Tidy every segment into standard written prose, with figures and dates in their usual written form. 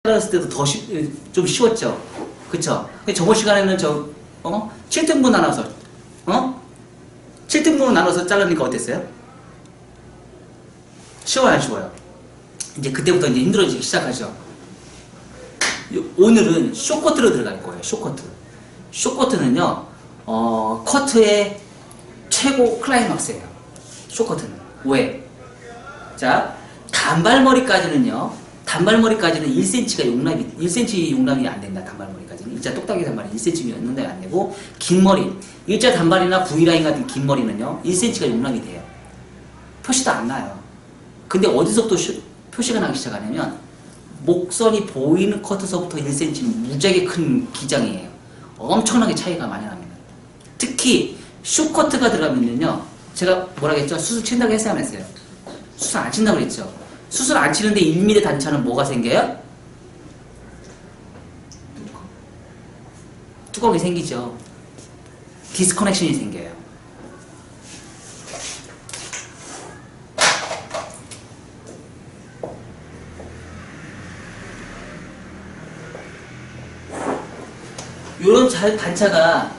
잘랐을 때도 좀 쉬웠죠. 그쵸? 저번 시간에는 7등분 나눠서 7등분으로 나눠서 자르니까 어땠어요? 쉬워요, 안 쉬워요? 이제 그때부터 이제 힘들어지기 시작하죠. 오늘은 쇼커트로 들어갈 거예요. 쇼커트는요, 커트의 최고 클라이막스예요. 쇼커트는. 왜? 자, 단발머리까지는 1cm 용납이 안 된다. 단발머리까지는. 일자 똑딱이 단발이 1cm 용납이 안 되고, 긴 머리, 일자 단발이나 V라인 같은 긴 머리는요, 1cm가 용납이 돼요. 표시도 안 나요. 근데 어디서부터 표시가 나기 시작하냐면, 목선이 보이는 커트서부터 1cm는 무지하게 큰 기장이에요. 엄청나게 차이가 많이 납니다. 특히 숏커트가 들어가면요, 제가 뭐라 했죠? 수술 친다고 했어요, 안 했어요? 수술 안 친다고 그랬죠? 수술 안 치는데 1mm 단차는 뭐가 생겨요? 뚜껑이 생기죠. 디스커넥션이 생겨요. 요런 단차가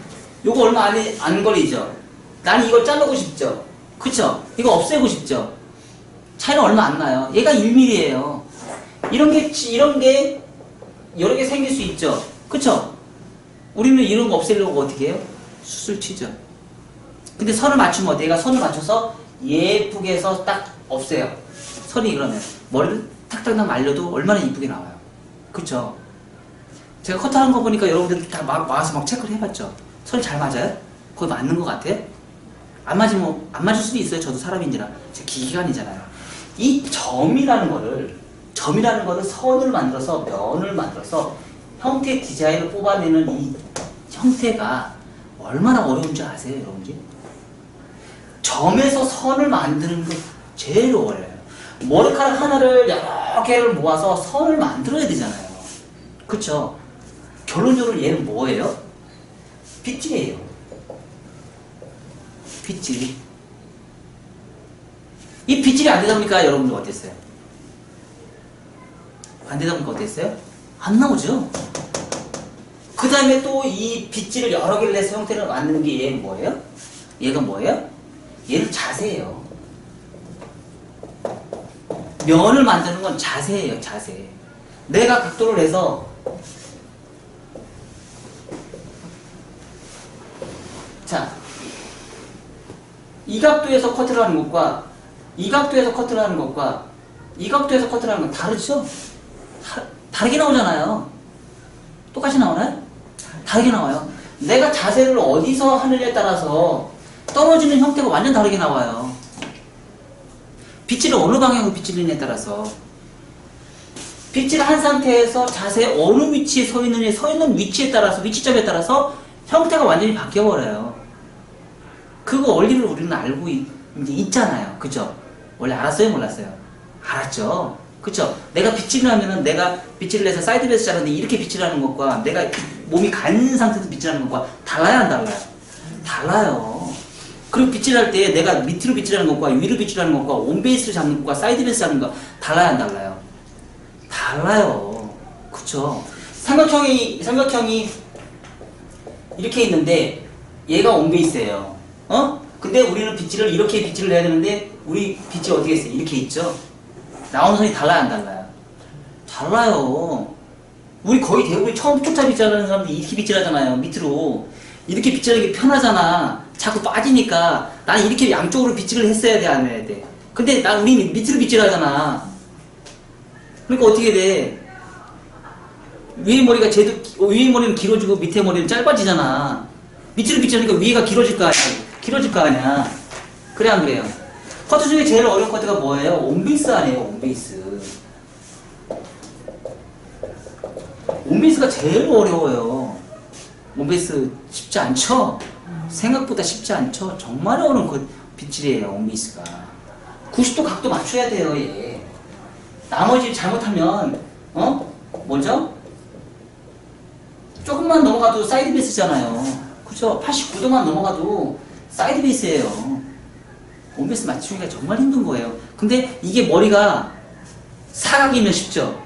요거 얼마 안 걸리죠. 나는 이걸 자르고 싶죠. 그쵸? 이거 없애고 싶죠. 차이는 얼마 안 나요. 얘가 1mm예요. 이런 게 여러 개 생길 수 있죠. 그쵸? 우리는 이런 거 없애려고 어떻게 해요? 수술 치죠. 근데 선을 맞추면 내가 선을 맞춰서 예쁘게 해서 딱 없애요. 선이 그러면 머리를 탁탁탁 말려도 얼마나 이쁘게 나와요. 그쵸? 제가 커트하는 거 보니까 여러분들 다 와서 막 체크를 해봤죠. 선이 잘 맞아요? 거의 맞는 것 같아요? 안 맞을 수도 있어요. 저도 사람인지라. 제 기기관이잖아요. 이 점이라는 거를 선을 만들어서 면을 만들어서 형태 디자인을 뽑아내는 이 형태가 얼마나 어려운 줄 아세요, 여러분들? 점에서 선을 만드는 게 제일 어려워요. 머리카락 하나를 여러 개를 모아서 선을 만들어야 되잖아요. 그쵸? 결론적으로 얘는 뭐예요? 빗질이에요. 빗질. 이 빗질이 안 되다 보니까 여러분들 어땠어요? 안 되다 보니까 어땠어요? 안 나오죠? 그 다음에 또 이 빗질을 여러 개를 내서 형태를 만드는 게 얘는 뭐예요? 얘가 뭐예요? 얘는 자세예요. 면을 만드는 건 자세예요, 자세. 내가 각도를 내서 자, 이 각도에서 커트를 하는 것과 이 각도에서 커트를 하는 것과 이 각도에서 커트를 하는 건 다르죠? 다르게 나오잖아요. 똑같이 나오나요? 다르게 나와요. 내가 자세를 어디서 하느냐에 따라서 떨어지는 형태가 완전 다르게 나와요. 빗질을 어느 방향으로 빗질느냐에 따라서 빗질을 한 상태에서 자세 어느 위치에 서 있는 위치에 따라서 위치점에 따라서 형태가 완전히 바뀌어버려요. 그거 원리를 우리는 알고 이제 있잖아요. 그죠? 원래 알았어요? 몰랐어요? 알았죠? 그쵸? 내가 빗질을 하면은 내가 빗질을 해서 사이드 베이스 자르는데 이렇게 빗질하는 것과 내가 몸이 간 상태에서 빗질하는 것과 달라요? 안 달라요? 달라요. 그리고 빗질할 때 내가 밑으로 빗질하는 것과 위로 빗질하는 것과 온베이스를 잡는 것과 사이드 베이스 잡는 거 달라요? 안 달라요? 달라요. 그쵸? 삼각형이 이렇게 있는데 얘가 온베이스예요. 근데 우리는 빗질을 이렇게 빗질을 해야 되는데 우리 빗질 어떻게 했어요? 이렇게 있죠? 나오는 선이 달라요, 안 달라요? 달라요. 우리 거의 대부분 처음 초차 빗질하는 사람들이 이렇게 빗질하잖아요. 밑으로. 이렇게 빗질하는 게 편하잖아. 자꾸 빠지니까 나는 이렇게 양쪽으로 빗질을 했어야 돼, 안 해야 돼? 근데 우리 밑으로 빗질하잖아. 그러니까 어떻게 돼? 위에 머리는 길어지고 밑에 머리는 짧아지잖아. 밑으로 빗질하니까 위에가 길어질 거 아니야. 그래, 안 그래요? 커트 중에 제일 어려운 커트가 뭐예요? 온베이스 아니에요, 온베이스. 온베이스가 제일 어려워요. 온베이스 쉽지 않죠? 생각보다 쉽지 않죠? 정말 어려운 빗질이에요, 온베이스가. 90도 각도 맞춰야 돼요, 얘. 나머지 잘못하면, 뭐죠? 조금만 넘어가도 사이드 베이스잖아요. 그죠? 89도만 넘어가도 사이드 베이스예요. 온베이스 맞추기가 정말 힘든 거예요. 근데 이게 머리가 사각이면 쉽죠?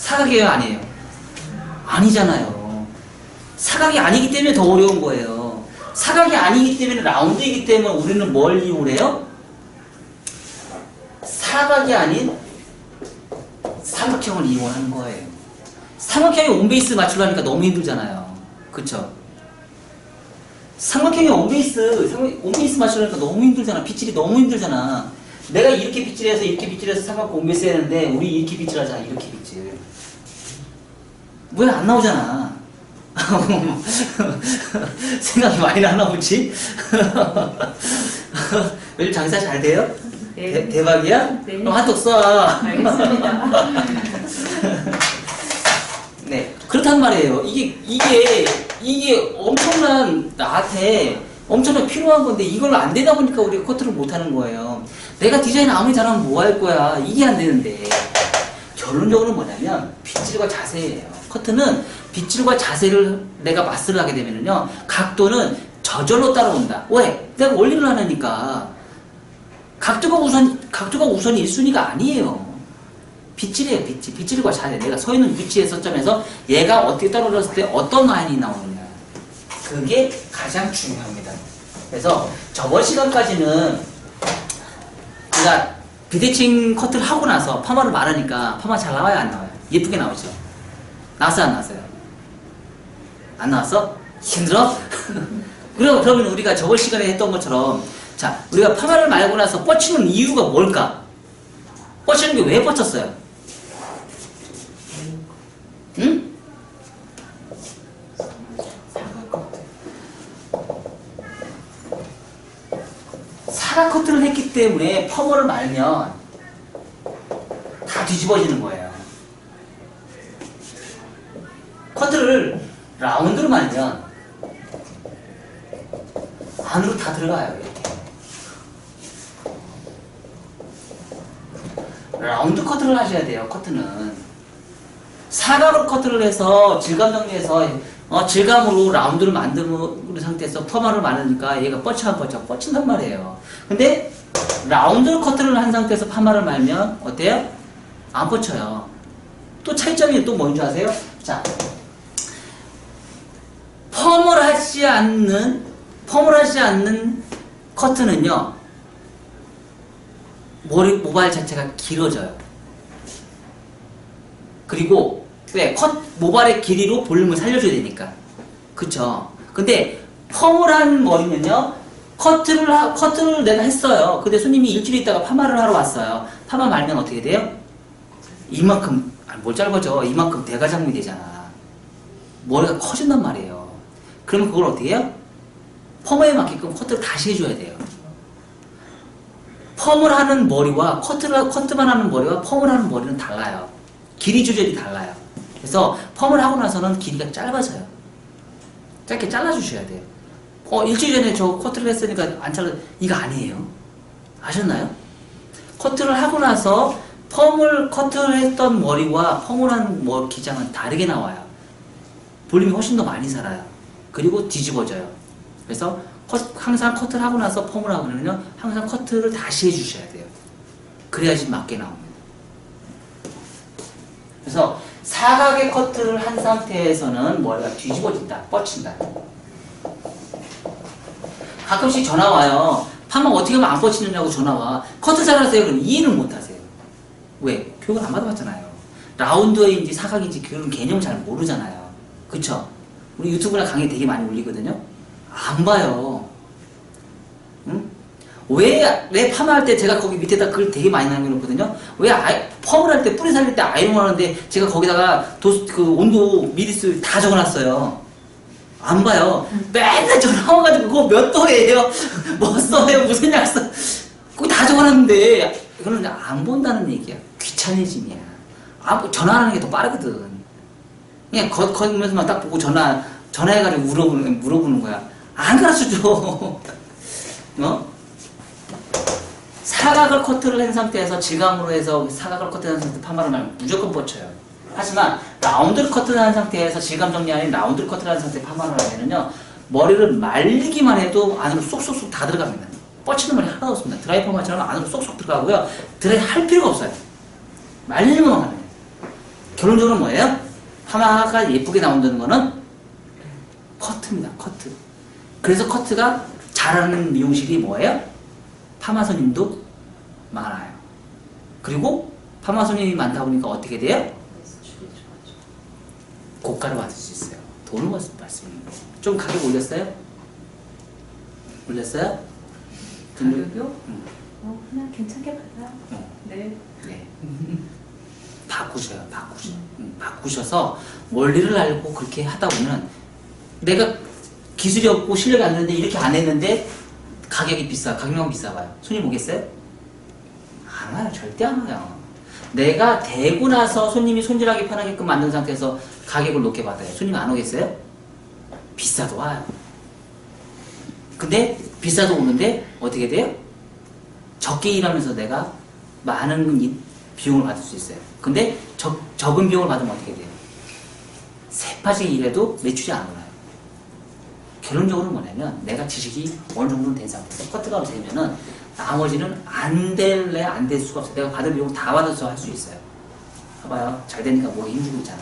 사각이에요, 아니에요? 아니잖아요. 사각이 아니기 때문에 더 어려운 거예요. 사각이 아니기 때문에 라운드이기 때문에 우리는 뭘 이용해요? 사각이 아닌 삼각형을 이용하는 거예요. 삼각형이 온베이스 맞추려니까 너무 힘들잖아요. 그쵸? 삼각형이 온베이스 맞추려니까 너무 힘들잖아. 빗질이 너무 힘들잖아. 내가 이렇게 빗질해서 이렇게 빗질해서 삼각형 온베이스 했는데 우리 이렇게 빗질하잖아. 이렇게 빗질. 왜 안 나오잖아. 생각이 많이 나나 보지? 요즘 장사 잘 돼요? 네. 대박이야? 네. 그럼 한턱 써. 알겠습니다. 네, 그렇단 말이에요. 이게 엄청난, 나한테 엄청난 필요한 건데, 이걸 안 되다 보니까 우리가 커트를 못 하는 거예요. 내가 디자인 아무리 잘하면 뭐 할 거야. 이게 안 되는데. 결론적으로 뭐냐면, 빗질과 자세예요. 커트는 빗질과 자세를 내가 마스터를 하게 되면요, 각도는 저절로 따라온다. 왜? 내가 원리를 하니까. 각도가 우선이 1순위가 아니에요. 빗질이에요, 빗질. 빗질과 자세. 내가 서 있는 위치의 서점에서 얘가 어떻게 떨어졌을 때 어떤 라인이 나오느냐. 그게 가장 중요합니다. 그래서 저번 시간까지는 제가 비대칭 커트를 하고 나서 파마를 말하니까 파마 잘 나와요, 안 나와요? 예쁘게 나오죠? 나왔어요, 안 나왔어요? 안 나왔어? 힘들어? 그러면 우리가 저번 시간에 했던 것처럼, 자, 우리가 파마를 말고 나서 뻗치는 이유가 뭘까? 뻗치는 게 왜 뻗쳤어요? 응? 사각 커트를 했기 때문에 펌을 말면 다 뒤집어지는 거예요. 커트를 라운드로 말면 안으로 다 들어가요, 이렇게. 라운드 커트를 하셔야 돼요, 커트는. 사각으로 커트를 해서 질감 정리해서 질감으로 라운드를 만드는 상태에서 퍼마를 말으니까 얘가 뻗친단 말이에요. 근데 라운드 커트를 한 상태에서 파마를 말면 어때요? 안 뻗쳐요. 또 차이점이 또 뭔지 아세요? 자, 펌을 하지 않는 커트는요, 모발 자체가 길어져요. 그리고 왜? 모발의 길이로 볼륨을 살려줘야 되니까. 그쵸? 근데 펌을 한 머리는요, 커트를 내가 했어요. 근데 손님이 일주일 있다가 파마를 하러 왔어요. 파마 말면 어떻게 돼요? 이만큼, 뭘 짧아져? 이만큼 대가장미 되잖아. 머리가 커진단 말이에요. 그러면 그걸 어떻게 해요? 펌에 맞게끔 커트를 다시 해줘야 돼요. 펌을 하는 머리와 커트만 하는 머리와 펌을 하는 머리는 달라요. 길이 조절이 달라요. 그래서 펌을 하고 나서는 길이가 짧아져요. 짧게 잘라주셔야 돼요. 일주일 전에 저 커트를 했으니까 안 이거 아니에요. 아셨나요? 커트를 하고 나서 커트를 했던 머리와 펌을 한 기장은 다르게 나와요. 볼륨이 훨씬 더 많이 살아요. 그리고 뒤집어져요. 그래서 항상 커트를 하고 나서 펌을 하면요, 항상 커트를 다시 해주셔야 돼요. 그래야지 맞게 나옵니다. 그래서 사각의 커트를 한 상태에서는 머리가 뒤집어진다, 뻗친다. 가끔씩 전화 와요. 파마 어떻게 하면 안 뻗치느냐고 전화 와. 커트 잘하세요? 그럼 이해는 못 하세요. 왜? 교육을 안 받아봤잖아요. 라운드인지 사각인지 그런 개념 잘 모르잖아요. 그쵸? 우리 유튜브나 강의 되게 많이 올리거든요. 안 봐요. 응? 왜 파마할 때 제가 거기 밑에다 글 되게 많이 남겨놓거든요. 왜 펌을 할 때 뿌리 살릴 때 아이롱을 하는데 제가 거기다가 온도 미리수 다 적어놨어요. 안 봐요. 맨날 전화 와가지고 그거 몇 도예요? 뭐 써요? 무슨 약 써? 그거 다 적어놨는데 이거는 안 본다는 얘기야. 귀차니즘이야. 전화하는 게 더 빠르거든. 그냥 겉면서만 딱 보고 전화해가지고 물어보는 거야. 안 가르쳐줘. 사각을 커트를 한 상태에서 질감으로 해서 사각을 커트한 상태 파마를 하면 무조건 뻗쳐요. 하지만 라운드를 커트를 한 상태에서 질감 정리 아닌 라운드를 커트를 한 상태 파마를 하면은요, 머리를 말리기만 해도 안으로 쏙쏙쏙 다 들어갑니다. 뻗치는 머리 하나도 없습니다. 드라이 파마처럼 안으로 쏙쏙 들어가고요. 드라이 할 필요가 없어요. 말리기만 하면. 결론적으로 뭐예요? 파마가 예쁘게 나온다는 거는 커트입니다. 커트. 그래서 커트가 잘하는 미용실이 뭐예요? 파마 손님도 많아요. 그리고 파마 손님이 많다 보니까 어떻게 돼요? 고가를 받을 수 있어요. 돈을 받을 수 있는 거예요. 좀 가격 올렸어요? 올렸어요? 가격이요? 그냥 괜찮게 받아요. 네. 네. 바꾸셔서 원리를 알고 그렇게 하다 보면 내가 기술이 없고 실력이 안 되는데 이렇게 안 했는데 가격이 비싸, 가격만 비싸봐요. 손님 오겠어요? 안 와요. 절대 안 와요. 내가 대고 나서 손님이 손질하기 편하게끔 만든 상태에서 가격을 높게 받아요. 손님 안 오겠어요? 비싸도 와요. 근데 비싸도 오는데 어떻게 돼요? 적게 일하면서 내가 많은 비용을 받을 수 있어요. 근데 적은 비용을 받으면 어떻게 돼요? 새빠지게 일해도 매출이 안 올라요. 결론적으로 뭐냐면 내가 지식이 어느 정도는 된 상태에서 커트가 되면은 나머지는 안 될래 안 될 수가 없어요. 내가 받은 비용 다 받아서 할 수 있어요. 봐봐요. 잘 되니까 목에 힘주고 있잖아.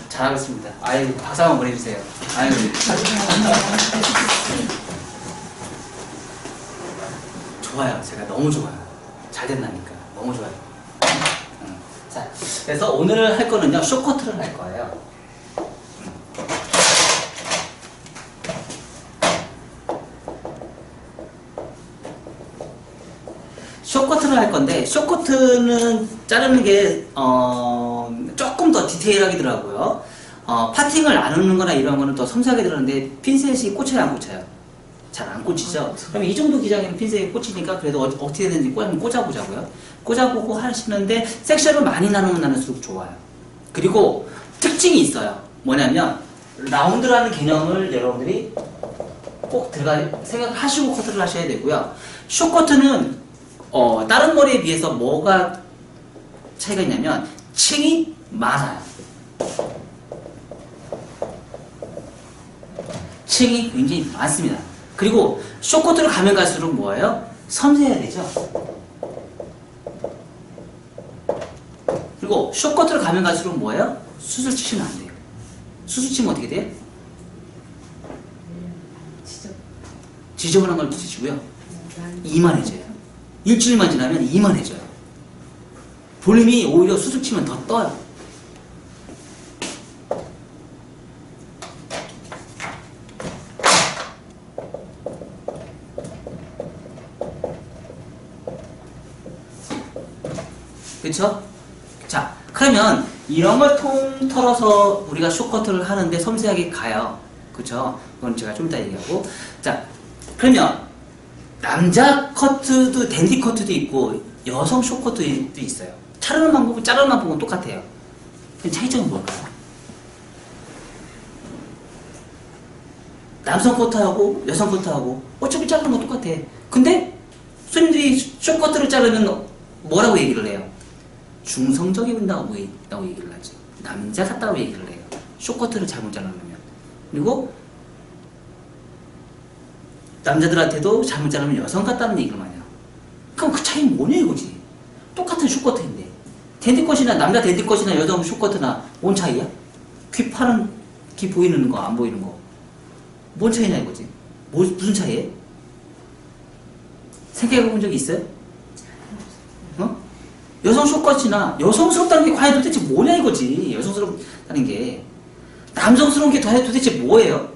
잘하겠습니다. 아유, 박수 한번 보내주세요. 아유. 좋아요. 제가 너무 좋아요. 잘 된다니까. 너무 좋아요. 자, 그래서 오늘 할 거는요, 쇼커트를 할 거예요. 쇼커트를 할 건데, 쇼커트는 자르는 게, 조금 더 디테일하게더라고요. 파팅을 안 넣는 거나 이런 거는 더 섬세하게 들었는데, 핀셋이 꽂혀요, 안 꽂혀요? 잘 안 꽂히죠? 그러면 이 정도 기장에는 핀셋이 꽂히니까 그래도 어떻게 되는지 꽂아보자고요. 꽂아보고 하시는데, 섹션을 많이 나누면 나눌수록 좋아요. 그리고 특징이 있어요. 뭐냐면, 라운드라는 개념을 여러분들이 꼭 생각하시고 커트를 하셔야 되고요. 쇼커트는 다른 머리에 비해서 뭐가 차이가 있냐면 층이 많아요. 층이 굉장히 많습니다. 그리고 쇼커트를 가면 갈수록 뭐예요? 섬세해야 되죠. 그리고 쇼커트를 가면 갈수록 뭐예요? 수술 치시면 안 돼요. 수술 치면 어떻게 돼요? 지저분한 걸 드시고요. 이만해져요. 일주일만 지나면 이만해져요. 볼륨이 오히려 수술 치면 더 떠요. 그쵸? 자, 그러면 이런 걸 털어서 우리가 쇼커트를 하는데 섬세하게 가요. 그쵸? 그건 제가 좀 이따 얘기하고. 자, 그러면 남자 커트도 댄디 커트도 있고 여성 쇼커트도 있어요. 자르는 방법은 똑같아요. 그럼 차이점은 뭘까요? 남성 커트하고 여성 커트하고 어차피 자르는 거 똑같아. 근데 손님들이 쇼커트를 자르면 뭐라고 얘기를 해요? 중성적이 된다고 얘기를 하죠. 남자 같다고 얘기를 해요. 쇼커트를 잘못 자르면. 그리고 남자들한테도 잘못 자르면 여성 같다는 얘기를 많이 해요. 그럼 그 차이는 뭐냐 이거지. 똑같은 쇼커트인데 댄디컷이나 남자 댄디컷이나 여성 쇼커트나 뭔 차이야? 귀 보이는 거 안 보이는 거 뭔 차이냐 이거지. 무슨 차이에? 생각해 본 적이 있어요? 여성 쇼커트나 여성스럽다는 게 과연 도대체 뭐냐 이거지. 여성스럽다는 게 남성스러운 게 도대체 뭐예요?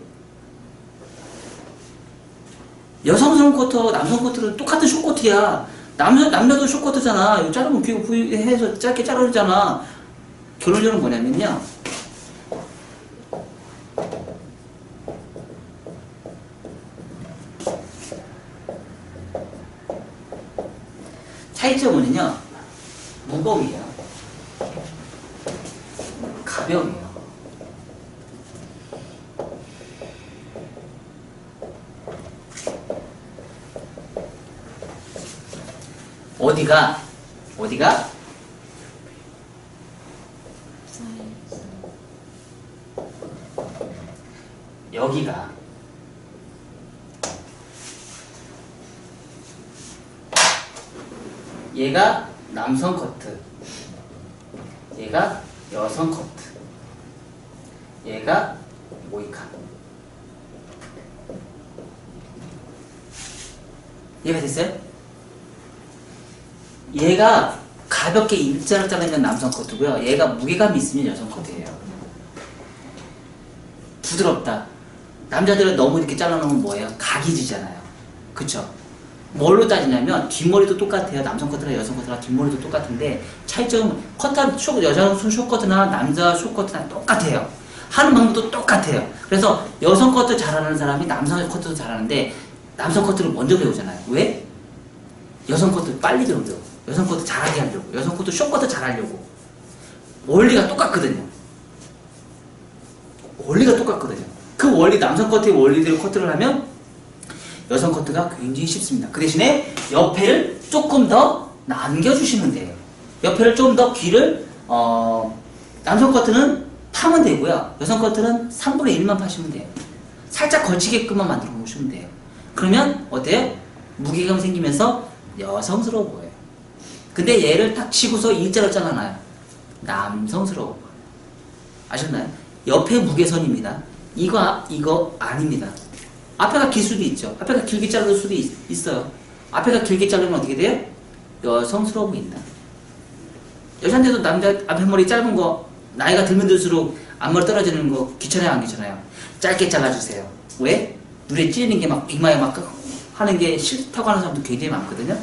여성스러운 커트하고 남성 커트는 똑같은 쇼커트야. 남자도 쇼커트잖아. 이거 자르면 귀가 부위해서 짧게 자르잖아. 결론적으로 뭐냐면요. 차이점은요. 무거움이에요. 가벼움이에요. 어디가? 여기가. 얘가 남성 커트, 얘가 여성 커트, 얘가 모이칸. 이해가 됐어요? 얘가 가볍게 일자로 자르면 남성 커트고요. 얘가 무게감이 있으면 여성 커트예요. 부드럽다. 남자들은 너무 이렇게 잘라놓으면 뭐예요? 각이 지잖아요. 그쵸? 뭘로 따지냐면 뒷머리도 똑같아요. 남성 커트나 여성 커트나 뒷머리도 똑같은데 차이점은 커트한 여자 숏커트나 남자 숏커트나 똑같아요. 하는 방법도 똑같아요. 그래서 여성 커트 잘하는 사람이 남성 커트도 잘하는데 남성 커트를 먼저 배우잖아요. 왜? 여성 커트 빨리 배우려고. 여성 커트 잘하게 하려고. 여성 커트 숏커트 잘하려고. 원리가 똑같거든요. 원리가 똑같거든요. 그 원리, 남성 커트의 원리대로 커트를 하면 여성 커트가 굉장히 쉽습니다. 그 대신에 옆에를 조금 더 남겨주시면 돼요. 옆에를 좀 더 귀를 남성 커트는 파면 되고요. 여성 커트는 3분의 1만 파시면 돼요. 살짝 걸치게끔만 만들어 놓으시면 돼요. 그러면 어때요? 무게감이 생기면서 여성스러워 보여요. 근데 얘를 딱 치고서 일자로 잘라놔요. 남성스러워 보여요. 아셨나요? 옆에 무게선입니다. 이거 아닙니다. 앞에가 길 수도 있죠. 앞에가 길게 자를 수도 있어요. 앞에가 길게 자르면 어떻게 돼요? 여성스러워 보인다. 여잔데도 남자 앞에머리 짧은 거 나이가 들면 들수록 앞머리 떨어지는 거 귀찮아요, 안 귀찮아요? 짧게 잘라주세요. 왜? 눈에 찌르는 게 막 이마에 막 하는 게 싫다고 하는 사람도 굉장히 많거든요.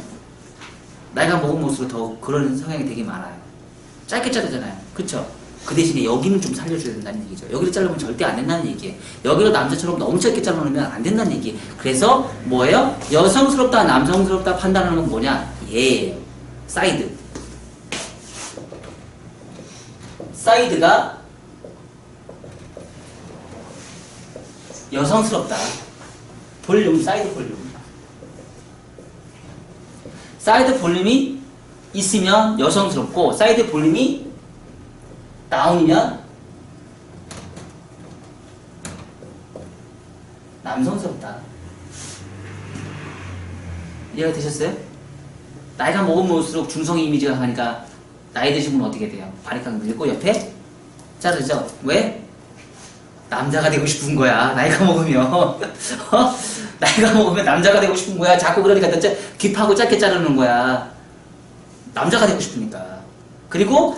나이가 먹을수록 더 그런 성향이 되게 많아요. 짧게 자르잖아요. 그쵸? 그 대신에 여기는 좀 살려줘야 된다는 얘기죠. 여기를 자르면 절대 안 된다는 얘기예요. 여기를 남자처럼 너무 짧게 자르면 안 된다는 얘기. 그래서 뭐예요? 여성스럽다, 남성스럽다 판단하는 건 뭐냐? 얘예요. 사이드. 사이드가 여성스럽다. 볼륨, 사이드 볼륨. 사이드 볼륨이 있으면 여성스럽고, 사이드 볼륨이 다운이면 남성스럽다. 이해가 되셨어요? 나이가 먹을수록 중성 이미지가 가니까 나이 드신 분은 어떻게 돼요? 바리깡 밀고 옆에 자르죠? 왜? 남자가 되고 싶은 거야. 나이가 먹으면 나이가 먹으면 남자가 되고 싶은 거야. 자꾸 그러니까 귀 파고 짧게 자르는 거야. 남자가 되고 싶으니까. 그리고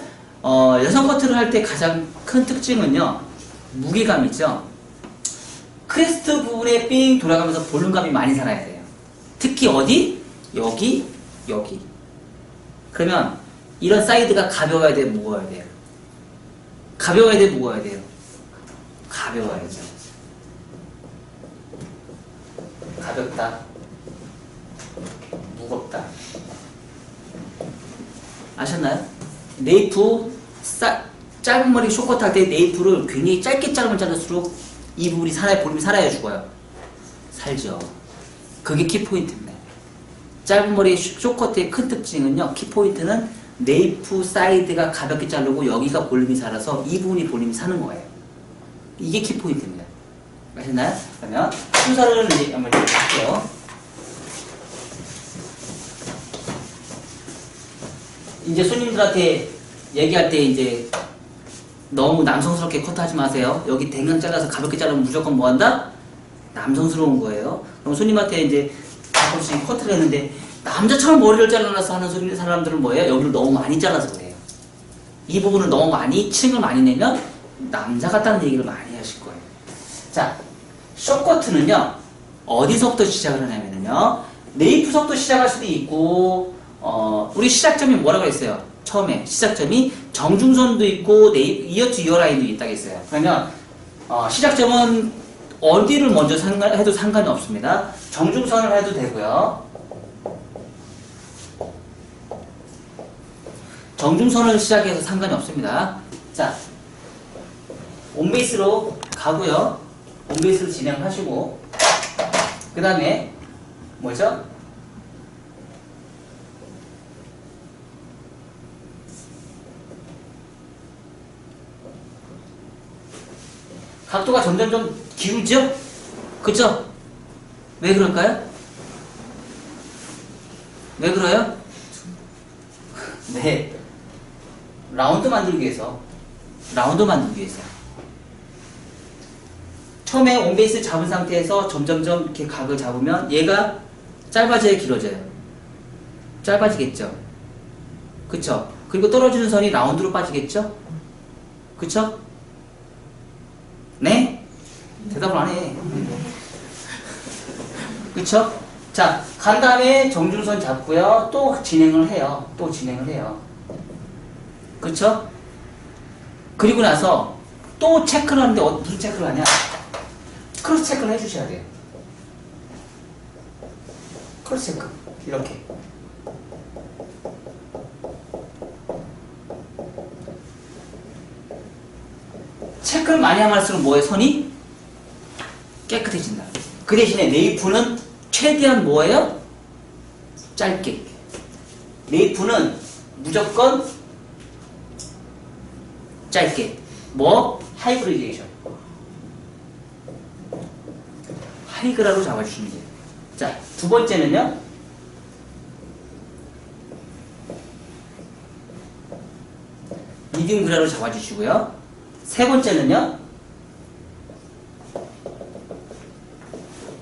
여성 커트를 할 때 가장 큰 특징은요, 무게감이죠. 크레스트 부분에 삥 돌아가면서 볼륨감이 많이 살아야 돼요. 특히 어디? 여기, 여기. 그러면 이런 사이드가 가벼워야 돼요, 무거워야 돼요? 가벼워야 돼요, 무거워야 돼요? 가벼워야죠. 가볍다, 무겁다. 아셨나요? 네이프, 짧은 머리 숏컷 할 때 네이프를 굉장히 짧게 자르면 자를수록 이 부분이 살아야, 볼륨이 살아야 죽어요. 살죠. 그게 키포인트입니다. 짧은 머리 숏컷의 큰 특징은요, 키포인트는 네이프 사이드가 가볍게 자르고 여기가 볼륨이 살아서 이 부분이 볼륨이 사는 거예요. 이게 키포인트입니다. 아셨나요? 그러면 순서를 이제 한번 볼게요. 이제 손님들한테 얘기할 때 이제 너무 남성스럽게 커트하지 마세요. 여기 댕강 잘라서 가볍게 자르면 무조건 뭐 한다? 남성스러운 거예요. 그럼 손님한테 이제 가끔씩 커트를 했는데 남자처럼 머리를 잘라놔서 하는 사람들은 뭐예요? 여기를 너무 많이 잘라서 그래요. 이 부분을 너무 많이 층을 많이 내면 남자 같다는 얘기를 많이 하실 거예요. 자, 숏커트는요 어디서부터 시작을 하냐면요 네이프서부터 시작할 수도 있고 우리 시작점이 뭐라고 했어요? 처음에 시작점이 정중선도 있고 이어 투 이어 라인도 있다고 했어요. 그러면 시작점은 어디를 먼저 해도 상관이 없습니다. 정중선을 해도 되고요. 정중선을 시작해서 상관이 없습니다. 자, 온베이스로 가고요. 온베이스로 진행하시고 그 다음에 뭐죠? 각도가 점점 좀 기울죠? 그쵸? 왜 그럴까요? 왜 그래요? 네. 라운드 만들기 위해서. 라운드 만들기 위해서. 처음에 온베이스 잡은 상태에서 점점점 이렇게 각을 잡으면 얘가 짧아져야 길어져요. 짧아지겠죠. 그쵸? 그리고 떨어지는 선이 라운드로 빠지겠죠? 그쵸? 네? 대답을 안 해. 그쵸? 자, 간 다음에 정중선 잡고요. 또 진행을 해요. 또 진행을 해요. 그쵸? 그리고 나서 또 체크를 하는데 무슨 체크를 하냐? 크로스 체크를 해주셔야 돼요. 크로스 체크. 이렇게. 체크를 많이 하면 할수록 뭐예요? 선이 깨끗해진다. 그 대신에 네이프는 최대한 뭐예요? 짧게. 네이프는 무조건 짧게. 뭐? 하이그레이션. 하이그라로 잡아주시면 돼요. 자, 두 번째는요. 미디움 그라로 잡아주시고요. 세 번째는요.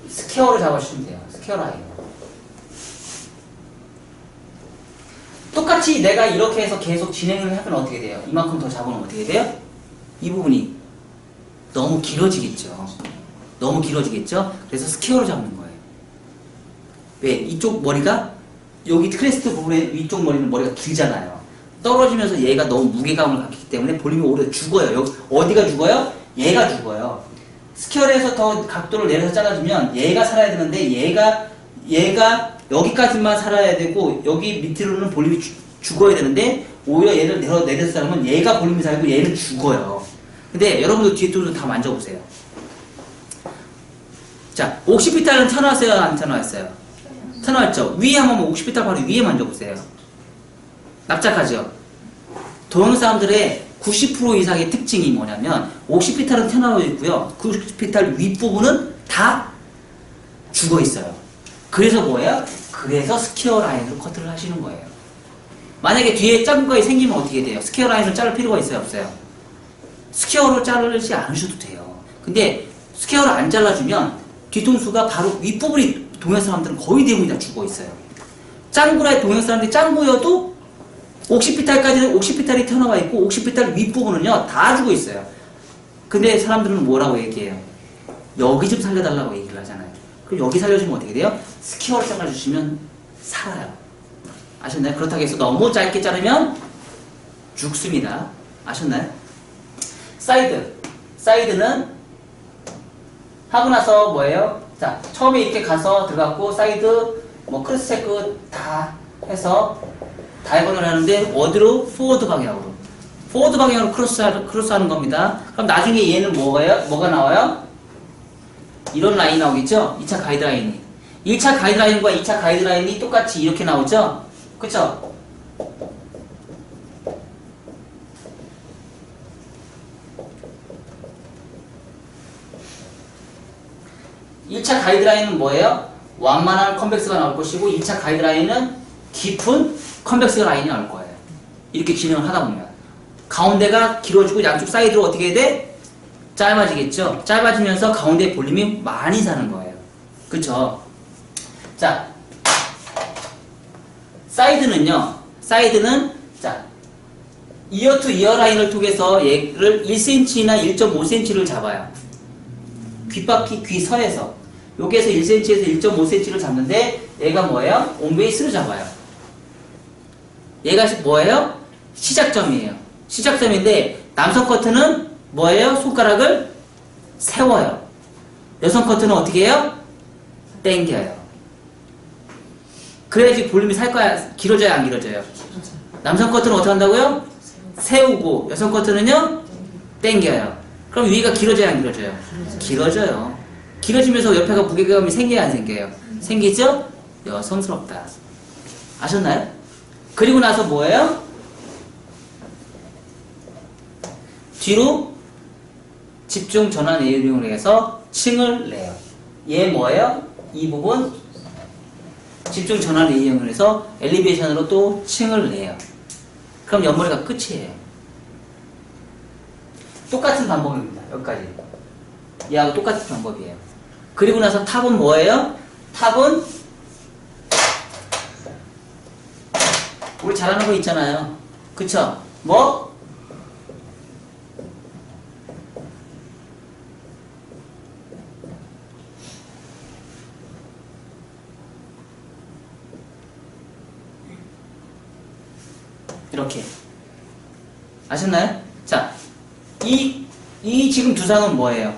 스퀘어로 잡아주시면 돼요. 스퀘어 라인. 똑같이 내가 이렇게 해서 계속 진행을 하면 어떻게 돼요? 이만큼 더 잡으면 어떻게 돼요? 이 부분이 너무 길어지겠죠. 너무 길어지겠죠? 그래서 스퀘어로 잡는 거예요. 왜? 이쪽 머리가 여기 크레스트 부분에 위쪽 머리는 머리가 길잖아요. 떨어지면서 얘가 너무 무게감을 갖기 때문에 볼륨이 오히려 죽어요. 여기 어디가 죽어요? 얘가 죽어요. 스퀘어에서 더 각도를 내려서 잘라주면 얘가 살아야 되는데 얘가 여기까지만 살아야 되고 여기 밑으로는 볼륨이 죽어야 되는데 오히려 얘를 내려서 자르면 얘가 볼륨이 살고 얘는 죽어요. 근데 여러분들 뒤에 쪽으로 다 만져보세요. 자, 옥시피탈은 펴놨어요? 안 펴놨어요? 펴놨죠? 위에 한번 옥시피탈 바로 위에 만져보세요. 납작하죠? 동양 사람들의 90% 이상의 특징이 뭐냐면 옥시피탈은 튀어나와 있고요. 그 옥시피탈 윗부분은 다 죽어 있어요. 그래서 뭐예요? 그래서 스퀘어 라인으로 커트를 하시는 거예요. 만약에 뒤에 작은 거에 생기면 어떻게 돼요? 스퀘어 라인을 자를 필요가 있어요? 없어요? 스퀘어로 자르지 않으셔도 돼요. 근데 스퀘어를 안 잘라주면 뒤통수가 바로 윗부분이 동양 사람들은 거의 대부분이 다 죽어 있어요. 짱구라의 동양 사람들이 짱구여도 옥시피탈까지는 옥시피탈이 튀어나와 있고 옥시피탈 윗부분은요 다 죽어 있어요. 근데 사람들은 뭐라고 얘기해요? 여기 좀 살려달라고 얘기를 하잖아요. 그럼 여기 살려주면 어떻게 돼요? 스퀘어를 잘라주시면 살아요. 아셨나요? 그렇다고 해서 너무 짧게 자르면 죽습니다. 아셨나요? 사이드는 하고 나서 뭐예요? 자, 처음에 이렇게 가서 들어갔고 사이드 뭐 크로스 체크 다 해서 다이버널 하는데 어디로? 포워드 방향으로. 포워드 방향으로 크로스 하는 겁니다. 그럼 나중에 얘는 뭐가 나와요? 이런 라인이 나오겠죠? 2차 가이드라인이. 1차 가이드라인과 2차 가이드라인이 똑같이 이렇게 나오죠? 그쵸? (1차) 가이드라인은 뭐예요? 완만한 컨벡스가 나올 것이고 2차 가이드라인은 깊은 컨벡스 라인이 나올 거예요. 이렇게 진행을 하다 보면 가운데가 길어지고 양쪽 사이드로 어떻게 돼? 짧아지겠죠? 짧아지면서 가운데 볼륨이 많이 사는 거예요. 그쵸? 자, 사이드는 자, 이어 투 이어 라인을 통해서 얘를 1cm나 1.5cm를 잡아요. 귓바퀴 귀서에서 여기에서 1cm에서 1.5cm를 잡는데 얘가 뭐예요? 온베이스를 잡아요. 얘가 뭐예요? 시작점이에요. 시작점인데 남성 커트는 뭐예요? 손가락을 세워요. 여성 커트는 어떻게 해요? 당겨요. 그래야지 볼륨이 살 거야. 길어져야 안 길어져요? 남성 커트는 어떻게 한다고요? 세우고 여성 커트는요? 당겨요. 그럼 위가 길어져야 안 길어져요? 길어져요. 길어지면서 옆에가 무게감이 생겨야 안 생겨요? 생기죠? 여성스럽다. 아셨나요? 그리고 나서 뭐예요? 뒤로 집중 전환 이용을 해서 층을 내요. 얘 뭐예요? 이 부분 집중 전환 이용을 해서 엘리베이션으로 또 층을 내요. 그럼 옆머리가 끝이에요. 똑같은 방법입니다. 여기까지. 얘하고 똑같은 방법이에요. 그리고 나서 탑은 뭐예요? 탑은 우리 잘하는 거 있잖아요. 그쵸? 뭐? 이렇게. 아셨나요? 자, 이 지금 두상은 뭐예요?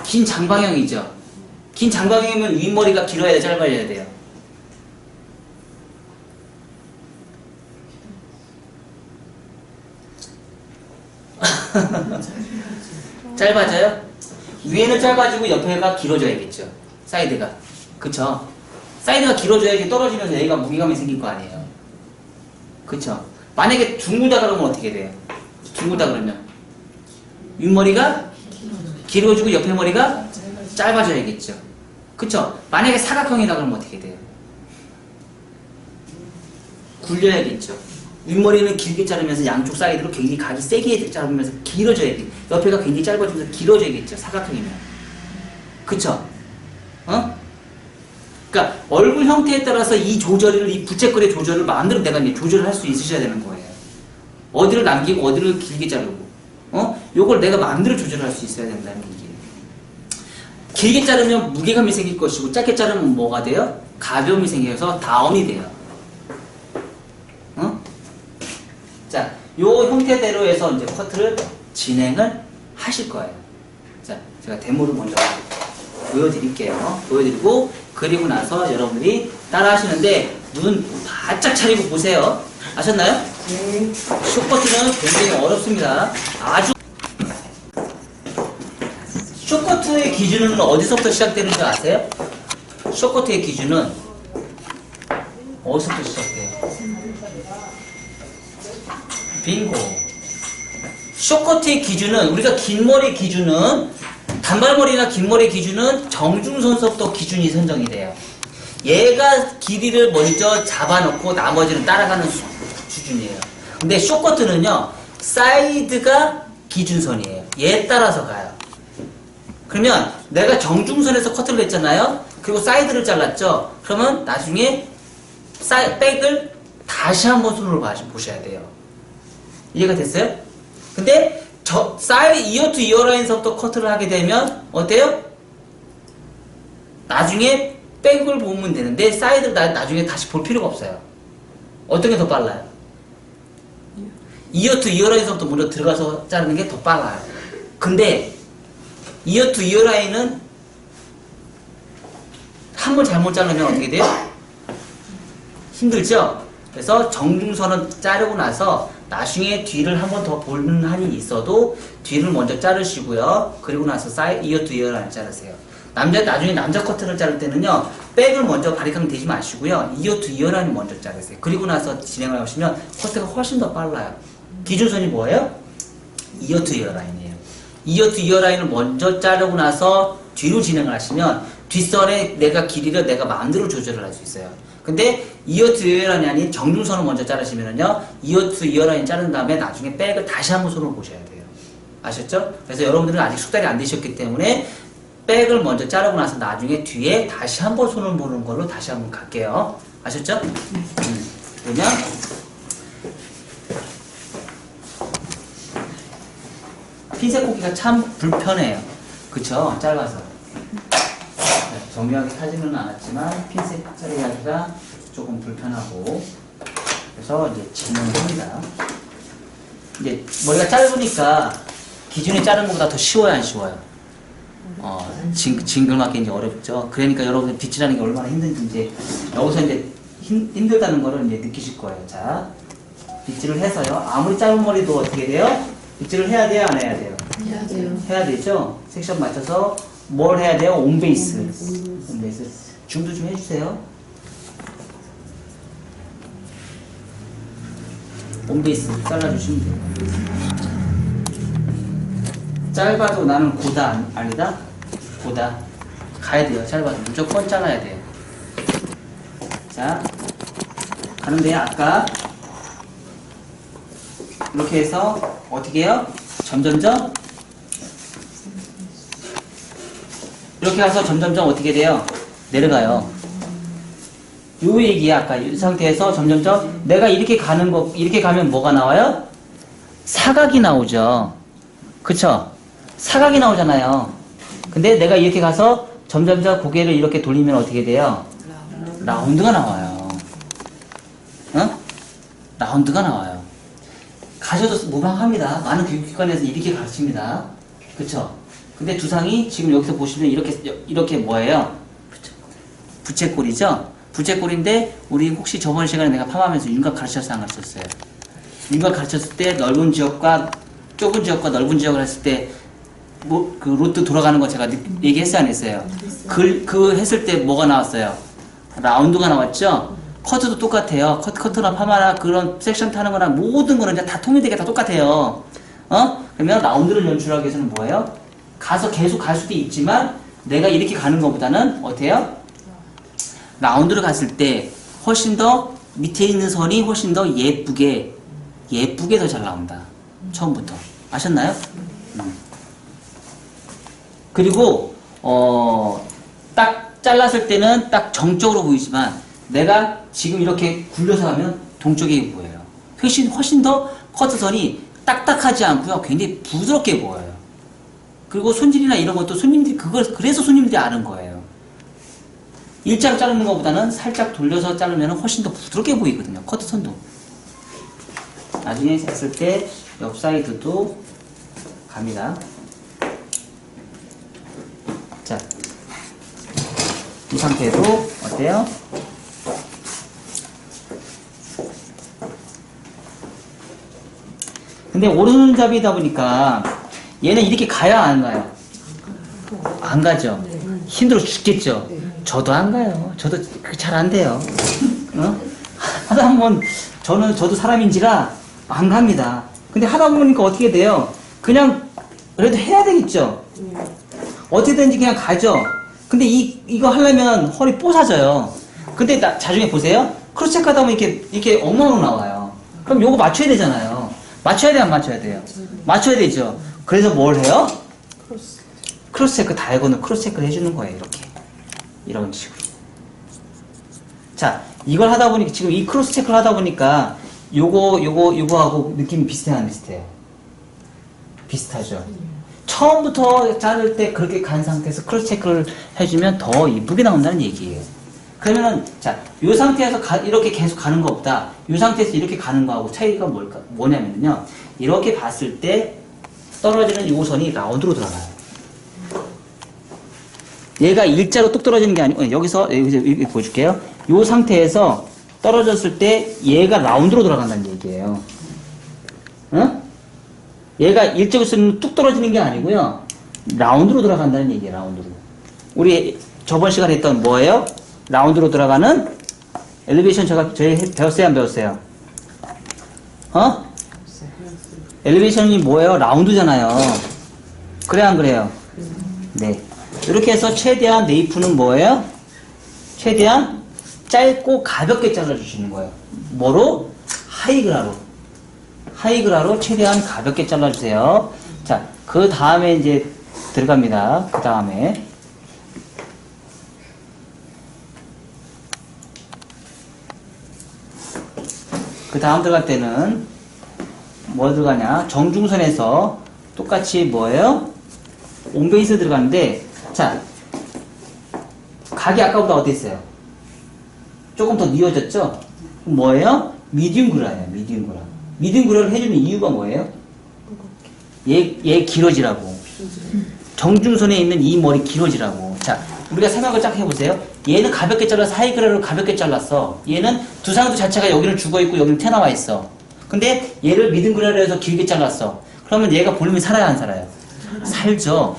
긴 장방형이죠? 긴 장방형이면 윗머리가 길어야 돼, 짧아야 돼요? 짧아져요? 위에는 짧아지고 옆에가 길어져야겠죠? 사이드가. 그쵸? 사이드가 길어져야지 떨어지면서 얘가 무게감이 생길 거 아니에요? 그쵸? 만약에 둥글다 그러면 어떻게 돼요? 둥글다 그러면 윗머리가 길어지고 옆에 머리가 짧아져야겠죠? 그쵸? 만약에 사각형이다 그러면 어떻게 돼요? 굴려야겠죠? 윗머리는 길게 자르면서 양쪽 사이드로 굉장히 각이 세게 자르면서 길어져야겠죠? 옆에가 굉장히 짧아지면서 길어져야겠죠? 사각형이면. 그쵸? 어? 그러니까 얼굴 형태에 따라서 이 조절을, 이 부채꼴의 조절을 마음대로 내가 이제 조절을 할 수 있으셔야 되는 거예요. 어디를 남기고 어디를 길게 자르고, 요걸 내가 마음대로 조절할 수 있어야 된다는 얘기예요. 길게 자르면 무게감이 생길 것이고, 짧게 자르면 뭐가 돼요? 가벼움이 생겨서 다운이 돼요. 자, 요 형태대로 해서 이제 커트를 진행을 하실 거예요. 자, 제가 데모를 먼저 보여드릴게요. 보여드리고, 그리고 나서 여러분들이 따라 하시는데, 눈 바짝 차리고 보세요. 아셨나요? 네. 숏커트는 굉장히 어렵습니다. 아주. 숏커트의 기준은 어디서부터 시작되는 줄 아세요? 숏커트의 기준은 어디서부터 시작돼요? 빙고. 숏커트의 기준은, 우리가 긴 머리 기준은, 단발머리나 긴 머리 기준은 정중선서부터 기준이 선정이 돼요. 얘가 길이를 먼저 잡아놓고 나머지는 따라가는 수준이에요. 근데 숏커트는요, 사이드가 기준선이에요. 얘에 따라서 가요. 그러면 내가 정중선에서 커트를 했잖아요? 그리고 사이드를 잘랐죠? 그러면 나중에 백을 다시 한번 손으로 보셔야 돼요. 이해가 됐어요? 근데 사이드 이어 투 이어 라인서부터 커트를 하게 되면 어때요? 나중에 백을 보면 되는데 사이드를 나중에 다시 볼 필요가 없어요. 어떤 게 더 빨라요? 이어 투 이어 라인서부터 먼저 들어가서 자르는 게 더 빨라요. 근데 이어 투 이어 라인은 한 번 잘못 자르면 어떻게 돼요? 힘들죠? 그래서 정중선은 자르고 나서 나중에 뒤를 한 번 더 보는 한이 있어도 뒤를 먼저 자르시고요. 그리고 나서 이어 투 이어 라인 자르세요. 나중에 남자 커트를 자를 때는요, 백을 먼저 바리캉 대지 마시고요, 이어 투 이어 라인 먼저 자르세요. 그리고 나서 진행을 하시면 커트가 훨씬 더 빨라요. 기준선이 뭐예요? 이어 투 이어 라인이에요. 이어 투 이어 라인을 먼저 자르고 나서 뒤로 진행을 하시면 뒷선에 내가 길이를 내가 마음대로 조절을 할 수 있어요. 근데 이어 투 이어 라인이 아닌 정중선을 먼저 자르시면은요, 이어 투 이어 라인 자른 다음에 나중에 백을 다시 한번 손으로 보셔야 돼요. 아셨죠? 그래서 여러분들은 아직 숙달이 안 되셨기 때문에 백을 먼저 자르고 나서 나중에 뒤에 다시 한번 손을 보는 걸로 다시 한번 갈게요. 아셨죠? 그러면 핀셋 꽂기가 참 불편해요. 그쵸? 짧아서. 정교하게 타지는 않았지만 핀셋 자르기가 조금 불편하고, 그래서 이제 진행합니다. 이제 머리가 짧으니까 기준에 자른 것보다 더 쉬워요, 안 쉬워요? 징글맞게 이제 어렵죠. 그러니까 여러분들 빗질하는 게 얼마나 힘든지 이제 여기서 이제 힘들다는 거를 이제 느끼실 거예요. 자, 빗질을 해서요. 아무리 짧은 머리도 어떻게 돼요? 빗질을 해야 돼요, 안 해야 돼요? 해야 돼요. 해야 되죠. 섹션 맞춰서 뭘 해야 돼요? 온베이스. 온베이스. 줌도 좀 해주세요. 온베이스 잘라주시면 돼요. 짧아도 나는 고다 아니다? 고다. 가야 돼요. 짧아도 무조건 잘라야 돼요. 자, 가는데 아까 이렇게 해서 어떻게 해요? 점점점 이렇게 가서 점점점 어떻게 돼요? 내려가요. 요 얘기야. 아까 이 상태에서 점점점 내가 이렇게 가는 거 이렇게 가면 뭐가 나와요? 사각이 나오죠. 그쵸? 사각이 나오잖아요. 근데 내가 이렇게 가서 점점점 고개를 이렇게 돌리면 어떻게 돼요? 라운드가 나와요. 어? 라운드가 나와요. 가셔도 무방합니다. 많은 교육기관에서 이렇게 가르칩니다. 그쵸? 근데 두상이 지금 여기서 보시면 이렇게 뭐예요? 부채꼴이죠? 부채꼴인데 우리 혹시 저번 시간에 내가 파마하면서 윤곽 가르쳤어요? 안 가르쳤어요? 윤곽 가르쳤을 때 넓은 지역과 좁은 지역과 넓은 지역을 했을 때 그 루트 돌아가는 거 제가 얘기했어요? 안 했어요? 그 했을 때 뭐가 나왔어요? 라운드가 나왔죠? 커트도 똑같아요. 커트나 파마나 그런 섹션 타는 거나 모든 거는 다 통일되게 다 똑같아요. 그러면 라운드를 연출하기 위해서는 뭐예요? 가서 계속 갈 수도 있지만 내가 이렇게 가는 것보다는 어때요? 라운드를 갔을 때 훨씬 더 밑에 있는 선이 훨씬 더 예쁘게 더 잘 나온다. 처음부터. 아셨나요? 그리고 딱 잘랐을 때는 딱 정적으로 보이지만 내가 지금 이렇게 굴려서 가면 동쪽에 보여요. 훨씬 더 커트선이 딱딱하지 않고요. 굉장히 부드럽게 보여요. 그리고 손질이나 이런 것도 손님들이 그래서 손님들이 아는 거예요. 일자로 자르는 것보다는 살짝 돌려서 자르면 훨씬 더 부드럽게 보이거든요. 커트선도. 나중에 했을 때 옆 사이드도 갑니다. 자, 이 상태도 어때요? 근데 오른손잡이다 보니까 얘는 이렇게 가야 안 가요? 안 가죠? 힘들어 죽겠죠? 저도 안 가요. 저도 잘 안 돼요. 하다 보면 저도 사람인지라 안 갑니다. 근데 하다 보니까 어떻게 돼요? 그냥 그래도 해야 되겠죠? 어떻게든지 그냥 가죠? 근데 이거 하려면 허리 뽀사져요. 근데 나중에 보세요. 크로스 체크 하다 보면 이렇게 엉망으로 나와요. 그럼 요거 맞춰야 되잖아요. 맞춰야 돼요, 안 맞춰야 돼요? 맞춰야 되죠. 그래서 뭘 해요? 크로스 체크 다이아곤을 크로스 체크를 해주는 거예요. 이런 식으로. 자, 이걸 하다 보니까 지금 이 크로스 체크를 하다 보니까 요거하고 느낌이 비슷해요, 안 비슷해요? 비슷하죠. 처음부터 자를 때 그렇게 간 상태에서 크로스 체크를 해주면 더 이쁘게 나온다는 얘기예요. 그러면은 자, 요 상태에서 이렇게 계속 가는 것보다 요 상태에서 이렇게 가는 거하고 차이가 뭐냐면요. 이렇게 봤을 때 떨어지는 요 선이 라운드로 들어가요. 얘가 일자로 뚝 떨어지는 게 아니고 여기서 이렇게 보여줄게요. 요 상태에서 떨어졌을 때 얘가 라운드로 들어간다는 얘기예요. 응? 얘가 일자로 뚝 떨어지는 게 아니고요. 라운드로 들어간다는 얘기예요. 라운드로. 우리 저번 시간에 했던 뭐예요? 라운드로 들어가는 엘리베이션 저희 배웠어요? 안 배웠어요? 엘리베이션이 뭐예요? 라운드잖아요. 그래 안 그래요? 네. 이렇게 해서 최대한 네이프는 뭐예요? 최대한 짧고 가볍게 잘라주시는 거예요. 뭐로? 하이그라로 최대한 가볍게 잘라주세요. 자, 그 다음에 이제 들어갑니다. 그 다음에 들어갈 때는 뭐 들어가냐? 정중선에서 똑같이 뭐예요? 온베이스 들어가는데, 자, 각이 아까보다 어땠어요? 조금 더 뉘어졌죠? 뭐예요? 미디움 그라예요. 미디움 그라를 해주는 이유가 뭐예요? 얘 길어지라고. 정중선에 있는 이 머리 길어지라고. 자, 우리가 생각을 쫙 해보세요. 얘는 가볍게 잘라서 하이그라를 가볍게 잘랐어. 얘는 두상도 자체가 여기는 죽어있고 여기는 튀어나와 있어. 근데 얘를 미디움 그라를 해서 길게 잘랐어. 그러면 얘가 볼륨이 살아야 안 살아요? 살죠.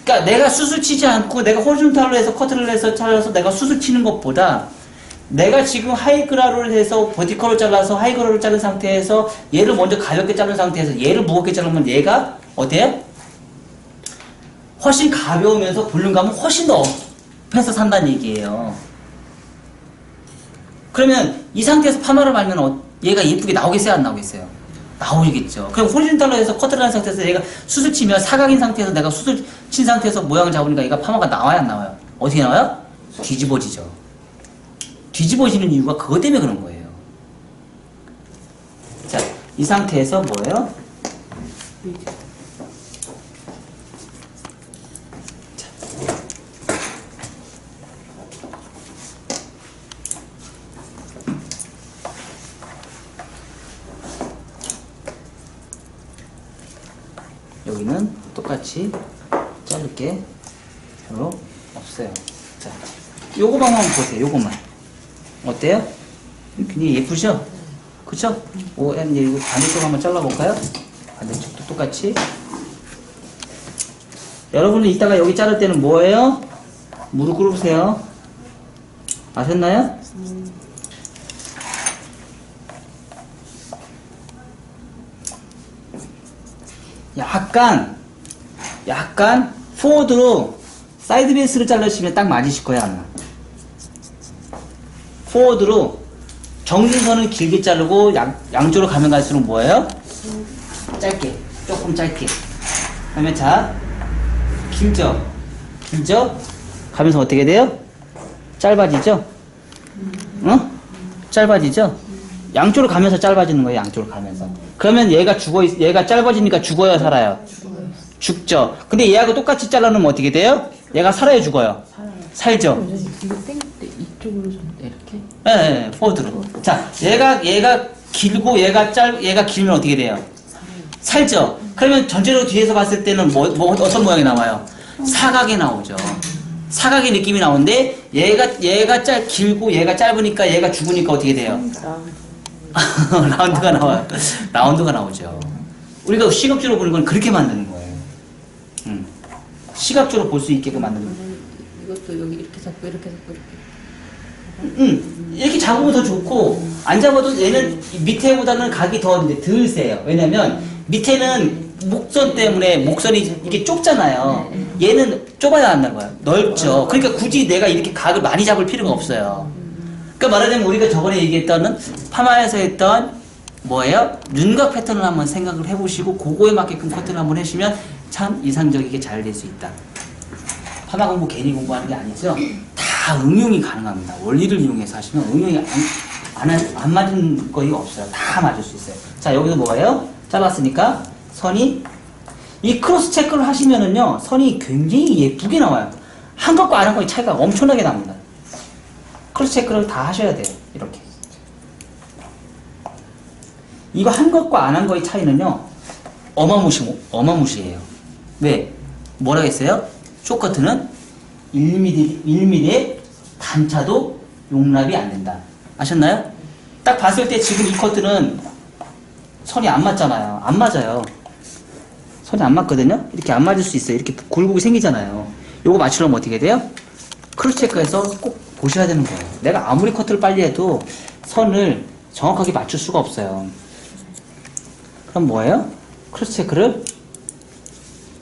그러니까 내가 수술 치지 않고 내가 호리존탈로 해서 커트를 해서 잘라서 내가 수술 치는 것보다 내가 지금 하이그라를 해서 버티컬을 잘라서 하이그라를 자른 상태에서 얘를 먼저 가볍게 자른 상태에서 얘를 무겁게 자르면 얘가 어때요? 훨씬 가벼우면서 볼륨감은 훨씬 더 업해서 산다는 얘기예요. 그러면 이 상태에서 파마를 말면 얘가 예쁘게 나오겠어요? 안 나오겠어요? 나오겠죠. 그럼 호리존탈로 해서 커트를 한 상태에서 얘가 수술 치면 사각인 상태에서 내가 수술 친 상태에서 모양을 잡으니까 얘가 파마가 나와야 안 나와요? 어떻게 나와요? 뒤집어지죠. 뒤집어지는 이유가 그것 때문에 그런 거예요. 자, 이 상태에서 뭐예요? 여기는 똑같이 자를게 별로 없어요. 자, 요거만 한번 보세요. 요거만 어때요? 굉장히 예쁘죠? 그쵸? 이제 이거 반대쪽 한번 잘라볼까요? 반대쪽도 똑같이. 여러분은 이따가 여기 자를 때는 뭐예요? 무릎 꿇으세요. 아셨나요? 약간 포워드로 사이드 베이스를 자르시면 딱 맞으실 거야 아마. 포워드로 정진선을 길게 자르고 양쪽으로 가면 갈수록 뭐예요? 짧게, 조금 짧게. 그러면 자, 길죠? 가면서 어떻게 돼요? 짧아지죠? 어? 짧아지죠? 양쪽으로 가면서 짧아지는 거예요. 양쪽으로 가면서. 그러면 얘가 짧아지니까 죽어요, 살아요? 죽죠. 근데 얘하고 똑같이 잘라놓으면 어떻게 돼요? 얘가 살아요, 죽어요? 살죠. 이거 땡길 때 이쪽으로 좀 이렇게. 네, 포워드로. 자, 얘가 길고 얘가 길면 어떻게 돼요? 살죠. 그러면 전체적으로 뒤에서 봤을 때는 어떤 모양이 나와요? 사각이 나오죠. 사각의 느낌이 나오는데 얘가 길고 얘가 짧으니까 얘가 죽으니까 어떻게 돼요? 라운드가 나와요. 라운드가 나오죠. 우리가 시각적으로 보는 건 그렇게 만드는 거예요. 시각적으로 볼 수 있게끔 만드는 거예요. 이것도 여기 이렇게 잡고 이렇게 잡고 이렇게. 이렇게 잡으면 더 좋고 안 잡아도 얘는 밑에보다는 각이 더 덜 세요. 왜냐면 밑에는 목선 때문에 목선이 이게 좁잖아요. 얘는 좁아야 한다는 거예요. 넓죠. 그러니까 굳이 내가 이렇게 각을 많이 잡을 필요가 없어요. 그러니까 말하자면 우리가 저번에 얘기했던 파마에서 했던 뭐예요? 눈각 패턴을 한번 생각을 해보시고 그거에 맞게끔 커트를 한번 해주시면 참 이상적이게 잘 될 수 있다. 파마 공부 괜히 공부하는 게 아니죠. 다 응용이 가능합니다. 원리를 이용해서 하시면 응용이 안 맞은 거이 없어요. 다 맞을 수 있어요. 자, 여기서 뭐예요? 잘랐으니까 선이 이 크로스 체크를 하시면은요 선이 굉장히 예쁘게 나와요. 한 것과 안 한 것의 차이가 엄청나게 납니다. 크로스 체크를 다 하셔야 돼요. 이렇게. 이거 한 것과 안 한 거의 차이는요 어마무시해요. 왜? 뭐라고 했어요? 쇼커트는 1mm의 단차도 용납이 안 된다. 아셨나요? 딱 봤을 때 지금 이 커트는 선이 안 맞잖아요. 안 맞아요. 선이 안 맞거든요? 이렇게 안 맞을 수 있어요. 이렇게 굴곡이 생기잖아요. 요거 맞추려면 어떻게 돼요? 크로스 체크해서 꼭 보셔야 되는 거예요. 내가 아무리 커트를 빨리 해도 선을 정확하게 맞출 수가 없어요. 그럼 뭐예요? 크로스 체크를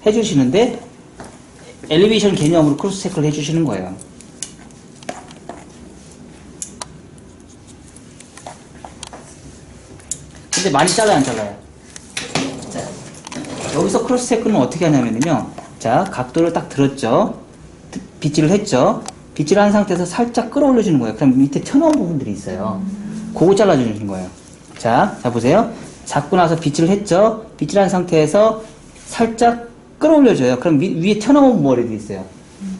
해주시는데 엘리베이션 개념으로 크로스 체크를 해주시는 거예요. 근데 많이 잘라요, 안 잘라요? 자, 여기서 크로스 체크는 어떻게 하냐면요. 자, 각도를 딱 들었죠? 빗질을 했죠? 빗질을 한 상태에서 살짝 끌어올려주는 거예요. 그럼 밑에 튀어나온 부분들이 있어요. 그거 잘라주는 거예요. 자 보세요. 잡고 나서 빗질을 했죠? 빗질한 상태에서 살짝 끌어올려줘요. 그럼 위에 튀어나온 머리도 있어요.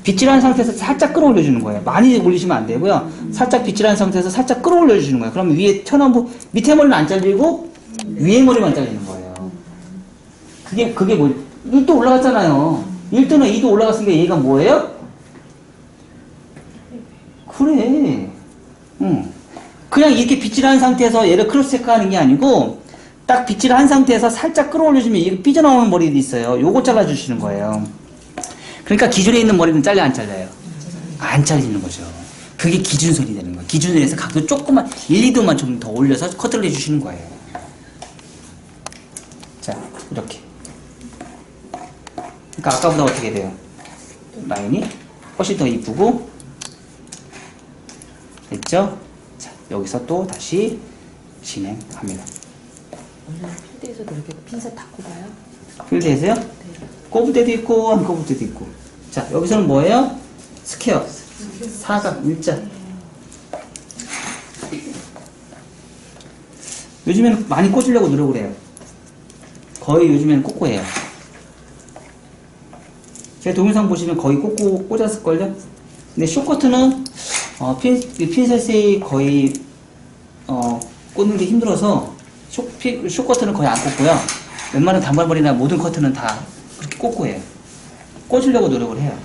빗질한 상태에서 살짝 끌어올려주는 거예요. 많이 올리시면 안 되고요. 살짝 빗질한 상태에서 살짝 끌어올려주는 거예요. 그러면 위에 튀어나온 부분, 밑에 머리는 안 잘리고 위에 머리만 잘리는 거예요. 그게 뭐 1도 올라갔잖아요. 1도나 2도 올라갔으니까 얘가 뭐예요? 그래. 그냥 이렇게 빗질한 상태에서 얘를 크로스 체크하는 게 아니고 딱 빗질을 한 상태에서 살짝 끌어올려주면 이게 삐져나오는 머리도 있어요. 요거 잘라주시는 거예요. 그러니까 기존에 있는 머리는 잘려 안 잘려요? 안 잘리는 거죠. 그게 기준선이 되는 거예요. 기준선에서 각도 조금만 1, 2도만 좀 더 올려서 커트를 해주시는 거예요. 자, 이렇게. 그러니까 아까보다 어떻게 돼요? 라인이 훨씬 더 이쁘고 됐죠? 자, 여기서 또 다시 진행합니다. 원래 필드에서도 이렇게 핀셋 다 꼽아요? 필드에서요? 네. 꼽을 때도 있고 안 꼽을 때도 있고. 자, 여기서는 뭐예요? 스퀘어, 사각, 일자. 요즘에는 많이 꽂으려고 노력을 해요. 거의 요즘에는 꽂고 해요. 제 동영상 보시면 거의 꽂고 꽂았을걸요? 근데 쇼커트는 핀셋이 거의 꽂는 게 힘들어서 쇼커트는 거의 안 꽂고요. 웬만한 단발머리나 모든 커트는 다 그렇게 꽂고 해요. 꽂으려고 노력을 해요.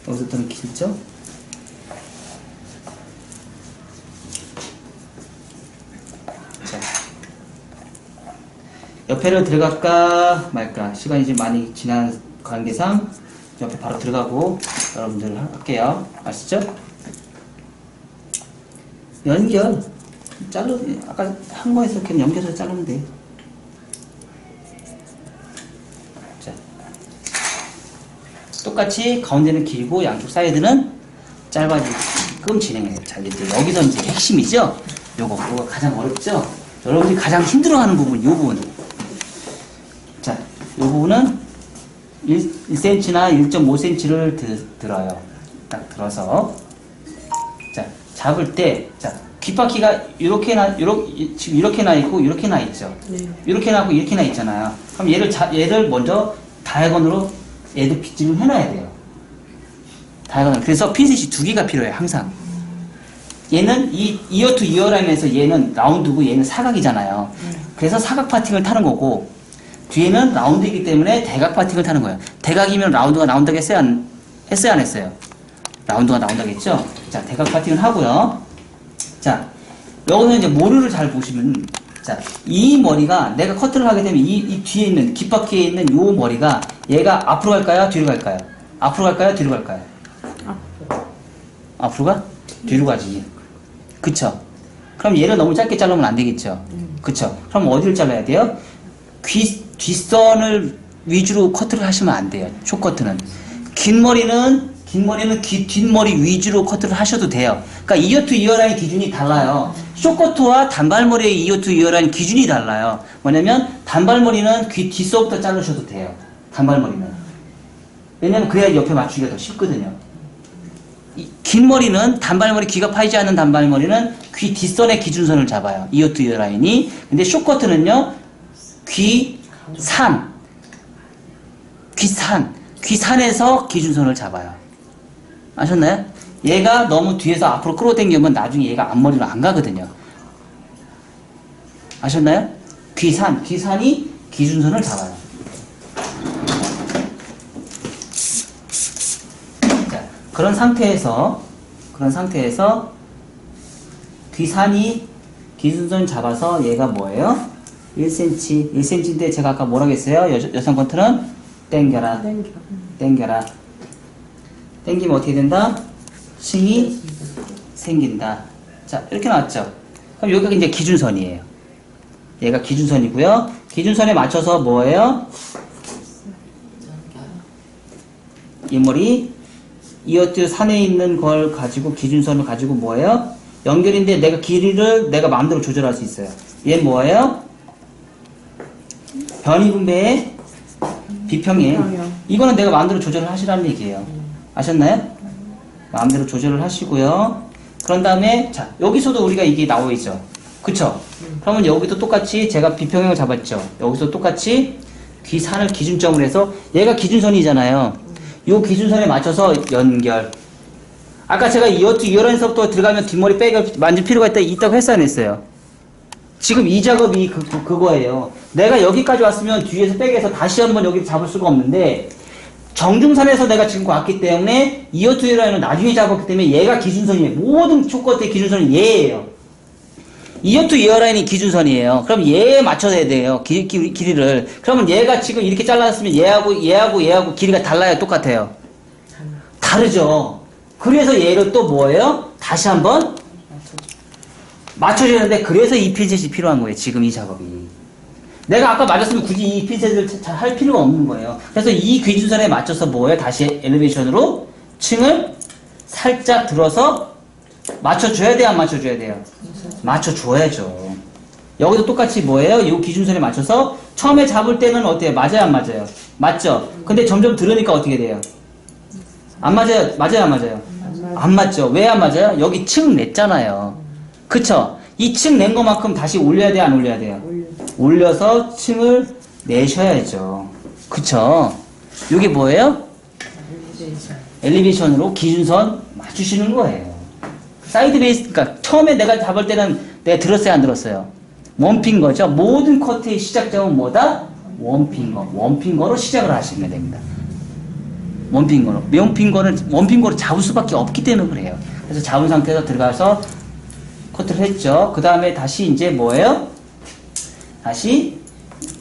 여기서부터는 길죠? 자, 옆에를 들어갈까 말까 시간이 좀 많이 지난 관계상 옆에 바로 들어가고 여러분들 할게요. 아시죠? 연결 아까 한 거에서 그냥 연결해서 자르면 돼. 자, 똑같이 가운데는 길고 양쪽 사이드는 짧아지게끔 진행해요. 자, 이제 여기서 이제 핵심이죠. 요거 가장 어렵죠. 여러분이 가장 힘들어하는 부분, 요 부분. 자, 요 부분은 1cm나 1.5cm를 들어요. 딱 들어서. 자, 잡을 때, 자, 귓바퀴가 지금 이렇게 나 있고, 이렇게 나 있죠. 네. 이렇게 나고 이렇게 나 있잖아요. 그럼 얘를 먼저 다이아곤으로 얘도 빗질을 해놔야 돼요. 다이아곤으로. 그래서 핀셋이 두 개가 필요해요, 항상. 얘는 이어 투 이어 라인에서 얘는 라운드고 얘는 사각이잖아요. 그래서 사각 파팅을 타는 거고, 뒤에는 라운드이기 때문에 대각 파팅을 타는 거예요. 대각이면 라운드가 나온다고 했어요? 안 했어요? 라운드가 나온다고 했죠? 자, 대각 파팅을 하고요. 자, 여기서 이제 모류를 잘 보시면, 자, 이 머리가 내가 커트를 하게 되면 이 뒤에 있는, 귓바퀴에 있는 요 머리가 얘가 앞으로 갈까요? 뒤로 갈까요? 앞으로 갈까요? 뒤로 갈까요? 앞으로 가? 뒤로 가지. 그쵸? 그럼 얘를 너무 짧게 자르면 안 되겠죠? 그쵸? 그럼 어디를 잘라야 돼요? 뒷선을 위주로 커트를 하시면 안 돼요. 쇼커트는. 긴 머리는 뒷머리 위주로 커트를 하셔도 돼요. 그러니까 이어 투 이어 라인 기준이 달라요. 쇼커트와 단발머리의 이어 투 이어 라인 기준이 달라요. 뭐냐면 단발머리는 귀 뒷서부터 자르셔도 돼요. 단발머리는. 왜냐면 그래야 옆에 맞추기가 더 쉽거든요. 긴 머리는 단발머리, 귀가 파이지 않는 단발머리는 귀 뒷선의 기준선을 잡아요. 이어 투 이어 라인이. 근데 쇼커트는요. 귀산에서 기준선을 잡아요. 아셨나요? 얘가 너무 뒤에서 앞으로 끌어당기면 나중에 얘가 앞머리로 안 가거든요. 아셨나요? 귀산이 기준선을 잡아요. 자, 그런 상태에서 귀산이 기준선 잡아서 얘가 뭐예요? 1cm인데 제가 아까 뭐라고 했어요? 여성 컨트는 땡겨라. 땡기면 어떻게 된다? 층이 생긴다. 자, 이렇게 나왔죠? 그럼 여기가 이제 기준선이에요. 얘가 기준선이고요. 기준선에 맞춰서 뭐예요? 이 머리 이어트 산에 있는 걸 가지고 기준선을 가지고 뭐예요? 연결인데 내가 길이를 내가 마음대로 조절할 수 있어요. 얘 뭐예요? 변이 분배의 비평이에요. 이거는 내가 마음대로 조절을 하시라는 얘기예요. 아셨나요? 마음대로 조절을 하시고요. 그런 다음에 자, 여기서도 우리가 이게 나와 있죠. 그쵸? 그러면 여기도 똑같이 제가 비평형을 잡았죠. 여기서 똑같이 귀산을 기준점으로 해서 얘가 기준선이잖아요. 이 기준선에 맞춰서 연결. 아까 제가 이어 투 이어 라인서부터 들어가면 뒷머리 백을 만질 필요가 있다고 했어요, 안 했어요? 지금 이 작업이 그거예요. 내가 여기까지 왔으면 뒤에서 백에서 다시 한번 여기 잡을 수가 없는데 정중산에서 내가 지금 왔기 때문에 이어 투 이어 라인은 나중에 잡았기 때문에 얘가 기준선이에요. 모든 초커트의 기준선은 얘예요. 이어 투 이어 라인이 기준선이에요. 그럼 얘에 맞춰서 해야 돼요. 길이를. 그러면 얘가 지금 이렇게 잘랐으면 얘하고 길이가 달라요? 똑같아요? 다르죠. 그래서 얘를 또 뭐예요? 다시 한번 맞춰주는데 그래서 이 핀셋이 필요한 거예요. 지금 이 작업이. 내가 아까 맞았으면 굳이 이 핀셋을 할 필요가 없는 거예요. 그래서 이 기준선에 맞춰서 뭐예요? 다시 엘리베이션으로 층을 살짝 들어서 맞춰줘야 돼요, 안 맞춰줘야 돼요? 맞춰줘야죠. 여기도 똑같이 뭐예요? 이 기준선에 맞춰서 처음에 잡을 때는 어때요? 맞아요, 안 맞아요? 맞죠? 근데 점점 들으니까 어떻게 돼요? 안 맞아요? 맞아요, 안 맞아요? 안 맞죠? 왜 안 맞아요? 여기 층 냈잖아요. 그쵸? 이 층 낸 것만큼 다시 올려야 돼요, 안 올려야 돼요? 올려서 층을 내셔야죠. 그쵸? 이게 뭐예요? 엘리베이션으로 기준선 맞추시는 거예요. 사이드 베이스, 그러니까 처음에 내가 잡을 때는 내가 들었어요, 안 들었어요? 원핑거죠. 모든 커트의 시작점은 뭐다? 원핑거. 원핑거로 시작을 하시면 됩니다. 원핑거로. 원핑거를 잡을 수밖에 없기 때문에 그래요. 그래서 잡은 상태에서 들어가서 커트를 했죠. 그 다음에 다시 이제 뭐예요? 다시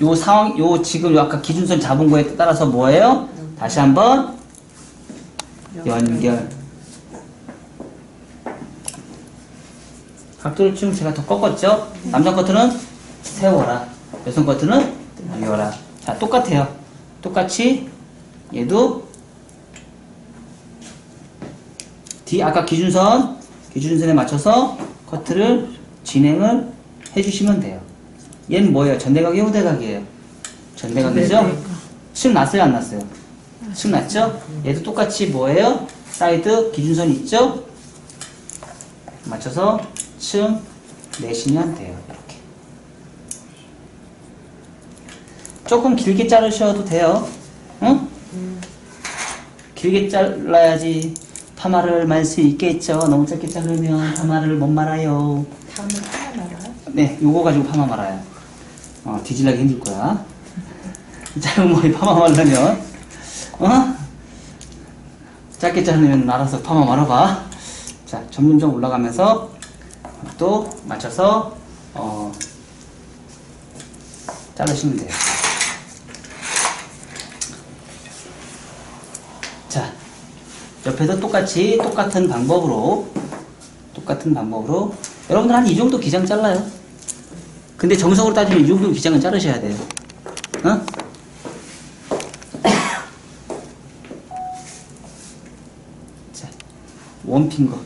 요 상황, 요 지금 요 아까 기준선 잡은 거에 따라서 뭐예요? 다시 한번 연결. 각도를 좀 제가 더 꺾었죠? 남자 커트는 세워라. 여성 커트는 비워라. 자, 똑같아요. 똑같이 얘도 아까 기준선에 맞춰서 커트를 진행을 해주시면 돼요. 얘는 뭐예요? 전대각이에요? 후대각이에요? 전대각이죠? 층 났어요? 안 났어요? 층 났죠? 얘도 똑같이 뭐예요? 사이드 기준선 있죠? 맞춰서 층 내시면 돼요. 이렇게. 조금 길게 자르셔도 돼요. 응? 길게 잘라야지 파마를 말 수 있겠죠. 너무 짧게 자르면 파마를 못 말아요. 다음에 파마 말아요? 네, 요거 가지고 파마 말아요. 뒤질라기 힘들 거야. 짧은 머리 파마 말려면, 짧게 자르면 알아서 파마 말아봐. 자, 점점 올라가면서 또 맞춰서, 자르시면 돼요. 자, 옆에도 똑같은 방법으로 여러분들 한 이 정도 기장 잘라요. 근데 정석으로 따지면 이 정도 기장은 자르셔야 돼요. 자, 원핑거.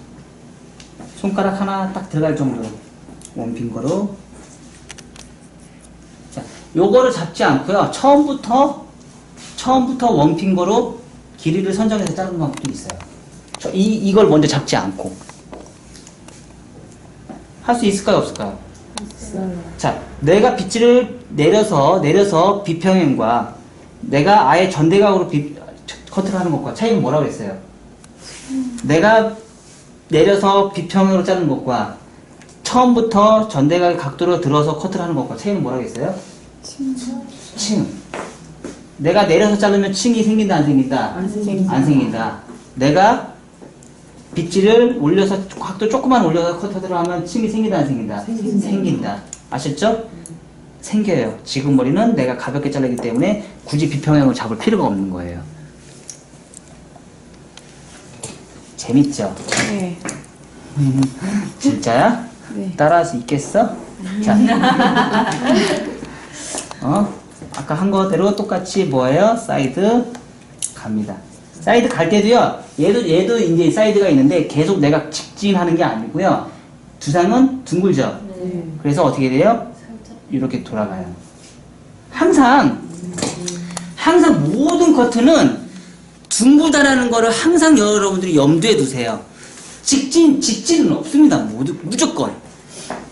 손가락 하나 딱 들어갈 정도로 원핑거로. 자, 요거를 잡지 않고요. 처음부터 원핑거로 길이를 선정해서 자르는 방법도 있어요. 이걸 먼저 잡지 않고. 할 수 있을까요, 없을까요? 자, 내가 빗질을 내려서 비평행과 내가 아예 전대각으로 커트를 하는 것과 차이는 뭐라고 했어요? 내가 내려서 비평행으로 자르는 것과 처음부터 전대각의 각도로 들어서 커트를 하는 것과 차이는 뭐라고 했어요? 층. 내가 내려서 자르면 층이 생긴다, 안 생긴다? 안 생긴다. 내가 빗질을 올려서 각도 조금만 올려서 커트를 하면 층이 생긴다, 안 생긴다? 생긴다. 아셨죠? 생겨요. 지금 머리는 내가 가볍게 자르기 때문에 굳이 비평형으로 잡을 필요가 없는 거예요. 재밌죠? 네. 진짜야? 네. 따라할 수 있겠어? 자, 아까 한 거대로 똑같이 뭐예요? 사이드 갑니다. 사이드 갈 때도요, 얘도 이제 사이드가 있는데 계속 내가 직진하는 게 아니고요. 두상은 둥글죠? 네. 그래서 어떻게 돼요? 이렇게 돌아가요. 항상 모든 커트는 둥글다라는 거를 항상 여러분들이 염두에 두세요. 직진은 없습니다. 무조건.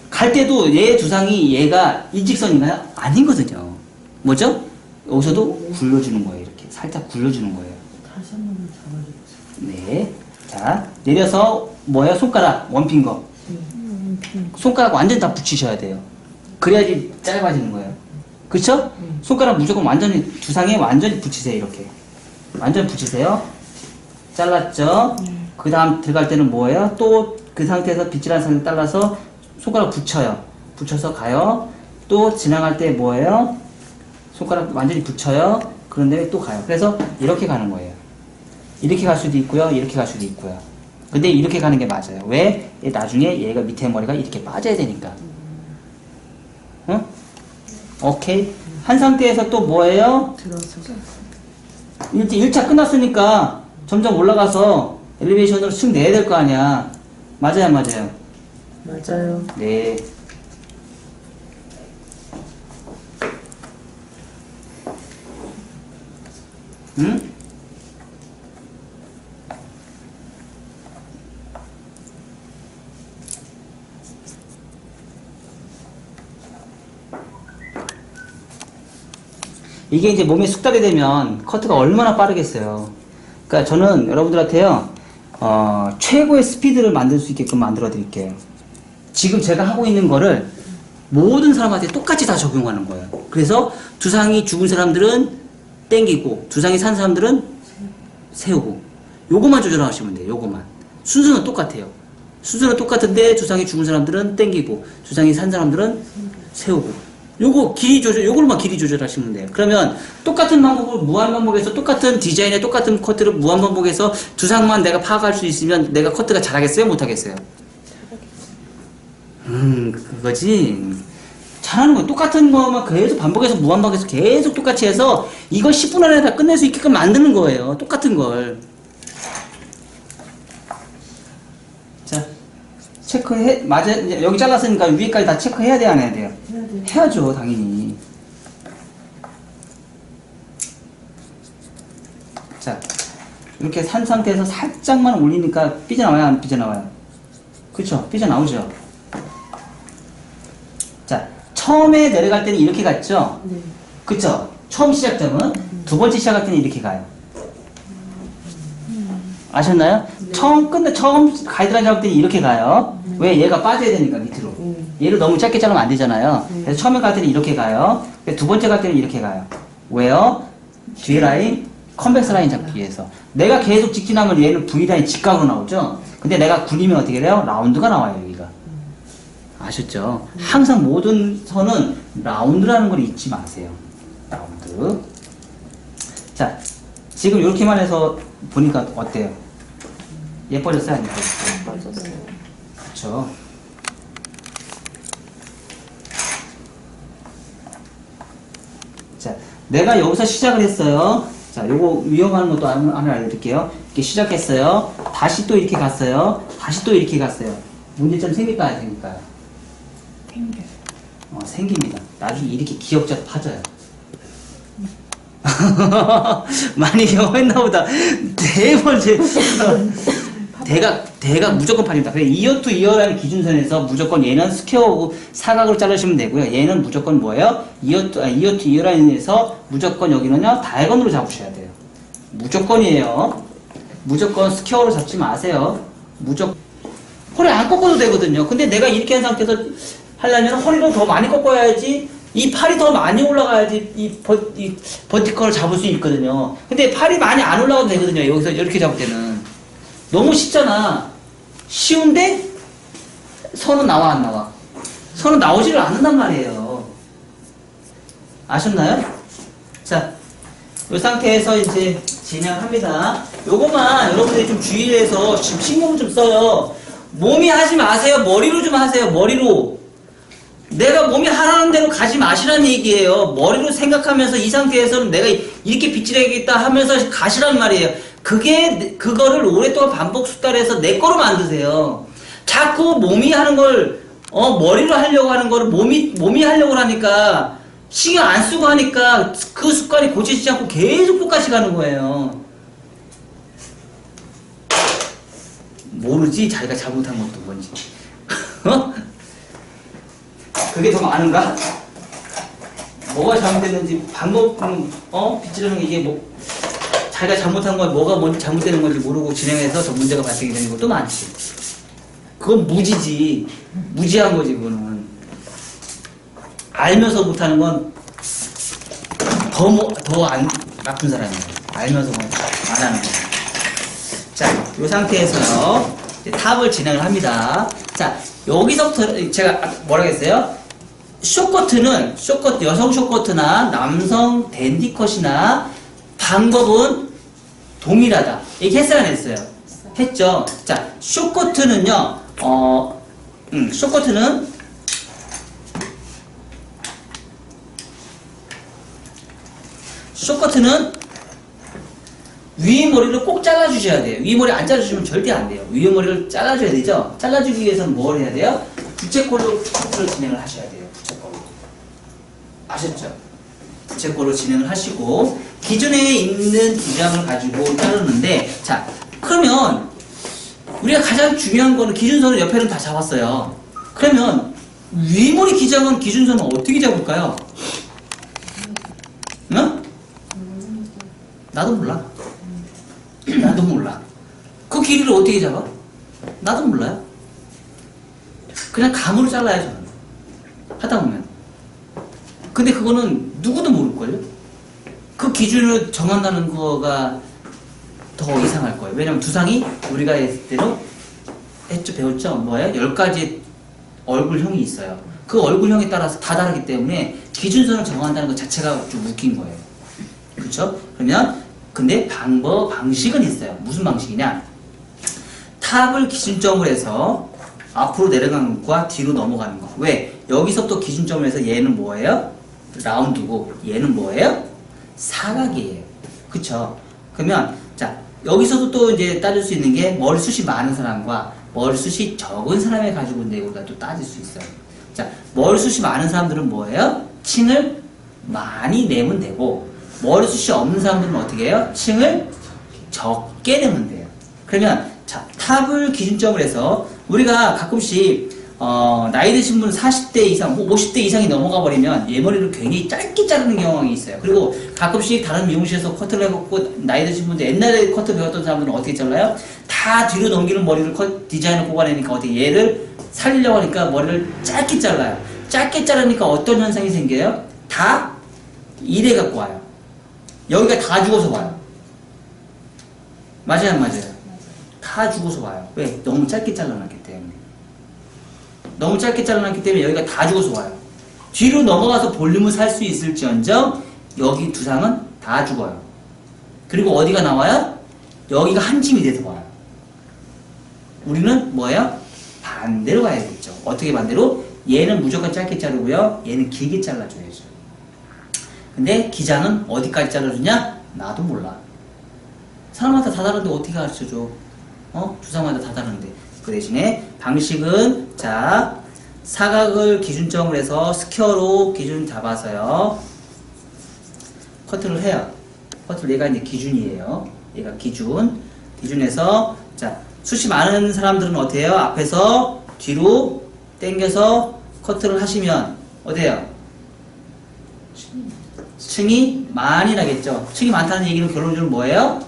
갈 때도 얘 두상이 얘가 일직선인가요? 아니거든요. 뭐죠? 여기서도 굴려주는 거예요. 이렇게 살짝 굴려주는 거예요. 다시 한 번만 잡아주세요. 네. 자, 내려서 뭐예요? 손가락 원핑거. 손가락 완전 다 붙이셔야 돼요. 그래야지 짧아지는 거예요. 그쵸? 손가락 무조건 완전히 두상에 완전히 붙이세요. 이렇게 완전 붙이세요. 잘랐죠? 그 다음 들어갈 때는 뭐예요? 또 그 상태에서 빗질한 상태 잘라서 손가락 붙여요. 붙여서 가요. 또 지나갈 때 뭐예요? 손가락 완전히 붙여요. 그런 다음에 또 가요. 그래서 이렇게 가는 거예요. 이렇게 갈 수도 있고요. 이렇게 갈 수도 있고요. 근데 이렇게 가는 게 맞아요. 왜? 나중에 얘가 밑에 머리가 이렇게 빠져야 되니까. 응? 오케이. 한 상태에서 또 뭐예요? 들어서. 이제 1차 끝났으니까 점점 올라가서 엘리베이션으로 층 내야 될 거 아니야. 맞아요, 맞아요. 맞아요. 네. 응? 이게 이제 몸에 숙달이 되면 커트가 얼마나 빠르겠어요. 그러니까 저는 여러분들한테요, 최고의 스피드를 만들 수 있게끔 만들어 드릴게요. 지금 제가 하고 있는 거를 모든 사람한테 똑같이 다 적용하는 거예요. 그래서 두상이 죽은 사람들은 땡기고, 두상이 산 사람들은 세우고, 요거만 조절하시면 돼요. 요거만. 순서는 똑같아요. 순서는 똑같은데 두상이 죽은 사람들은 땡기고, 두상이 산 사람들은 세우고. 요거 길이 조절, 요걸만 길이 조절하시면 돼요. 그러면 똑같은 방법을 무한 반복해서 똑같은 디자인에 똑같은 커트를 무한 반복해서 두상만 내가 파악할 수 있으면 내가 커트가 잘하겠어요? 못하겠어요? 그거지. 잘하는 거 똑같은 거만 계속 반복해서 무한 반복해서 계속 똑같이 해서 이걸 10분 안에 다 끝낼 수 있게끔 만드는 거예요. 똑같은 걸. 자, 체크해. 맞아. 이제 여기 잘랐으니까 위에까지 다 체크해야 돼요, 안 해야 돼요? 해야 돼. 해야죠, 당연히. 자, 이렇게 산 상태에서 살짝만 올리니까 삐져나와요, 안 삐져나와요? 그쵸? 삐져나오죠? 자, 처음에 내려갈 때는 이렇게 갔죠? 네. 그쵸? 처음 시작점은 두 번째 시작할 때는 이렇게 가요. 아셨나요? 네. 처음 가이드라인 잡을 때는 이렇게 가요. 왜? 얘가 빠져야 되니까 밑으로. 얘를 너무 짧게 자르면 안 되잖아요. 그래서 처음에 갈 때는 이렇게 가요. 두 번째 갈 때는 이렇게 가요. 왜요? 뒤에 라인, 컨벡스 라인 잡기 위해서. 내가 계속 직진하면 얘는 V라인 직각으로 나오죠? 근데 내가 굴리면 어떻게 돼요? 라운드가 나와요, 여기가. 아셨죠? 항상 모든 선은 라운드라는 걸 잊지 마세요. 라운드. 자, 지금 이렇게만 해서 보니까 어때요? 예뻐졌어요? 안 예뻐졌어요? 빠졌어요. 그렇죠. 자, 내가 여기서 시작을 했어요. 자, 요거 위험한 것도 하나 알려드릴게요. 이렇게 시작했어요. 다시 또 이렇게 갔어요. 다시 또 이렇게 갔어요. 문제점 생길까요? 안 생길까요? 생겨요. 생깁니다. 나중에 이렇게 기억자 파져요. 많이 경험했나 보다. 네 번째. 대각 무조건 팔립니다. 그래서 이어 투 이어라는 기준선에서 무조건 얘는 스퀘어고 사각으로 자르시면 되고요. 얘는 무조건 뭐예요? 이어 투 이어라인에서 무조건 여기는요, 다이아곤으로 잡으셔야 돼요. 무조건이에요. 무조건 스퀘어로 잡지 마세요. 무조건. 허리 안 꺾어도 되거든요. 근데 내가 이렇게 한 상태에서 하려면 허리를 더 많이 꺾어야지, 이 팔이 더 많이 올라가야지 이 버티컬을 잡을 수 있거든요. 근데 팔이 많이 안 올라가도 되거든요. 여기서 이렇게 잡을 때는. 너무 쉽잖아. 쉬운데 선은 나와 안 나와? 선은 나오지를 않는단 말이에요. 아셨나요? 자, 이 상태에서 이제 진행합니다. 요것만 여러분들이 좀 주의해서 지금 신경을 좀 써요. 몸이 하지 마세요. 머리로 좀 하세요. 머리로. 내가 몸이 하라는 대로 가지 마시라는 얘기예요. 머리로 생각하면서 이 상태에서는 내가 이렇게 빗질해야겠다 하면서 가시란 말이에요. 그거를 오랫동안 반복 숙달해서 내 거로 만드세요. 자꾸 몸이 하는 걸, 머리로 하려고 하는 거를 몸이 하려고 하니까, 신경 안 쓰고 하니까 그 습관이 고쳐지지 않고 계속 똑같이 가는 거예요. 모르지? 자기가 잘못한 것도 뭔지. 그게 더 많은가? 뭐가 잘못됐는지, 빗지르는 게 이게 뭐, 자기가 잘못한 건 뭐가 뭔지 잘못되는 건지 모르고 진행해서 저 문제가 발생이 되는 것도 많지. 그건 무지지. 무지한 거지, 그거는. 알면서 못하는 건 더 나쁜 사람이에요. 알면서 안 하는 거. 자, 이 상태에서 이제 탑을 진행을 합니다. 자, 여기서부터 제가 뭐라고 했어요? 여성 쇼커트나 남성 댄디컷이나 방법은 동일하다. 이렇게 했어요, 안 했어요? 했죠. 자, 쇼커트는요, 쇼커트는 위에 머리를 꼭 잘라주셔야 돼요. 위에 머리 안 잘라주시면 절대 안 돼요. 위에 머리를 잘라줘야 되죠. 잘라주기 위해서는 뭘 해야 돼요? 부채꼴로 커트를 진행을 하셔야 돼요. 부채꼴로. 아셨죠? 부채꼴로 진행을 하시고 기존에 있는 기장을 가지고 자르는데 자 그러면 우리가 가장 중요한 거는 기준선을 옆에는 다 잡았어요. 그러면 위머리 기장은 기준선은 어떻게 잡을까요? 응? 나도 몰라. 나도 몰라. 그 길이를 어떻게 잡아? 나도 몰라요. 그냥 감으로 잘라요, 저는. 하다 보면. 근데 그거는 누구도 모를걸요? 그 기준을 정한다는 거가 더 이상할 거예요. 왜냐면 두상이 우리가 했을 때로 했죠, 배웠죠? 뭐예요? 10가지 얼굴형이 있어요. 그 얼굴형에 따라서 다 다르기 때문에 기준선을 정한다는 것 자체가 좀 웃긴 거예요. 그렇죠? 그러면 근데 방식은 있어요. 무슨 방식이냐? 탑을 기준점으로 해서 앞으로 내려가는 것과 뒤로 넘어가는 거. 왜? 여기서부터 기준점을 해서 얘는 뭐예요? 라운드고 얘는 뭐예요? 사각이에요. 그쵸? 그러면 자 여기서도 또 이제 따질 수 있는 게 머리숱이 많은 사람과 머리숱이 적은 사람이 가지고 있는데 우리가 또 따질 수 있어요. 자 머리숱이 많은 사람들은 뭐예요? 층을 많이 내면 되고 머리숱이 없는 사람들은 어떻게 해요? 층을 적게 내면 돼요. 그러면 자 탑을 기준점으로 해서 우리가 가끔씩 나이 드신 분 40대 이상, 50대 이상이 넘어가 버리면 얘 머리를 괜히 짧게 자르는 경향이 있어요. 그리고 가끔씩 다른 미용실에서 커트를 해갖고 나이 드신 분들 옛날에 커트 배웠던 사람들은 어떻게 잘라요? 다 뒤로 넘기는 머리를 디자인을 뽑아내니까 어떻게 얘를 살리려고 하니까 머리를 짧게 잘라요. 짧게 자르니까 어떤 현상이 생겨요? 다 이래 갖고 와요. 여기가 다 죽어서 와요. 맞아요, 안 맞아요? 다 죽어서 와요. 왜? 너무 짧게 잘라놨기 때문에. 너무 짧게 잘라놨기 때문에 여기가 다 죽어서 와요. 뒤로 넘어가서 볼륨을 살 수 있을지언정 여기 두상은 다 죽어요. 그리고 어디가 나와요? 여기가 한 짐이 돼서 와요. 우리는 뭐예요? 반대로 가야겠죠. 어떻게 반대로? 얘는 무조건 짧게 자르고요. 얘는 길게 잘라줘야죠. 근데 기장은 어디까지 잘라주냐? 나도 몰라. 사람마다 다 다른데 어떻게 가르쳐줘? 두상마다 다 다른데. 그 대신에 방식은 자 사각을 기준점으로 해서 스퀘어로 기준 잡아서요. 커트를 해요. 커트를 얘가 이제 기준이에요. 얘가 기준에서 자 숱이 많은 사람들은 어때요? 앞에서 뒤로 당겨서 커트를 하시면 어때요? 층이 많이 나겠죠. 층이 많다는 얘기는 결론적으로 뭐예요?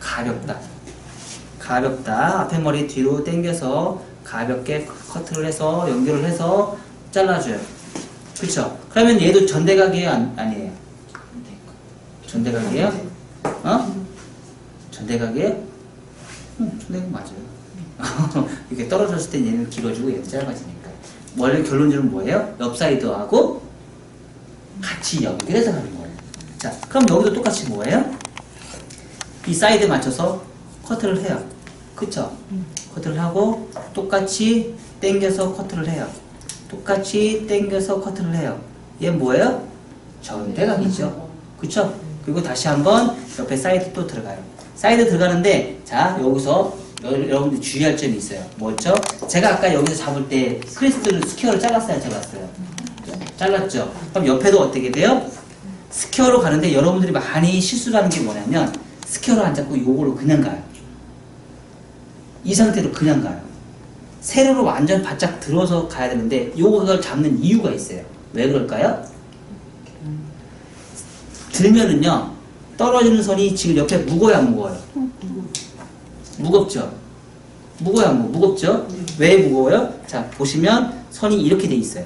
가볍다. 가볍다. 앞에 머리 뒤로 당겨서 가볍게 커트를 해서 연결을 해서 잘라줘요. 그쵸? 그러면 얘도 전대각이에요? 아니에요? 전대각이에요? 전대각이에요? 전대각 맞아요. 이렇게 떨어졌을 때 얘는 길어지고 얘는 짧아지니까. 원래 결론적으로 뭐예요? 옆 사이드하고 같이 연결해서 가는 거예요. 자, 그럼 여기도 똑같이 뭐예요? 이 사이드에 맞춰서 커트를 해요. 그쵸? 커트를 하고 똑같이 당겨서 커트를 해요. 똑같이 당겨서 커트를 해요. 얘 뭐예요? 전대각이죠. 그쵸? 그리고 다시 한번 옆에 사이드 또 들어가요. 사이드 들어가는데 자 여기서 여러분들 주의할 점이 있어요. 뭐였죠? 제가 아까 여기서 잡을 때 크리스트를 스퀘어를 잘랐어요? 잘랐어요? 잘랐죠? 그럼 옆에도 어떻게 돼요? 스퀘어로 가는데 여러분들이 많이 실수를 하는 게 뭐냐면 스퀘어로 안 잡고 요걸로 그냥 가요. 이 상태로 그냥 가요. 세로로 완전 바짝 들어서 가야 되는데 요걸 잡는 이유가 있어요. 왜 그럴까요? 들면은요 떨어지는 선이 지금 옆에 무거워요 안 무거워요? 무겁죠? 무거워요 안 무거워요? 무겁죠? 왜 무거워요? 자 보시면 선이 이렇게 돼 있어요.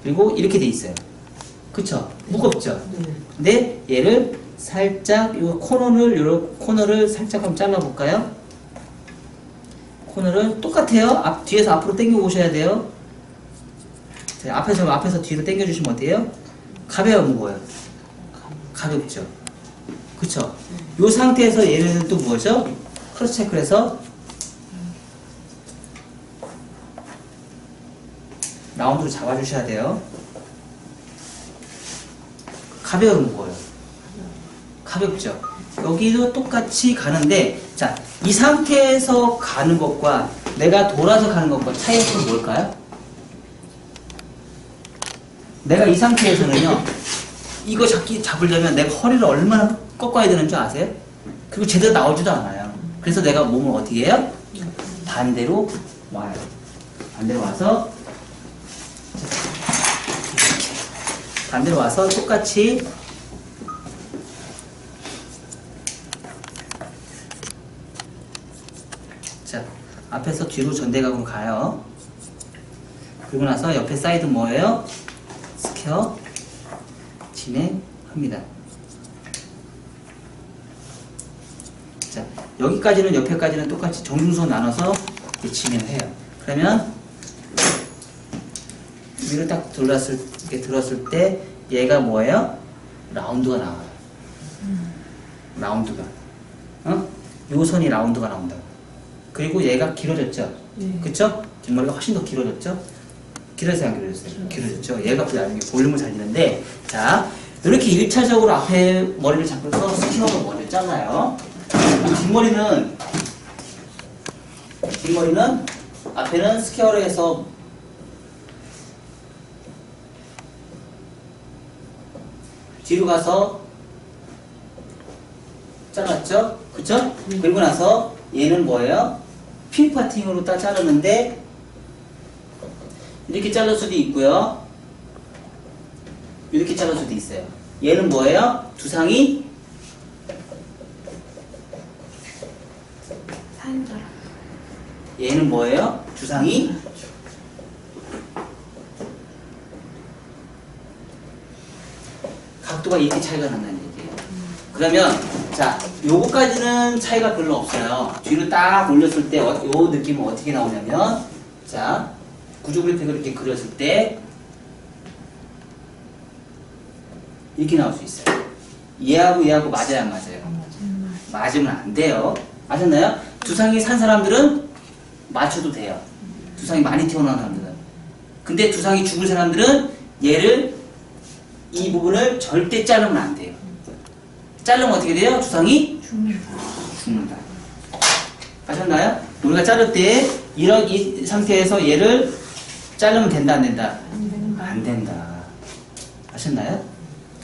그리고 이렇게 돼 있어요. 그쵸? 무겁죠? 근데 얘를 살짝 요 코너를 살짝 한번 잘라 볼까요? 코너를 똑같아요. 뒤에서 앞으로 당겨 오셔야 돼요. 자, 앞에서 뒤로 당겨 주시면 어때요? 가벼워요, 무거워요? 가볍죠. 그쵸? 요 상태에서 얘는 또 뭐죠? 크로스 체크를 해서 라운드로 잡아주셔야 돼요. 가벼워요, 무거워요? 가볍죠? 여기도 똑같이 가는데, 자, 이 상태에서 가는 것과 내가 돌아서 가는 것과 차이가 뭘까요? 내가 이 상태에서는요, 이거 잡으려면 내가 허리를 얼마나 꺾어야 되는 줄 아세요? 그리고 제대로 나오지도 않아요. 그래서 내가 몸을 어떻게 해요? 반대로 와요. 반대로 와서, 반대로 와서 똑같이 자, 앞에서 뒤로 전대각으로 가요. 그리고 나서 옆에 사이드 뭐예요? 스퀘어 진행합니다. 자, 여기까지는 옆에까지는 똑같이 정중선 나눠서 진행해요. 그러면 위로 딱 이렇게 들었을 때 얘가 뭐예요? 라운드가 나와요. 라운드가. 요 선이 라운드가 나온다. 그리고 얘가 길어졌죠? 그쵸? 뒷머리가 훨씬 더 길어졌죠? 길어졌어요, 안 길어졌어요? 길어졌죠? 얘가 나중에 볼륨을 살리는데, 자, 이렇게 1차적으로 앞에 머리를 잡고서 스퀘어로 먼저 잘라요. 뒷머리는 앞에는 스퀘어로 해서 뒤로 가서 잘랐죠? 그쵸? 그리고 나서 얘는 뭐예요? 핀 파팅으로 딱 자르는데 이렇게 자를 수도 있고요. 이렇게 자를 수도 있어요. 얘는 뭐예요? 두상이 얘는 뭐예요? 두상이 각도가 이렇게 차이가 난다는 얘기예요. 그러면 자, 요거까지는 차이가 별로 없어요. 뒤로 딱 올렸을 때 요 느낌은 어떻게 나오냐면, 자, 구조 그래픽을 이렇게 그렸을 때 이렇게 나올 수 있어요. 얘하고 맞아요, 안 맞아요? 맞으면 안 돼요. 아셨나요? 두상이 산 사람들은 맞춰도 돼요. 두상이 많이 튀어나온 사람들은. 근데 두상이 죽은 사람들은 얘를 이 부분을 절대 자르면 안 돼요. 자르면 어떻게 돼요? 두상이 죽는다. 아셨나요? 우리가 자를 때 이 상태에서 얘를 자르면 된다, 안 된다? 안 된다. 아셨나요?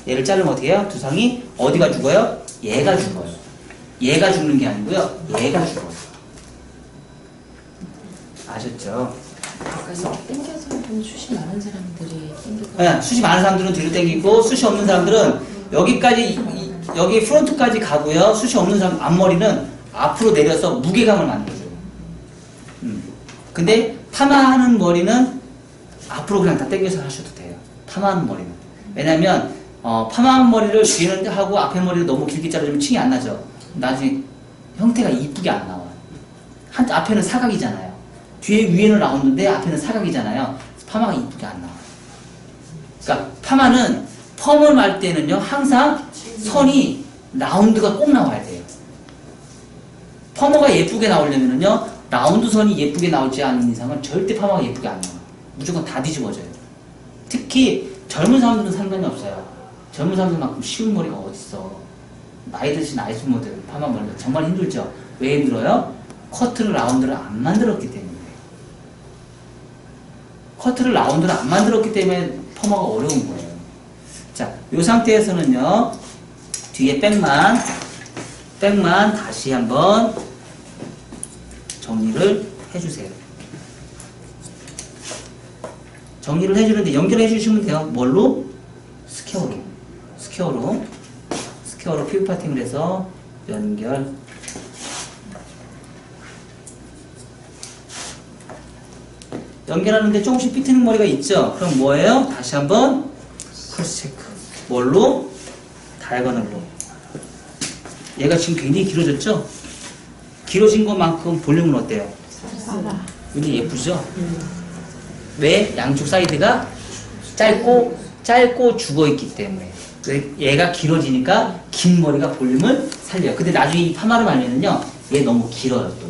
얘를 자르면 어떻게 해요? 두상이 어디가 죽어요? 얘가 죽어요. 얘가 죽는 게 아니고요. 얘가 죽어요. 아셨죠? 그래서 땡겨서 좀 숱이 많은 사람들이 땡겨서 네, 숱이 많은 사람들은 뒤로 당기고 숱이 없는 사람들은 여기까지 여기 프론트까지 가고요. 숱이 없는 사람 앞머리는 앞으로 내려서 무게감을 만들어줘요. 근데 파마하는 머리는 앞으로 그냥 다 당겨서 하셔도 돼요. 파마하는 머리는. 왜냐면 파마한 머리를 뒤에는 하고 앞에 머리를 너무 길게 자르면 층이 안 나죠. 나중에 형태가 이쁘게 안 나와요. 앞에는 사각이잖아요. 뒤에 위에는 라운드인데 앞에는 사각이잖아요. 파마가 이쁘게 안 나와요. 그러니까 파마는 펌을 할 때는요 항상 선이 라운드가 꼭 나와야 돼요. 펌머가 예쁘게 나오려면요 라운드 선이 예쁘게 나오지 않는 이상은 절대 파마가 예쁘게 안 나와요. 무조건 다 뒤집어져요. 특히 젊은 사람들은 상관이 없어요. 젊은 사람들만큼 쉬운 머리가 어딨어. 나이 드신 아이스 모델 파마 머리가 정말 힘들죠. 왜 힘들어요? 커트를 라운드를 안 만들었기 때문에. 커트를 라운드를 안 만들었기 때문에 펌머가 어려운 거예요. 자, 이 상태에서는요 뒤에 백만 다시 한번 정리를 해주세요. 정리를 해주는데 연결해 주시면 돼요. 뭘로? 스퀘어로 피부 파팅을 해서 연결. 연결하는데 조금씩 삐트는 머리가 있죠? 그럼 뭐예요? 다시 한번 크로스 체크. 뭘로? 다이아고널로. 얘가 지금 굉장히 길어졌죠? 길어진 것만큼 볼륨은 어때요? 굉장히 예쁘죠? 왜? 양쪽 사이드가 짧고 죽어있기 때문에. 얘가 길어지니까 긴 머리가 볼륨을 살려요. 근데 나중에 이 파마를 말면은요, 얘 너무 길어요, 또.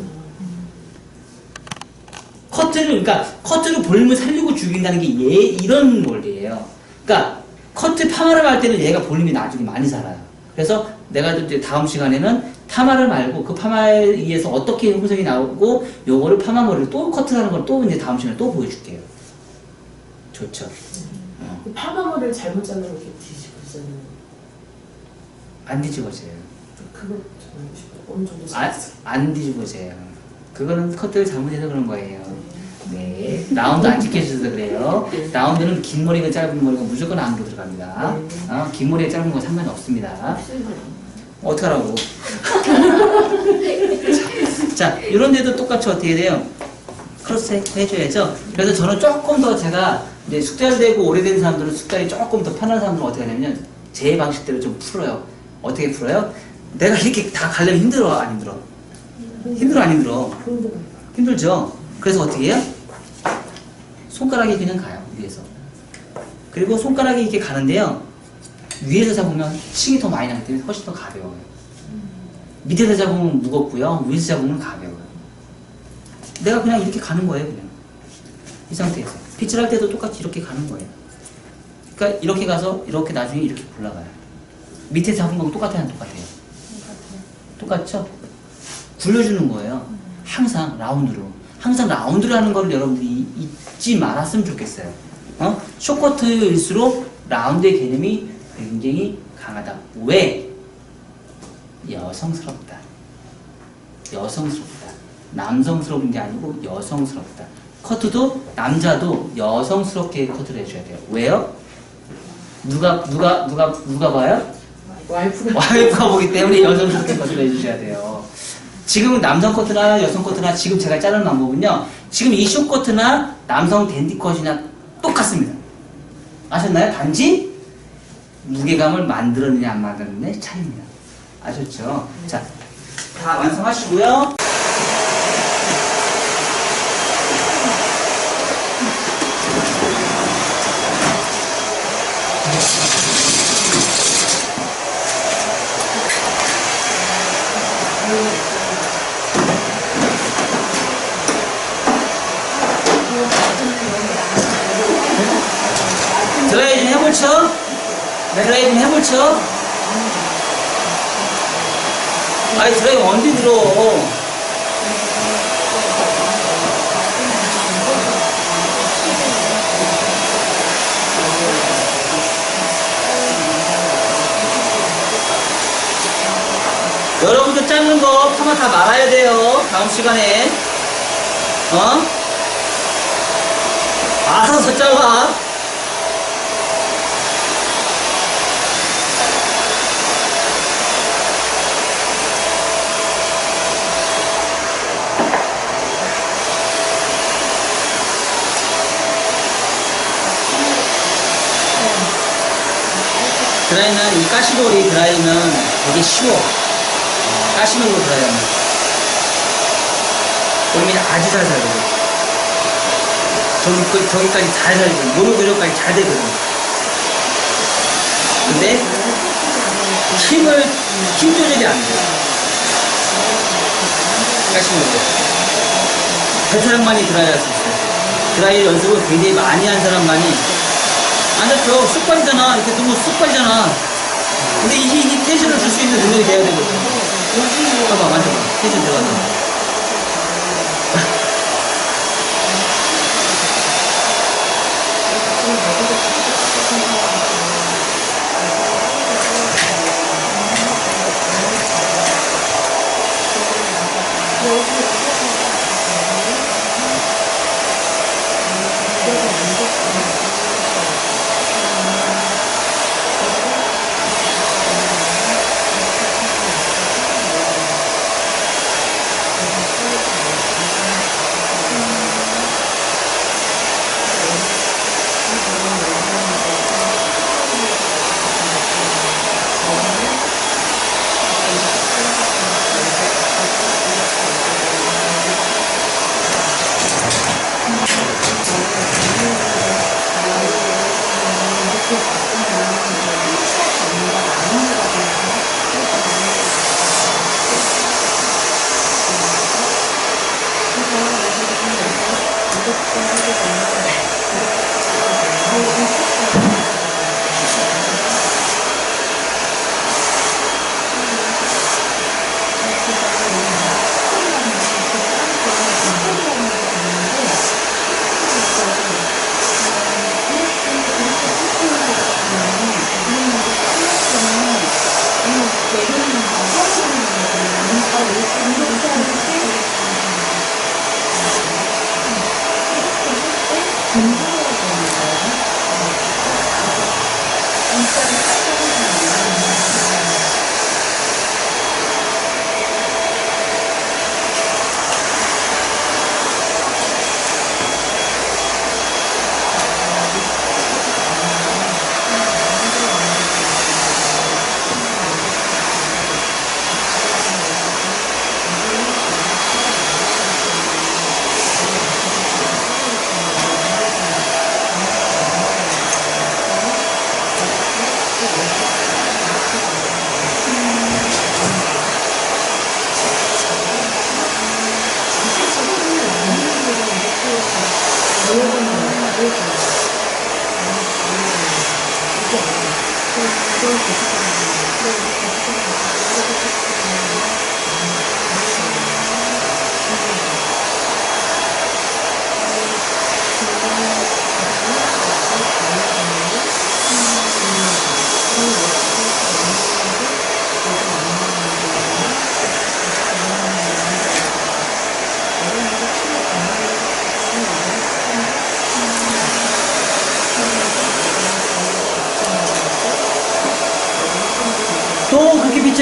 커트로 볼륨을 살리고 죽인다는 게 이런 원리예요. 그러니까, 파마를 할 때는 얘가 볼륨이 나중에 많이 살아요. 그래서 내가 이제 다음 시간에는 파마를 말고 그 파마에 의해서 어떻게 음성이 나오고 요거를 파마 머리를 또 커트하는 걸 또 이제 다음 시간에 또 보여줄게요. 좋죠. 그 파마머리를 잘못 자르면 이렇게 뒤집어지는. 안 뒤집어져요. 그거 좀 알고 싶어요. 어느 정도 아, 잘랐어요. 안 뒤집어져요. 그거는 커트를 잘못해서 그런 거예요. 네. 라운드 안 지켜주셔서 그래요. 라운드는 긴 머리가 짧은 머리가 무조건 안으로 들어갑니다. 긴 머리가 짧은 건 상관이 없습니다. 어떡하라고. 자, 이런 데도 똑같이 어떻게 돼요? 크로스 해줘야죠. 그래서 저는 조금 더 제가 이제 숙달되고 오래된 사람들은 숙달이 조금 더 편한 사람들은 어떻게 하냐면 제 방식대로 좀 풀어요. 어떻게 풀어요? 내가 이렇게 다 가려면 힘들어, 안 힘들어? 힘들어, 안 힘들어? 힘들어요. 힘들죠? 그래서 어떻게 해요? 손가락이 그냥 가요, 위에서. 그리고 손가락이 이렇게 가는데요. 위에서 잡으면 층이 더 많이 나기 때문에 훨씬 더 가벼워요. 밑에서 잡으면 무겁고요. 위에서 잡으면 가벼워요. 내가 그냥 이렇게 가는 거예요, 그냥. 이 상태에서. 빗질 할 때도 똑같이 이렇게 가는 거예요. 그러니까 이렇게 가서 이렇게 나중에 이렇게 올라가요. 밑에 잡은 거랑 똑같아요, 안 똑같아요? 똑같죠? 굴려주는 거예요. 항상 라운드로. 항상 라운드로 하는 거를 여러분들이 잊지 말았으면 좋겠어요. 쇼커트일수록 라운드의 개념이 굉장히 강하다. 왜? 여성스럽다. 여성스럽다. 남성스러운 게 아니고 여성스럽다. 커트도 남자도 여성스럽게 커트를 해줘야 돼요. 왜요? 누가 봐요? 와이프가. 와이프가 보기 때문에 여성스럽게 커트를 해주셔야 돼요. 지금은 남성 커트나 여성 커트나 지금 제가 자르는 방법은요. 지금 이 쇼 커트나 남성 댄디 컷이나 똑같습니다. 아셨나요? 단지 무게감을 만들었느냐 안 만들었느냐의 차이입니다. 아셨죠? 자, 다 완성하시고요. 드라이 좀 해볼죠? 드라이 좀 해볼죠? 아니 드라이 언제 들어? 여러분들 자르는 거 파마 다 말아야 돼요. 다음 시간에. 알아서 잘라. 드라이는 이 가시돌이 드라이는 되게 쉬워. 가시놀로 드라이하면 몸이 아주 잘 살거든. 저기까지 잘 살거든. 요로 교정까지 잘 되거든. 근데 힘 조절이 안 돼. 가시놀로 베테랑만이 드라이 할 수 있어. 드라이 연습을 굉장히 많이 한 사람만이 안 됐죠. 쑥발이잖아. 이렇게 너무 쑥발이잖아. 근데 이게 텐션을 줄 수 있는 능력이 돼야 되거든. 봐봐, 만져봐. 텐션 들어가잖아.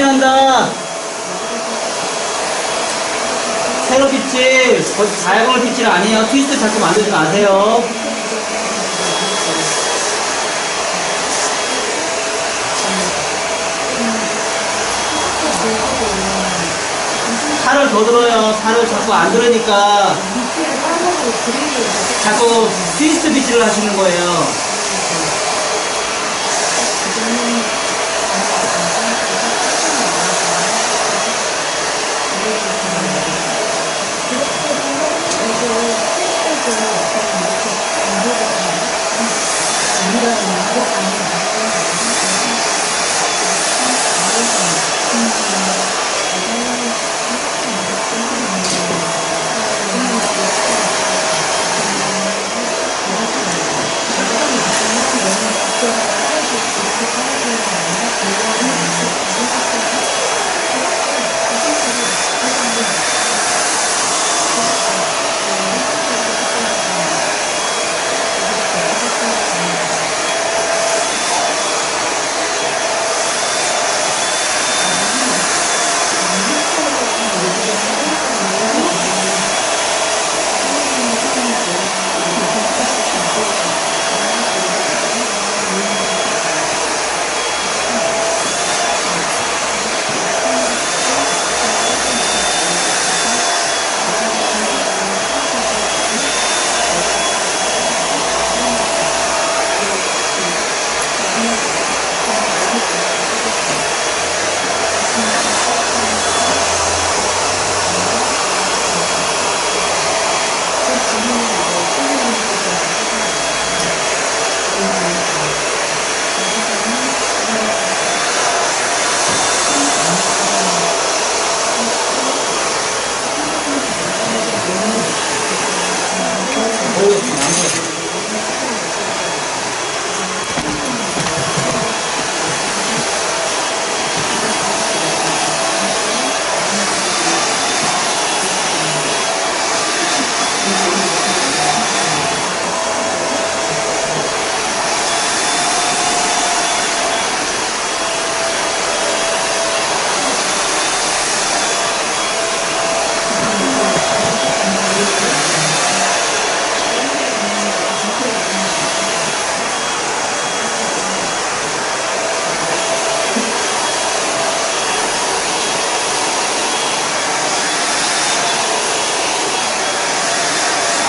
빗질한다. 세로 빗질, 다이아곤al 빗질 아니에요. 트위스트 자꾸 만들지 마세요. 살을 더 들어요. 살을 자꾸 안 들으니까 자꾸 트위스트 빗질을 하시는 거예요.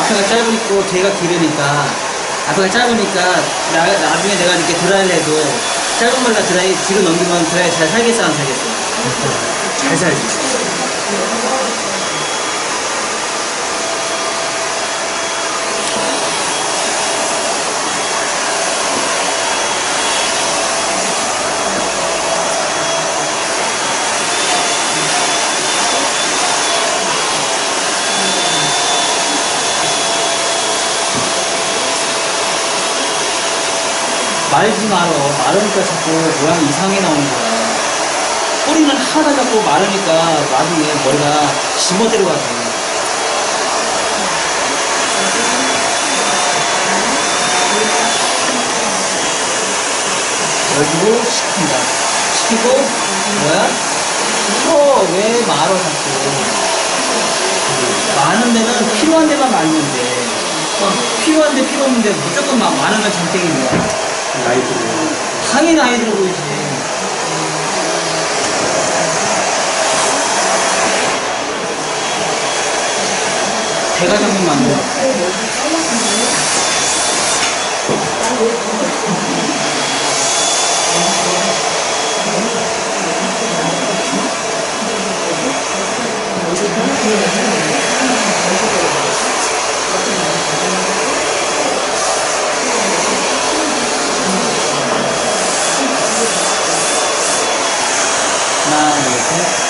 앞에가 짧고 뒤가 길으니까 앞에가 짧으니까 나중에 내가 이렇게 드라이를 해도 짧은 머리가 드라이 뒤로 넘기면 드라이 잘 살겠어 안 살겠어? 잘 살지. 말지 말어. 마르니까 자꾸 모양이 이상하게 나오는 거야. 뿌리는 하다 자꾸 마르니까 나중에 머리가 지멋대로 가서. 열고 식힌다. 식히고 뭐야? 왜 말어 자꾸. 많은 데는 필요한 데만 말면 돼. 필요한데 필요 없는데 무조건 막 많으면 장땡인 거야. 나이 들고. 당연히 나이 들어 보이지. 대가장님 만들어. 하나, 둘, 셋.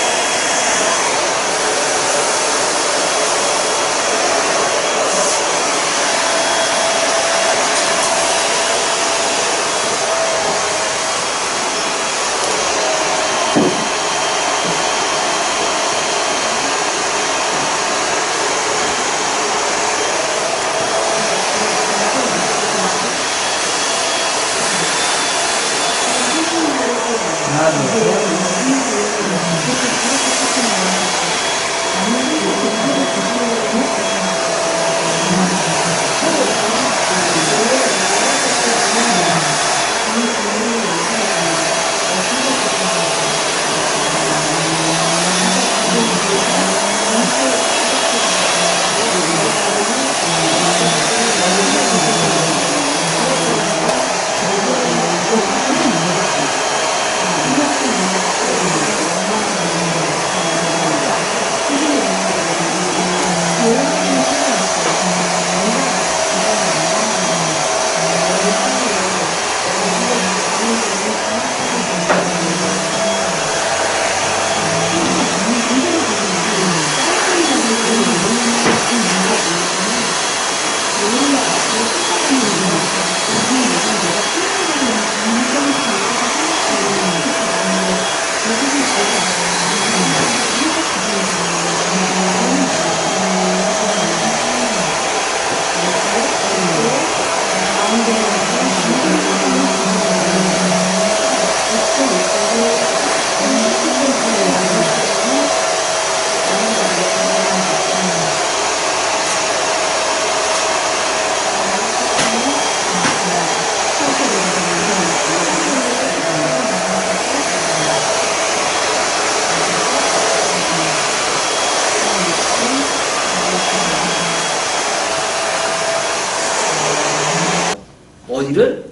어디를?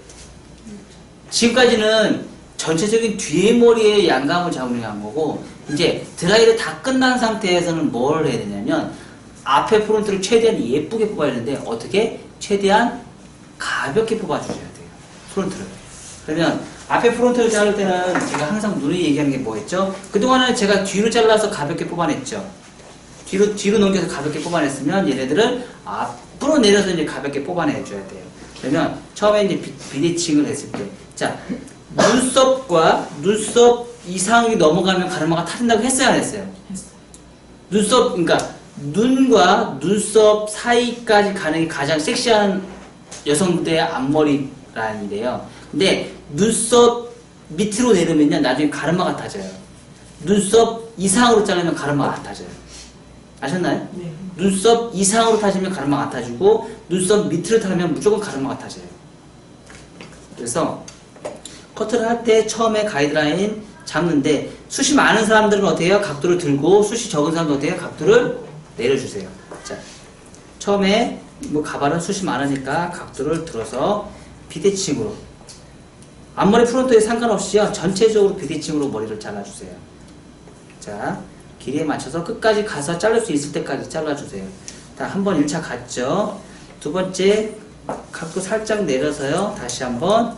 지금까지는 전체적인 뒤에 머리의 양감을 잡으려고 한 거고, 이제 드라이를 다 끝난 상태에서는 뭘 해야 되냐면 앞에 프론트를 최대한 예쁘게 뽑아야 되는데 어떻게? 최대한 가볍게 뽑아주셔야 돼요. 프론트를. 그러면 앞에 프론트를 자를 때는 제가 항상 누누이 얘기하는 게 뭐였죠? 그동안은 제가 뒤로 잘라서 가볍게 뽑아냈죠. 뒤로 넘겨서 가볍게 뽑아냈으면 얘네들을 앞으로 내려서 이제 가볍게 뽑아내줘야 돼요. 그러면 처음에 이제 비대칭을 했을 때, 자, 눈썹과 눈썹 이상이 넘어가면 가르마가 타진다고 했어요, 안 했어요? 했어요. 눈썹, 그러니까 눈과 눈썹 사이까지 가는 게 가장 섹시한 여성들의 앞머리 라인이래요. 근데 눈썹 밑으로 내리면요, 나중에 가르마가 타져요. 눈썹 이상으로 자르면 가르마가 안 타져요. 아셨나요? 네. 눈썹 이상으로 타시면 가르마가 안 타지고 눈썹 밑으로 타면 무조건 가르마가 타져요. 그래서 커트를 할 때 처음에 가이드라인 잡는데 숱이 많은 사람들은 어떻게 해요? 각도를 들고 숱이 적은 사람들은 어떻게 해요? 각도를 내려주세요. 자, 처음에 뭐 가발은 숱이 많으니까 각도를 들어서 비대칭으로 앞머리 프론트에 상관없이요, 전체적으로 비대칭으로 머리를 잘라주세요. 자, 길이에 맞춰서 끝까지 가서 자를 수 있을 때까지 잘라주세요. 자, 한번 1차 갔죠. 두 번째 각도 살짝 내려서요, 다시 한번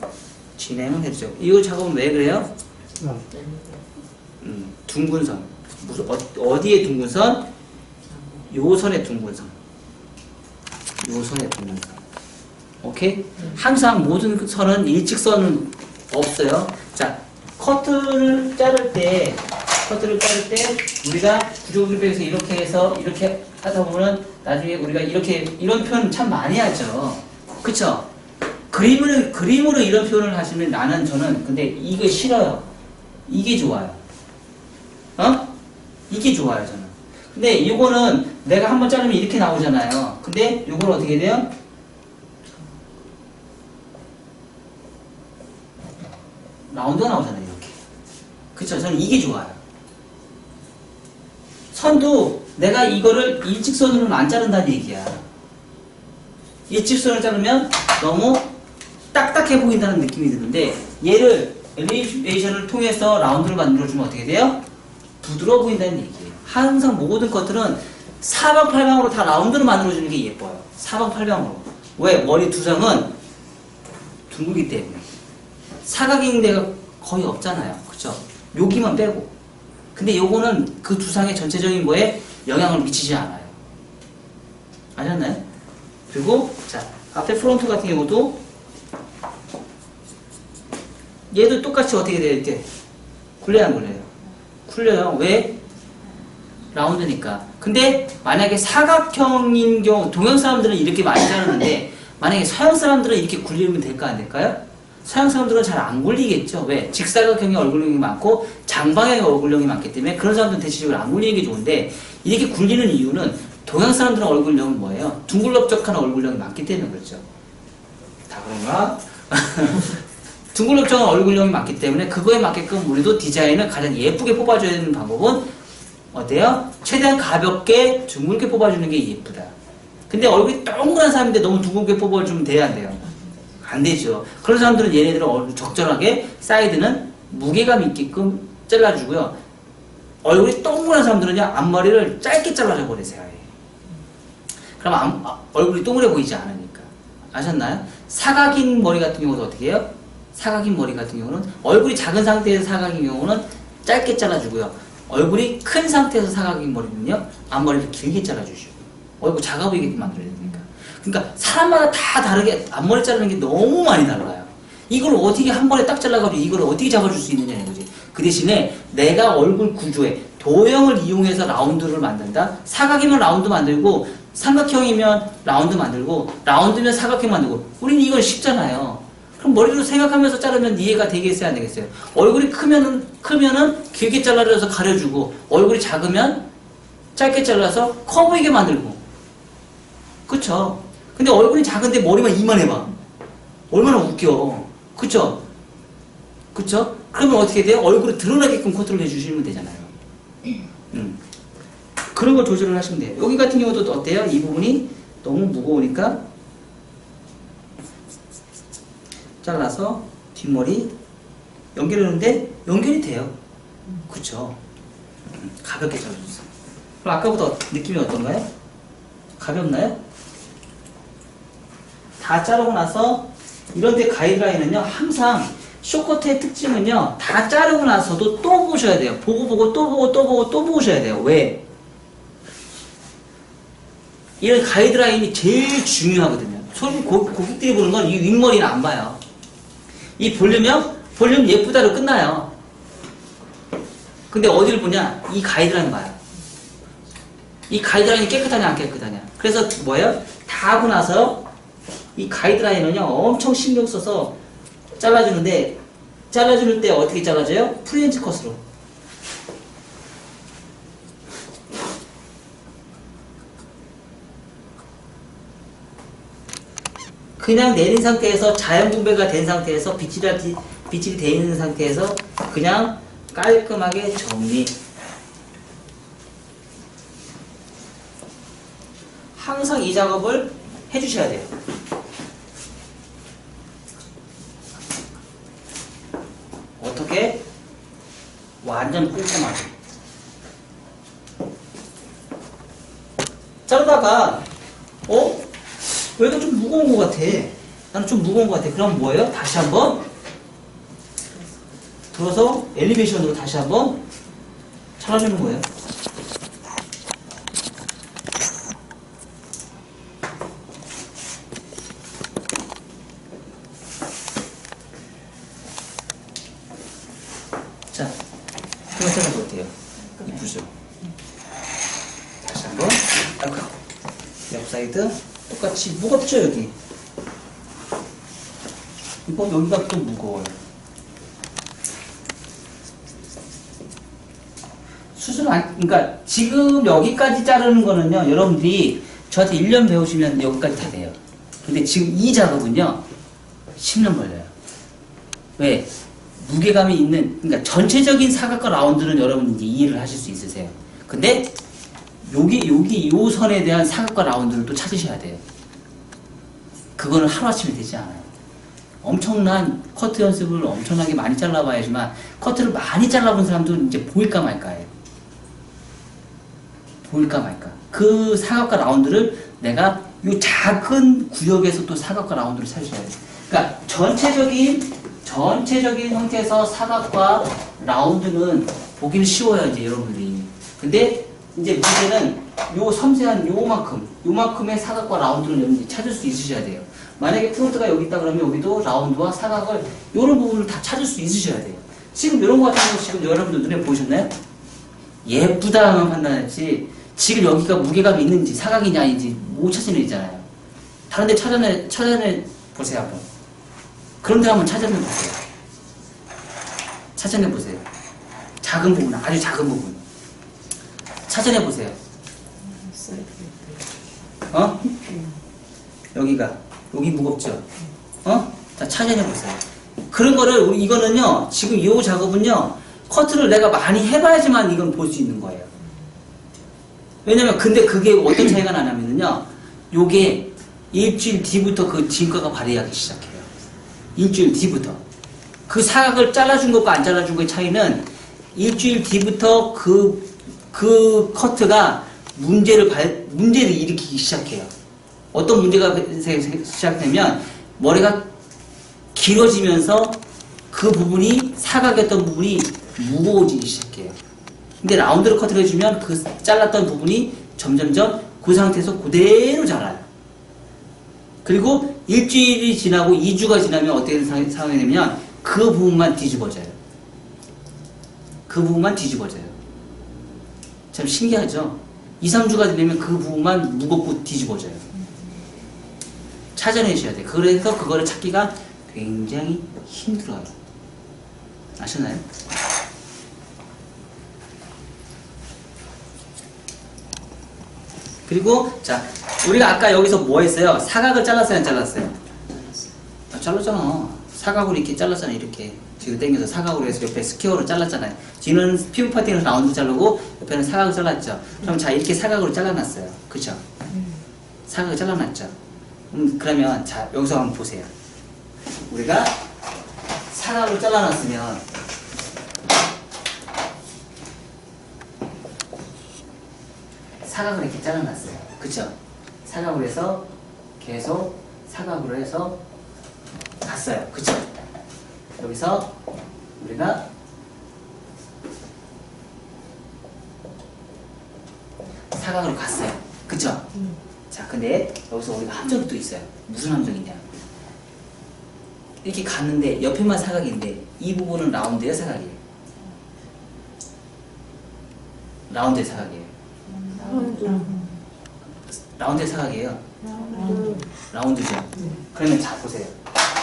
진행을 해주죠. 이 작업은 왜 그래요? 둥근 선. 무슨 어디에 둥근 선? 요 선에 둥근 선. 요 선에 둥근 선. 오케이? 항상 모든 선은 일직선은 없어요. 자, 커트를 자를 때 우리가 구조그래프에서 이렇게 해서 이렇게 하다 보면 나중에 우리가 이렇게 이런 표현 참 많이 하죠. 그쵸? 그림으로 이런 표현을 하시면 저는 근데 이게 싫어요. 이게 좋아요. 이게 좋아요, 저는. 근데 이거는 내가 한번 자르면 이렇게 나오잖아요. 근데 이걸 어떻게 돼요? 라운드가 나오잖아요, 이렇게. 그쵸? 저는 이게 좋아요. 선도 내가 이거를 일직선으로는 안 자른다는 얘기야. 일직선을 자르면 너무 딱딱해 보인다는 느낌이 드는데, 얘를 엘리베이션을 통해서 라운드를 만들어주면 어떻게 돼요? 부드러워 보인다는 얘기예요. 항상 모든 것들은 사방팔방으로 다 라운드를 만들어주는 게 예뻐요. 사방팔방으로. 왜? 머리 두상은 둥글기 때문에. 사각인 데가 거의 없잖아요. 그쵸? 여기만 빼고. 근데 요거는 그 두상의 전체적인 거에 영향을 미치지 않아요. 아셨나요? 그리고, 자, 앞에 프론트 같은 경우도 얘도 똑같이 어떻게 돼요? 이렇게. 굴려야 안 굴려요? 굴려요. 왜? 라운드니까. 근데 만약에 사각형인 경우, 동양 사람들은 이렇게 많이 자르는데, 만약에 서양 사람들은 이렇게 굴리면 될까 안 될까요? 서양 사람들은 잘 안 굴리겠죠. 왜? 직사각형의 얼굴형이 많고 장방형의 얼굴형이 많기 때문에 그런 사람들은 대체적으로 안 굴리는 게 좋은데, 이렇게 굴리는 이유는 동양 사람들은 얼굴형은 뭐예요? 둥글럽적한 얼굴형이 많기 때문에 그렇죠. 다 그런가? 둥글럽적한 얼굴형이 많기 때문에 그거에 맞게끔 우리도 디자인을 가장 예쁘게 뽑아줘야 되는 방법은 어때요? 최대한 가볍게 둥글게 뽑아주는 게 예쁘다. 근데 얼굴이 동그란 사람인데 너무 둥글게 뽑아주면 돼야 안 돼요? 안 되죠. 그런 사람들은 얘네들은 얼굴 적절하게 사이드는 무게감 있게끔 잘라주고요. 얼굴이 동그란 사람들은요, 앞머리를 짧게 잘라줘 버리세요. 그럼 얼굴이 동그래 보이지 않으니까. 아셨나요? 사각인 머리 같은 경우도 어떻게 해요? 사각인 머리 같은 경우는 얼굴이 작은 상태에서 사각인 경우는 짧게 잘라주고요. 얼굴이 큰 상태에서 사각인 머리는요, 앞머리를 길게 잘라주시고 얼굴 작아 보이게끔 만들어야 되니까. 그러니까 사람마다 다 다르게 앞머리 자르는 게 너무 많이 달라요. 이걸 어떻게 한 번에 딱 잘라가지고 이걸 어떻게 잡아줄 수 있느냐는 거지. 그 대신에 내가 얼굴 구조에 도형을 이용해서 라운드를 만든다. 사각이면 라운드 만들고, 삼각형이면 라운드 만들고, 라운드면 사각형 만들고. 우리는 이건 쉽잖아요. 그럼 머리로 생각하면서 자르면 이해가 되겠어요, 안 되겠어요? 얼굴이 크면은 길게 잘라서 가려주고, 얼굴이 작으면 짧게 잘라서 커 보이게 만들고. 그쵸? 근데 얼굴이 작은데 머리만 이만해봐. 얼마나 웃겨. 그쵸? 그쵸? 그러면 어떻게 돼요? 얼굴이 드러나게끔 컨트롤 해주시면 되잖아요. 그런 걸 조절을 하시면 돼요. 여기 같은 경우도 어때요? 이 부분이 너무 무거우니까 잘라서 뒷머리 연결하는데 연결이 돼요. 그쵸? 가볍게 잘라주세요. 그럼 아까보다 느낌이 어떤가요? 가볍나요? 다 자르고 나서 이런데 가이드라인은요 항상 쇼커트의 특징은요 다 자르고 나서도 또 보셔야 돼요. 보고 또 보고 또 보고 또 보셔야 돼요. 왜? 이런 가이드라인이 제일 중요하거든요. 손님 고객들이 보는 건 이 윗머리는 안 봐요. 이 볼륨 예쁘다로 끝나요. 근데 어디를 보냐? 이 가이드라인 봐요. 이 가이드라인이 깨끗하냐 안 깨끗하냐. 그래서 뭐예요? 다 하고 나서 이 가이드라인은요 엄청 신경 써서 잘라주는데 잘라줄 때 어떻게 잘라줘요? 프렌치 컷으로. 그냥 내린 상태에서 자연 분배가 된 상태에서 빗질이 되어 있는 상태에서 그냥 깔끔하게 정리. 항상 이 작업을 해주셔야 돼요. 어떻게? 완전 꼼꼼하게. 자르다가 왜 이거 좀 무거운 것 같아? 나는 좀 무거운 것 같아. 그럼 뭐예요? 다시 한번 들어서 엘리베이션으로 다시 한번 잘라주는 거예요. 자, 이거 잘라도 어때요? 이쁘죠? 다시 한번 옆 사이드 똑같이 무겁죠 여기? 이거 여기가 또 무거워요. 그러니까 지금 여기까지 자르는 거는요 여러분들이 저한테 1년 배우시면 여기까지 다 돼요. 근데 지금 이 작업은요 10년 걸려요. 왜? 무게감이 있는, 그러니까 전체적인 사각과 라운드는 여러분 이제 이해를 하실 수 있으세요. 근데 여기 요 선에 대한 사각과 라운드를 또 찾으셔야 돼요. 그거는 하루아침에 되지 않아요. 엄청난 커트 연습을 엄청나게 많이 잘라봐야지만 커트를 많이 잘라본 사람도 이제 보일까 말까예요. 보일까 말까. 그 사각과 라운드를 내가 요 작은 구역에서 또 사각과 라운드를 찾으셔야 돼요. 그러니까 전체적인 형태에서 사각과 라운드는 보기는 쉬워요, 이제 여러분들이. 근데 이제 문제는 요 섬세한 요만큼의 사각과 라운드를 여러분들이 찾을 수 있으셔야 돼요. 만약에 프론트가 여기 있다 그러면 여기도 라운드와 사각을 요런 부분을 다 찾을 수 있으셔야 돼요. 지금 이런 거 같은 거 지금 여러분들 눈에 보이셨나요? 예쁘다만 판단했지 지금 여기가 무게감이 있는지 사각이냐 아닌지 못 찾는 애잖아요. 다른 데 찾아내 보세요 한번. 그런 데 한번 찾아내 보세요. 찾아내 보세요. 작은 부분, 아주 작은 부분. 찾아내 보세요. 여기 무겁죠? 자, 찾아내 보세요. 그런 거를, 이거는요, 지금 이 작업은요, 커트를 내가 많이 해봐야지만 이건 볼 수 있는 거예요. 왜냐면, 근데 그게 어떤 차이가 나냐면요, 요게 일주일 뒤부터 그 진가가 발휘하기 시작해요. 일주일 뒤부터. 그 사각을 잘라준 것과 안 잘라준 것의 차이는 일주일 뒤부터 그 커트가 문제를 일으키기 시작해요. 어떤 문제가 시작되면 머리가 길어지면서 그 부분이 사각이었던 부분이 무거워지기 시작해요. 근데 라운드로 커트를 해주면 그 잘랐던 부분이 점점점 그 상태에서 그대로 자라요. 그리고 일주일이 지나고 2주가 지나면 어떻게 되는 상황이 되면 그 부분만 뒤집어져요. 그 부분만 뒤집어져요. 참 신기하죠? 2, 3주가 되면 그 부분만 무겁고 뒤집어져요. 찾아내셔야 돼요. 그래서 그거를 찾기가 굉장히 힘들어요. 아시나요? 그리고 자, 우리가 아까 여기서 뭐 했어요? 사각을 잘랐어요, 안 잘랐어요? 잘랐잖아. 사각으로 이렇게 잘랐잖아, 이렇게. 뒤로 당겨서 사각으로 해서 옆에 스퀘어로 잘랐잖아요. 뒤는 피부 파팅을 라운드 자르고 옆에는 사각을 잘랐죠. 그럼 자, 이렇게 사각으로 잘라놨어요. 그쵸? 사각을 잘라놨죠. 그러면 자, 여기서 한번 보세요. 우리가 사각으로 잘라놨으면 사각을 이렇게 잘라놨어요. 그쵸? 사각으로 해서 계속 사각으로 해서 갔어요. 그쵸? 여기서 우리가 사각으로 갔어요. 그쵸? 자, 근데 여기서 우리가 함정이 또 있어요. 무슨 함정이냐? 이렇게 갔는데 옆에만 사각인데 이 부분은 라운드의 사각이에요. 라운드의 사각이에요. 라운드의 사각이에요. 라운드죠. 그러면 자 보세요.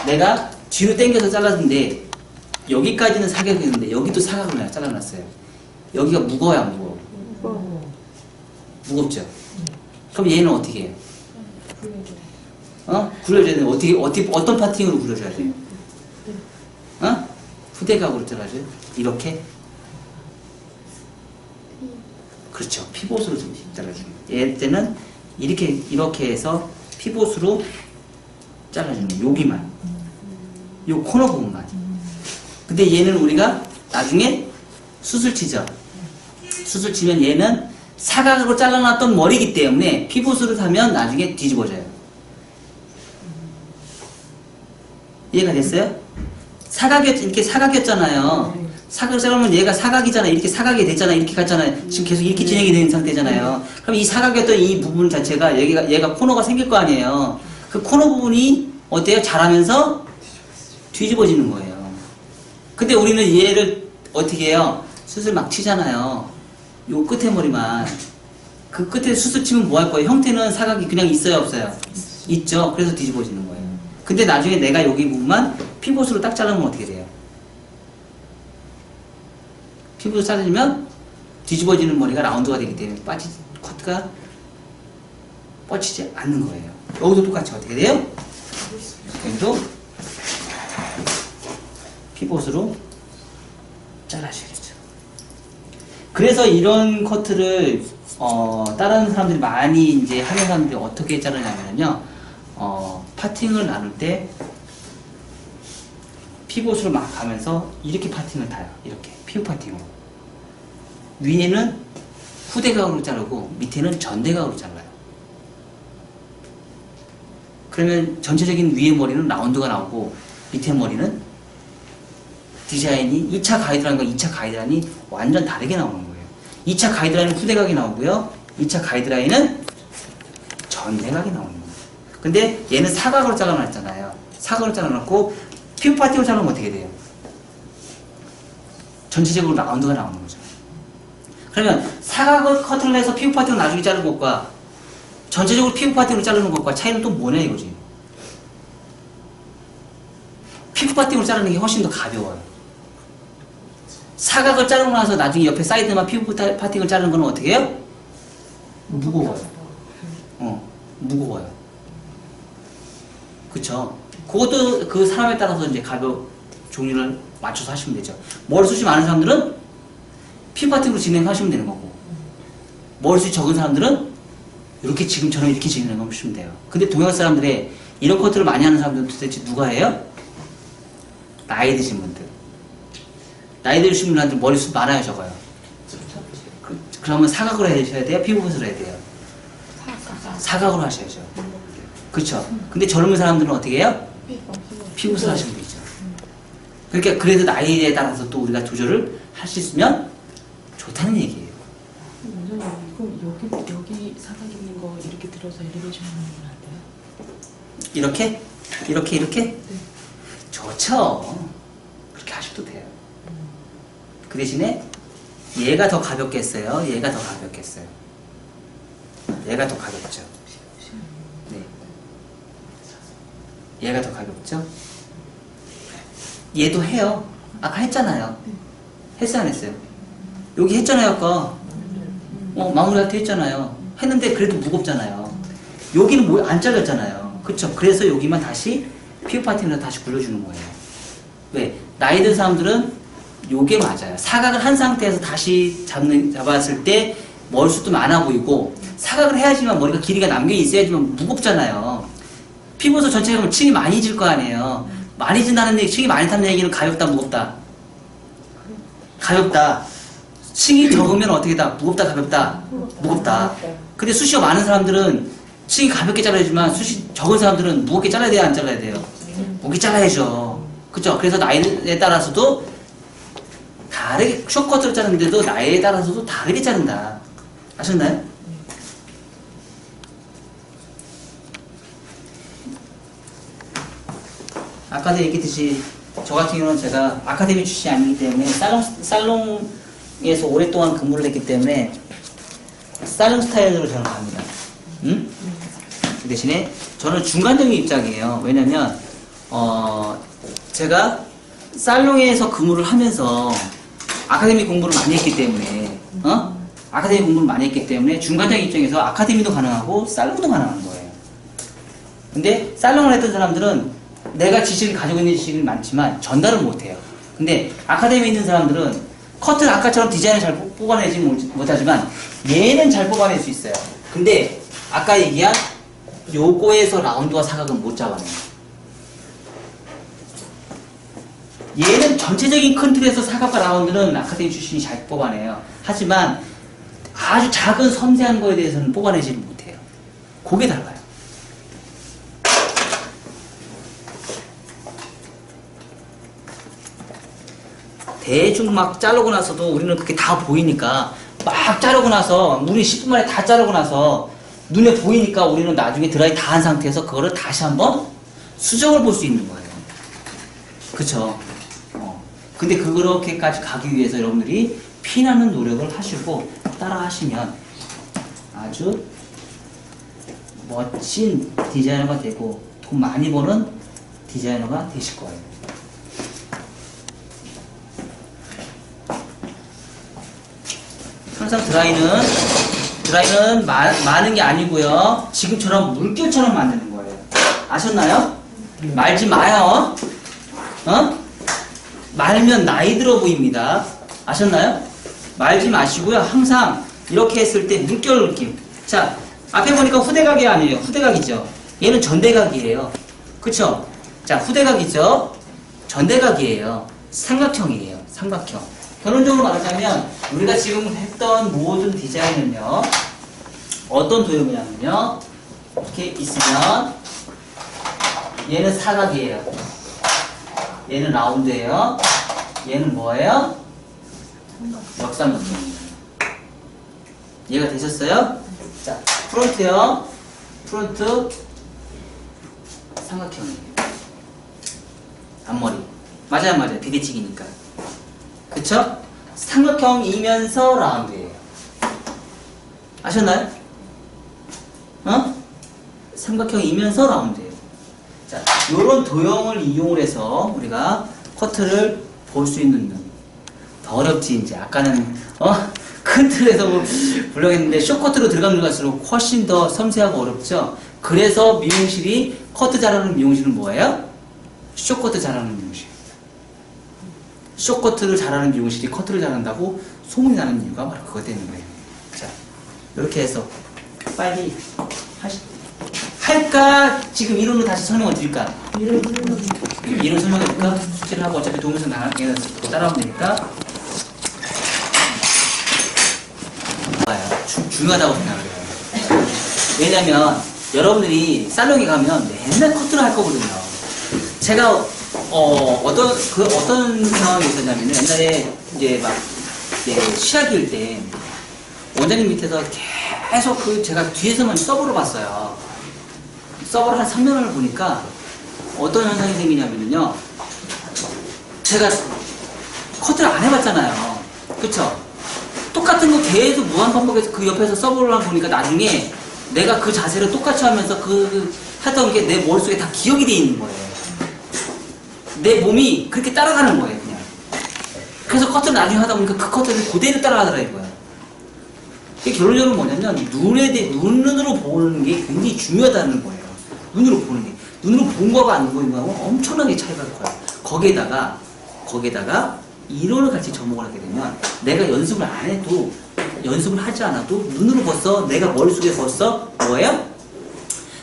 내가 뒤로 당겨서 잘랐는데 여기까지는 사각이 있는데 여기도 사각을 내가 잘라놨어요. 여기가 무거워요, 안 무거워? 무겁죠. 그럼 얘는 어떻게 해요? 굴려줘야 돼요. 어떤 파팅으로 굴려줘야 돼요? 후대각으로 잘라줘요? 이렇게? 그렇죠. 피봇으로 좀 잘라주는 거예요. 얘는 이렇게 해서 피봇으로 잘라주는 거예요. 여기만. 요 코너 부분만. 근데 얘는 우리가 나중에 수술 치죠. 수술 치면 얘는 사각으로 잘라놨던 머리이기 때문에 피봇으로 하면 나중에 뒤집어져요. 이해가 됐어요? 이렇게 사각이었잖아요. 사각을 자르면 얘가 사각이잖아요. 이렇게 사각이 됐잖아요. 이렇게 갔잖아요. 지금 계속 이렇게 진행이 되는 상태잖아요. 그럼 이 사각이었던 이 부분 자체가 얘가 코너가 생길 거 아니에요. 그 코너 부분이 어때요? 자라면서 뒤집어지는 거예요. 근데 우리는 얘를 어떻게 해요? 수술 막 치잖아요. 요 끝에 머리만. 그 끝에 수술 치면 뭐 할 거예요? 형태는 사각이 그냥 있어요, 없어요? 있죠. 그래서 뒤집어지는 거예요. 근데 나중에 내가 여기 부분만 피봇으로 딱 자르면 어떻게 돼요? 피부로 자르면 뒤집어지는 머리가 라운드가 되기 때문에 커트가 뻗치지 않는 거예요. 여기도 똑같이 어떻게 돼요? 여기도 피봇으로 잘라주겠죠. 그래서 이런 커트를 다른 사람들이 많이 이제 하는 사람들이 어떻게 자르냐면요, 파팅을 나눌 때 피봇으로 막 가면서 이렇게 파팅을 타요. 이렇게 피부 파팅으로. 위에는 후대각으로 자르고 밑에는 전대각으로 잘라요. 그러면 전체적인 위에 머리는 라운드가 나오고 밑에 머리는 디자인이 2차 가이드라인과 2차 가이드라인이 완전 다르게 나오는 거예요. 2차 가이드라인은 후대각이 나오고요. 2차 가이드라인은 전대각이 나오는 거예요. 근데 얘는 사각으로 잘라놨잖아요. 사각으로 잘라놨고 피부 파팅을 자르면 어떻게 돼요? 전체적으로 라운드가 나오는 거죠. 그러면 사각을 커트를 해서 피부 파팅을 나중에 자르는 것과 전체적으로 피부 파팅으로 자르는 것과 차이는 또 뭐냐 이거지. 피부 파팅으로 자르는 게 훨씬 더 가벼워요. 사각을 자르고 나서 나중에 옆에 사이드만 피부 파팅을 자르는 건 어떻게 해요? 무거워요. 무거워요. 그쵸? 그것도 그 사람에 따라서 이제 종류를 맞춰서 하시면 되죠. 머리숱이 많은 사람들은 피부 파팅으로 진행하시면 되는 거고, 머리숱이 적은 사람들은 이렇게 지금처럼 이렇게 진행하시면 돼요. 근데 동양 사람들의 이런 커트를 많이 하는 사람들은 도대체 누가 해요? 나이 드신 분들. 나이 드신 분한테 머리숱 많아요, 적어요? 그러면 사각으로 해야 돼요? 피부붓으로 해야 돼요? 사각으로 하셔야죠. 그쵸? 근데 젊은 사람들은 어떻게 해요? 피부붓으로 하시면 되죠. 그러니까 그래도 나이에 따라서 또 우리가 조절을 할 수 있으면 좋다는 얘기예요. 그럼 여기 사각 있는 거 이렇게 들어서 엘리베이션 하는 건 안 돼요? 이렇게? 이렇게? 네. 좋죠. 그렇게 하셔도 돼요. 그 대신에 얘가 더 가볍겠어요? 얘가 더 가볍겠어요? 얘가 더 가볍죠. 네. 얘가 더 가볍죠? 얘도 해요. 아까 했잖아요. 했어요, 안 했어요? 여기 했잖아요, 아까. 마무리한테 했잖아요. 했는데 그래도 무겁잖아요. 여기는 뭐 안 잘렸잖아요. 그쵸? 그래서 여기만 다시 피부 파팅을 다시 굴려주는 거예요. 왜? 나이 든 사람들은 요게 맞아요. 사각을 한 상태에서 다시 잡았을 때 머리숱도 많아 보이고, 사각을 해야지만 머리가 길이가 남겨 있어야지만 무겁잖아요. 피부에서 전체적으로 침이 많이 질 거 아니에요. 많이 진다는 얘기, 층이 많이 타는 얘기는 가볍다, 무겁다? 가볍다. 층이 적으면 어떻게 다? 무겁다, 가볍다? 무겁다. 근데 수시가 많은 사람들은 층이 가볍게 잘라야지만 수시 적은 사람들은 무겁게 잘라야 돼요, 안 잘라야 돼요? 무겁게 잘라야죠. 그쵸? 그래서 나이에 따라서도 다르게, 숏커트를 자르는데도 나이에 따라서도 다르게 자른다. 아셨나요? 아까도 얘기했듯이 저 같은 경우는 제가 아카데미 출신이 아니기 때문에 살롱에서 오랫동안 근무를 했기 때문에 살롱 스타일로 저는 갑니다. 응? 그 대신에 저는 중간적인 입장이에요. 왜냐면 제가 살롱에서 근무를 하면서 아카데미 공부를 많이 했기 때문에 아카데미 공부를 많이 했기 때문에 중간적인 입장에서 아카데미도 가능하고 살롱도 가능한 거예요. 근데 살롱을 했던 사람들은 내가 지식을 가지고 있는 지식은 많지만 전달을 못해요. 근데 아카데미에 있는 사람들은 커트를 아까처럼 디자인을 잘 뽑아내지 못하지만 얘는 잘 뽑아낼 수 있어요. 근데 아까 얘기한 요거에서 라운드와 사각은 못 잡아내요. 얘는 전체적인 큰 틀에서 사각과 라운드는 아카데미 출신이 잘 뽑아내요. 하지만 아주 작은 섬세한 거에 대해서는 뽑아내지를 못해요. 그게 달라요. 대충 막 자르고 나서도 우리는 그게 다 보이니까 막 자르고 나서 우리 10분 만에 다 자르고 나서 눈에 보이니까 우리는 나중에 드라이 다 한 상태에서 그거를 다시 한번 수정을 볼 수 있는 거예요. 그쵸? 근데 그렇게까지 가기 위해서 여러분들이 피나는 노력을 하시고 따라 하시면 아주 멋진 디자이너가 되고 돈 많이 버는 디자이너가 되실 거예요. 항상 드라이는 마는 게 아니고요. 지금처럼 물결처럼 만드는 거예요. 아셨나요? 말지 마요. 말면 나이 들어 보입니다. 아셨나요? 말지 마시고요. 항상 이렇게 했을 때 물결 느낌. 자, 앞에 보니까 후대각이 아니에요. 후대각이죠. 얘는 전대각이에요. 그쵸? 자, 후대각이죠. 전대각이에요. 삼각형이에요. 삼각형. 결론적으로 말하자면 우리가 지금 했던 모든 디자인은요. 어떤 도형이냐면요. 이렇게 있으면 얘는 사각이에요. 얘는 라운드예요. 얘는 뭐예요? 역삼각형이에요. 이해가 되셨어요? 자, 프론트요. 프론트 삼각형이에요. 앞머리. 맞아요. 비대칭이니까. 그쵸? 삼각형이면서 라운드예요. 아셨나요? 삼각형이면서 라운드예요. 자, 요런 도형을 이용을 해서 우리가 커트를 볼 수 있는 눈. 더 어렵지, 이제. 아까는, 큰 틀에서 뭐, 불러겠는데, 숏커트로 들어가면 들어갈수록 훨씬 더 섬세하고 어렵죠? 그래서 미용실이, 커트 잘하는 미용실은 뭐예요? 숏커트 잘하는 미용실. 숏커트를 잘하는 미용실이 커트를 잘한다고 소문이 나는 이유가 바로 그것 때문에. 자, 이렇게 해서 빨리 할까? 지금 이론으로 다시 설명을 드릴까? 이론 설명해 줄까? 숙제를 하고 어차피 동영상 나가게 따라오면 되니까. 중요하다고 생각을 해요. 왜냐면 여러분들이 살롱에 가면 맨날 커트를 할 거거든요. 제가 어떤 상황이 있었냐면 옛날에 이제 막 시작일 때 원장님 밑에서 계속 제가 뒤에서만 서버를 봤어요. 서버를 한 3년을 보니까 어떤 현상이 생기냐면요. 제가 커트를 안 해봤잖아요. 그쵸? 똑같은 거 계속 무한 반복해서 그 옆에서 서버를 보니까 나중에 내가 그 자세를 똑같이 하면서 하던 게 내 머릿속에 다 기억이 돼 있는 거예요. 내 몸이 그렇게 따라가는 거예요, 그냥. 그래서 커트를 나중에 하다 보니까 그 커트를 그대로 따라가더라고요. 이게 결론적으로 뭐냐면, 눈으로 보는 게 굉장히 중요하다는 거예요. 눈으로 보는 게. 눈으로 본 거가 안 보이는 거하고 엄청나게 차이가 커요. 거기에다가 이론을 같이 접목을 하게 되면, 내가 연습을 안 해도, 연습을 하지 않아도, 눈으로 벌써, 내가 머릿속에 벌써, 뭐예요?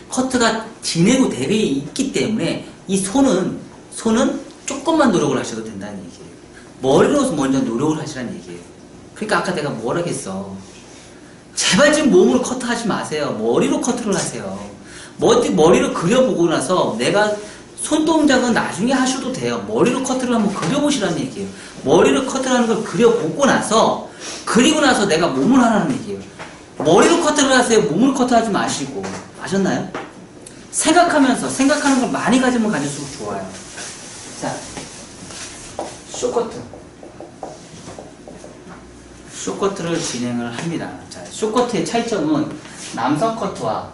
커트가 지내고 되게 있기 때문에, 이 손은 손은 조금만 노력을 하셔도 된다는 얘기예요. 머리로 먼저 노력을 하시라는 얘기예요. 그러니까 아까 내가 뭐라 했어. 제발 좀 몸으로 커트하지 마세요. 머리로 커트를 하세요. 머리를 그려보고 나서 내가 손동작은 나중에 하셔도 돼요. 머리로 커트를 한번 그려보시라는 얘기예요. 머리로 커트하는 걸 그려보고 나서 그리고 나서 내가 몸을 하라는 얘기예요. 머리로 커트를 하세요. 몸으로 커트하지 마시고. 아셨나요? 생각하는 걸 많이 가지면 가질수록 좋아요. 자, 쇼커트. 쇼커트를 진행을 합니다. 자, 쇼커트의 차이점은 남성 커트와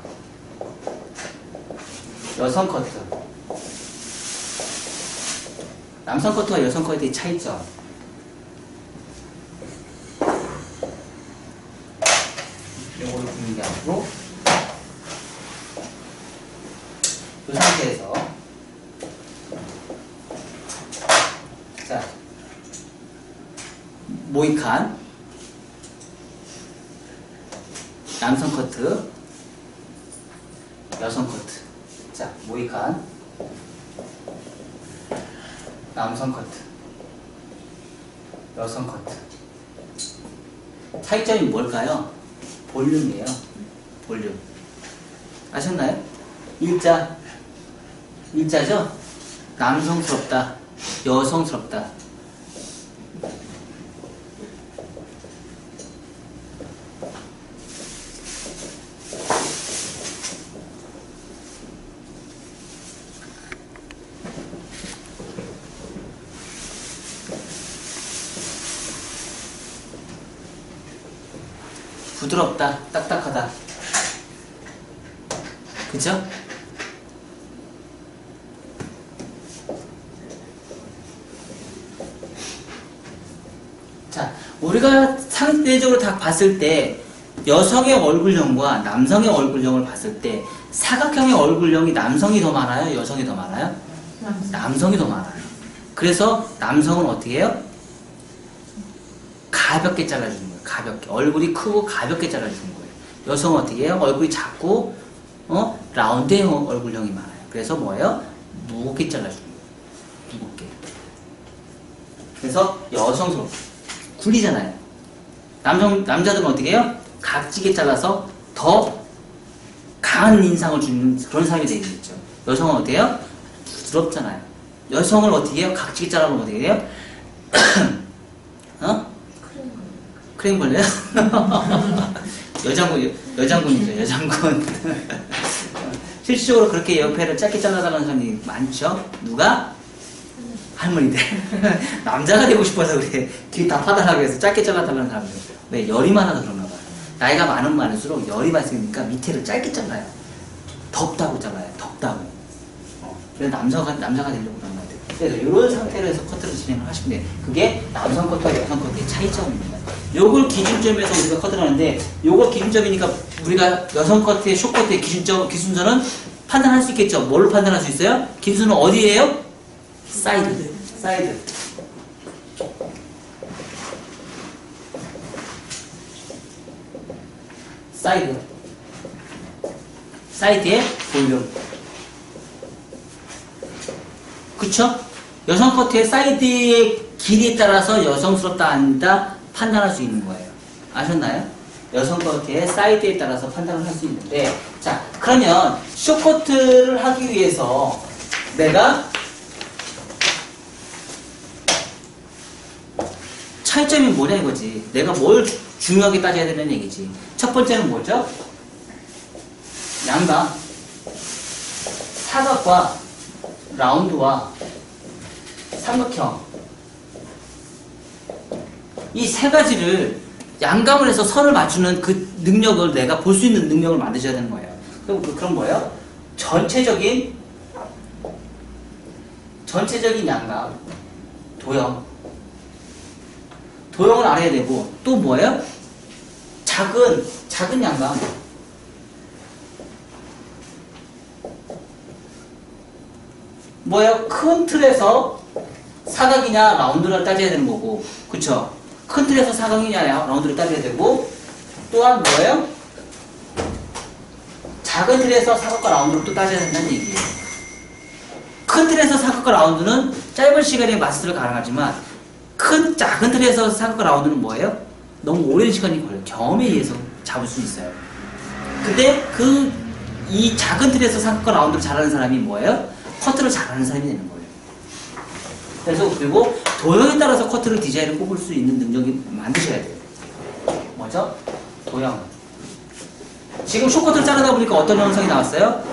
여성 커트. 남성 커트와 여성 커트의 차이점. 요거를 보는 게 아니고, 이 상태에서, 자, 모이칸, 남성 커트, 여성 커트. 자, 모이칸, 남성 커트, 여성 커트. 차이점이 뭘까요? 볼륨이에요. 볼륨. 아셨나요? 일자죠? 남성스럽다, 여성스럽다. 부드럽다, 딱딱하다. 그죠? 자, 우리가 상대적으로 다 봤을 때 여성의 얼굴형과 남성의 얼굴형을 봤을 때 사각형의 얼굴형이 남성이 더 많아요? 여성이 더 많아요? 남성이 더 많아요. 그래서 남성은 어떻게 해요? 가볍게 잘라주는 거예요. 가볍게. 얼굴이 크고 가볍게 잘라주는 거예요. 여성은 어떻게 해요? 얼굴이 작고 라운드형 얼굴형이 많아요. 그래서 뭐예요? 무겁게 잘라주는 거예요. 무겁게. 그래서 여성스럽고 굴리잖아요. 남자들은 어떻게 해요? 각지게 잘라서 더 강한 인상을 주는 그런 사람이 되겠죠. 여성은 어떻게 해요? 부드럽잖아요. 여성을 어떻게 해요? 각지게 잘라보면 어떻게 해요? 크림벌레요? 여장군이죠, 여장군. 실질적으로 그렇게 옆에를 짧게 잘라달라는 사람이 많죠? 누가? 할머니들. 남자가 되고 싶어서 그래. 뒤 다 파달라고 해서 짧게 잘라달라는 사람들. 왜? 열이 많아서 그런가 봐요. 나이가 많을수록 열이 많으니까 밑에를 짧게 잘라요. 덥다고 잘라요, 덥다고. 그래서 남자가 되려고 그런 것 같아요. 그래서 이런 상태로 해서 커트를 진행을 하시면 돼요. 그게 남성 커트와 여성 커트의 차이점입니다. 요걸 기준점에서 우리가 커트를 하는데, 요걸 기준점이니까 우리가 여성 커트의 쇼 커트의 기준선은 판단할 수 있겠죠? 뭘로 판단할 수 있어요? 기준선은 어디예요? 사이드. 사이드의 볼륨. 그쵸? 여성 커트의 사이드의 길이에 따라서 여성스럽다 아니다 판단할 수 있는 거예요. 아셨나요? 여성 커트의 사이드에 따라서 판단을 할 수 있는데, 자, 그러면 쇼커트를 하기 위해서 내가 차이점이 뭐냐 이거지. 내가 뭘 중요하게 따져야 되는 얘기지. 첫 번째는 뭐죠? 양감, 사각과 라운드와 삼각형, 이 세 가지를 양감을 해서 선을 맞추는 그 능력을 내가 볼 수 있는 능력을 만드셔야 되는 거예요. 그럼 뭐예요? 전체적인 양감, 도형을 알아야 되고, 또 뭐예요? 작은 양감, 뭐예요? 큰 틀에서 사각이냐 라운드를 따져야 되는 거고, 그쵸? 큰 틀에서 사각이냐 라운드를 따져야 되고, 또한 뭐예요? 작은 틀에서 사각과 라운드를 또 따져야 된다는 얘기예요. 큰 틀에서 사각과 라운드는 짧은 시간에 마스터를 가능하지만 작은 틀에서 사각과 라운드는 뭐예요? 너무 오랜 시간이 걸려요. 경험에 의해서 잡을 수 있어요. 근데 이 작은 틀에서 사각과 라운드를 잘하는 사람이 뭐예요? 커트를 잘하는 사람이 되는 거예요. 그래서 그리고 도형에 따라서 커트를 디자인을 뽑을 수 있는 능력이 만드셔야 돼요. 뭐죠? 도형. 지금 쇼커트를 자르다 보니까 어떤 현상이 나왔어요?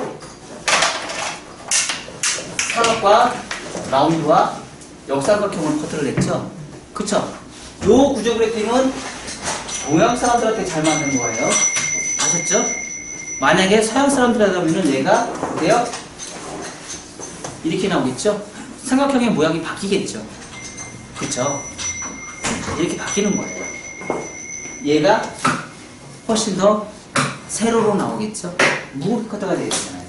사각과 라운드와 역삼각형으로 커트를 냈죠? 그쵸? 요 구조 그래픽은 동양 사람들한테 잘 맞는 거예요. 아셨죠? 만약에 서양 사람들이라면 얘가 어때요? 이렇게 나오겠죠? 삼각형의 모양이 바뀌겠죠? 그쵸? 이렇게 바뀌는 거예요. 얘가 훨씬 더 세로로 나오겠죠? 무겁게 커트가 되겠잖아요.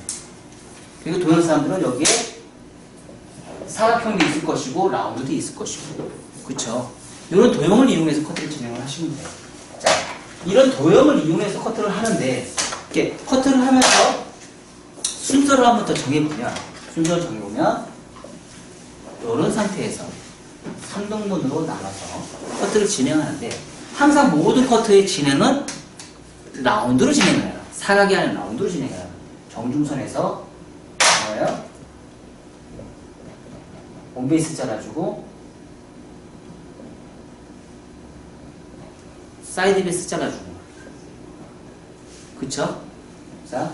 그리고 동양 사람들은 여기에 사각형도 있을 것이고 라운드도 있을 것이고, 그쵸? 이런 도형을 이용해서 커트를 진행을 하시면 돼요. 자, 이런 도형을 이용해서 커트를 하는데, 이렇게 커트를 하면서 순서를 한번 더 정해보면, 이런 상태에서 3등분으로 나눠서 커트를 진행하는데, 항상 모든 커트의 진행은 라운드로 진행해요. 사각이 아닌 라운드로 진행해요. 정중선에서 뭐예요? 원베이스 잘라주고 사이드 베이스 잘라주고, 그쵸? 자,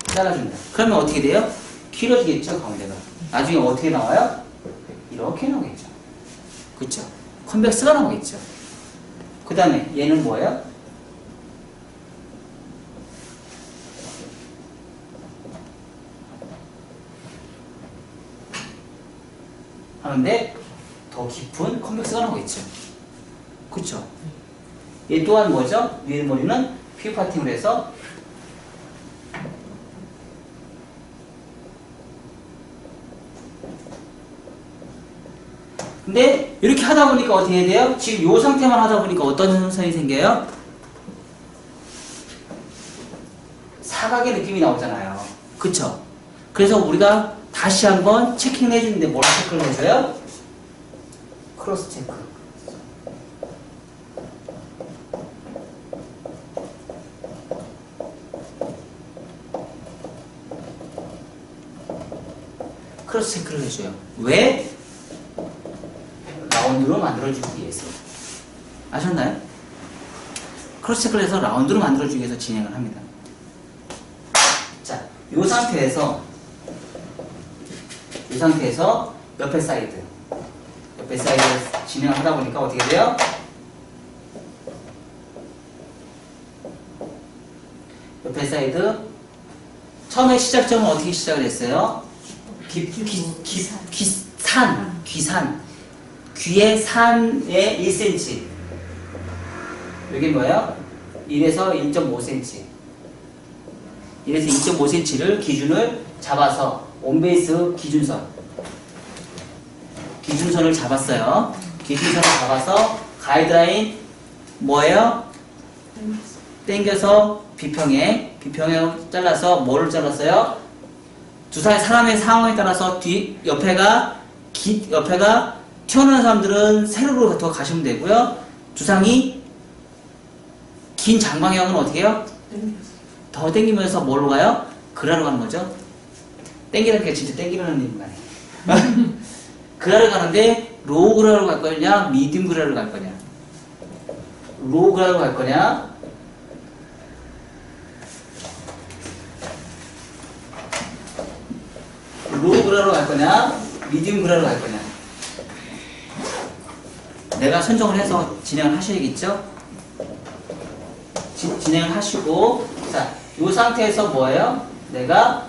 잘라줍니다. 그러면 어떻게 돼요? 길어지겠죠, 가운데가. 나중에 어떻게 나와요? 이렇게 나오겠죠. 그쵸? 컨벡스가 나오겠죠. 그 다음에 얘는 뭐예요? 하는데 더 깊은 컨벡스가 나오겠죠. 그쵸? 얘 또한 뭐죠? 위에 머리는 퓨 파팅을 해서 근데 이렇게 하다 보니까 어떻게 해야 돼요? 지금 이 상태만 하다 보니까 어떤 현상이 생겨요? 사각의 느낌이 나오잖아요. 그쵸? 그래서 우리가 다시 한번 체킹을 해주는데 뭐라 체크를 해줘요? 크로스 체크. 크로스 체크를 해줘요. 왜? 라운드로 만들어주기 위해서. 아셨나요? 크로스 체크를 해서 라운드로 만들어주기 위해서 진행을 합니다. 자, 이 상태에서 옆에 사이드 진행을 하다 보니까 어떻게 돼요? 옆에 사이드 처음에 시작점은 어떻게 시작을 했어요? 귀산 귀의 산에 1cm. 여기 뭐예요? 1에서 1.5cm. 1에서 2.5cm를 기준을 잡아서 온베이스 기준선을 잡았어요. 기준선을 잡아서 가이드라인 뭐예요? 땡겨서 비평에 잘라서 뭐를 잘랐어요? 사람의 상황에 따라서 옆에가 튀어나오는 사람들은 세로로 더 가시면 되고요. 두상이 긴 장방향은 어떻게 해요? 더 당기면서 뭘로 가요? 그라로 가는 거죠. 당기는 게 진짜 당기는 일만 해. 그라로 가는데 로우 그라로 갈 거냐, 미디움 그라로 갈 거냐. 로우 그라로 갈 거냐, 로우 그라로 갈 거냐, 미디움 그라로 갈 거냐. 내가 선정을 해서 진행을 하셔야겠죠? 진행을 하시고, 자, 이 상태에서 뭐예요? 내가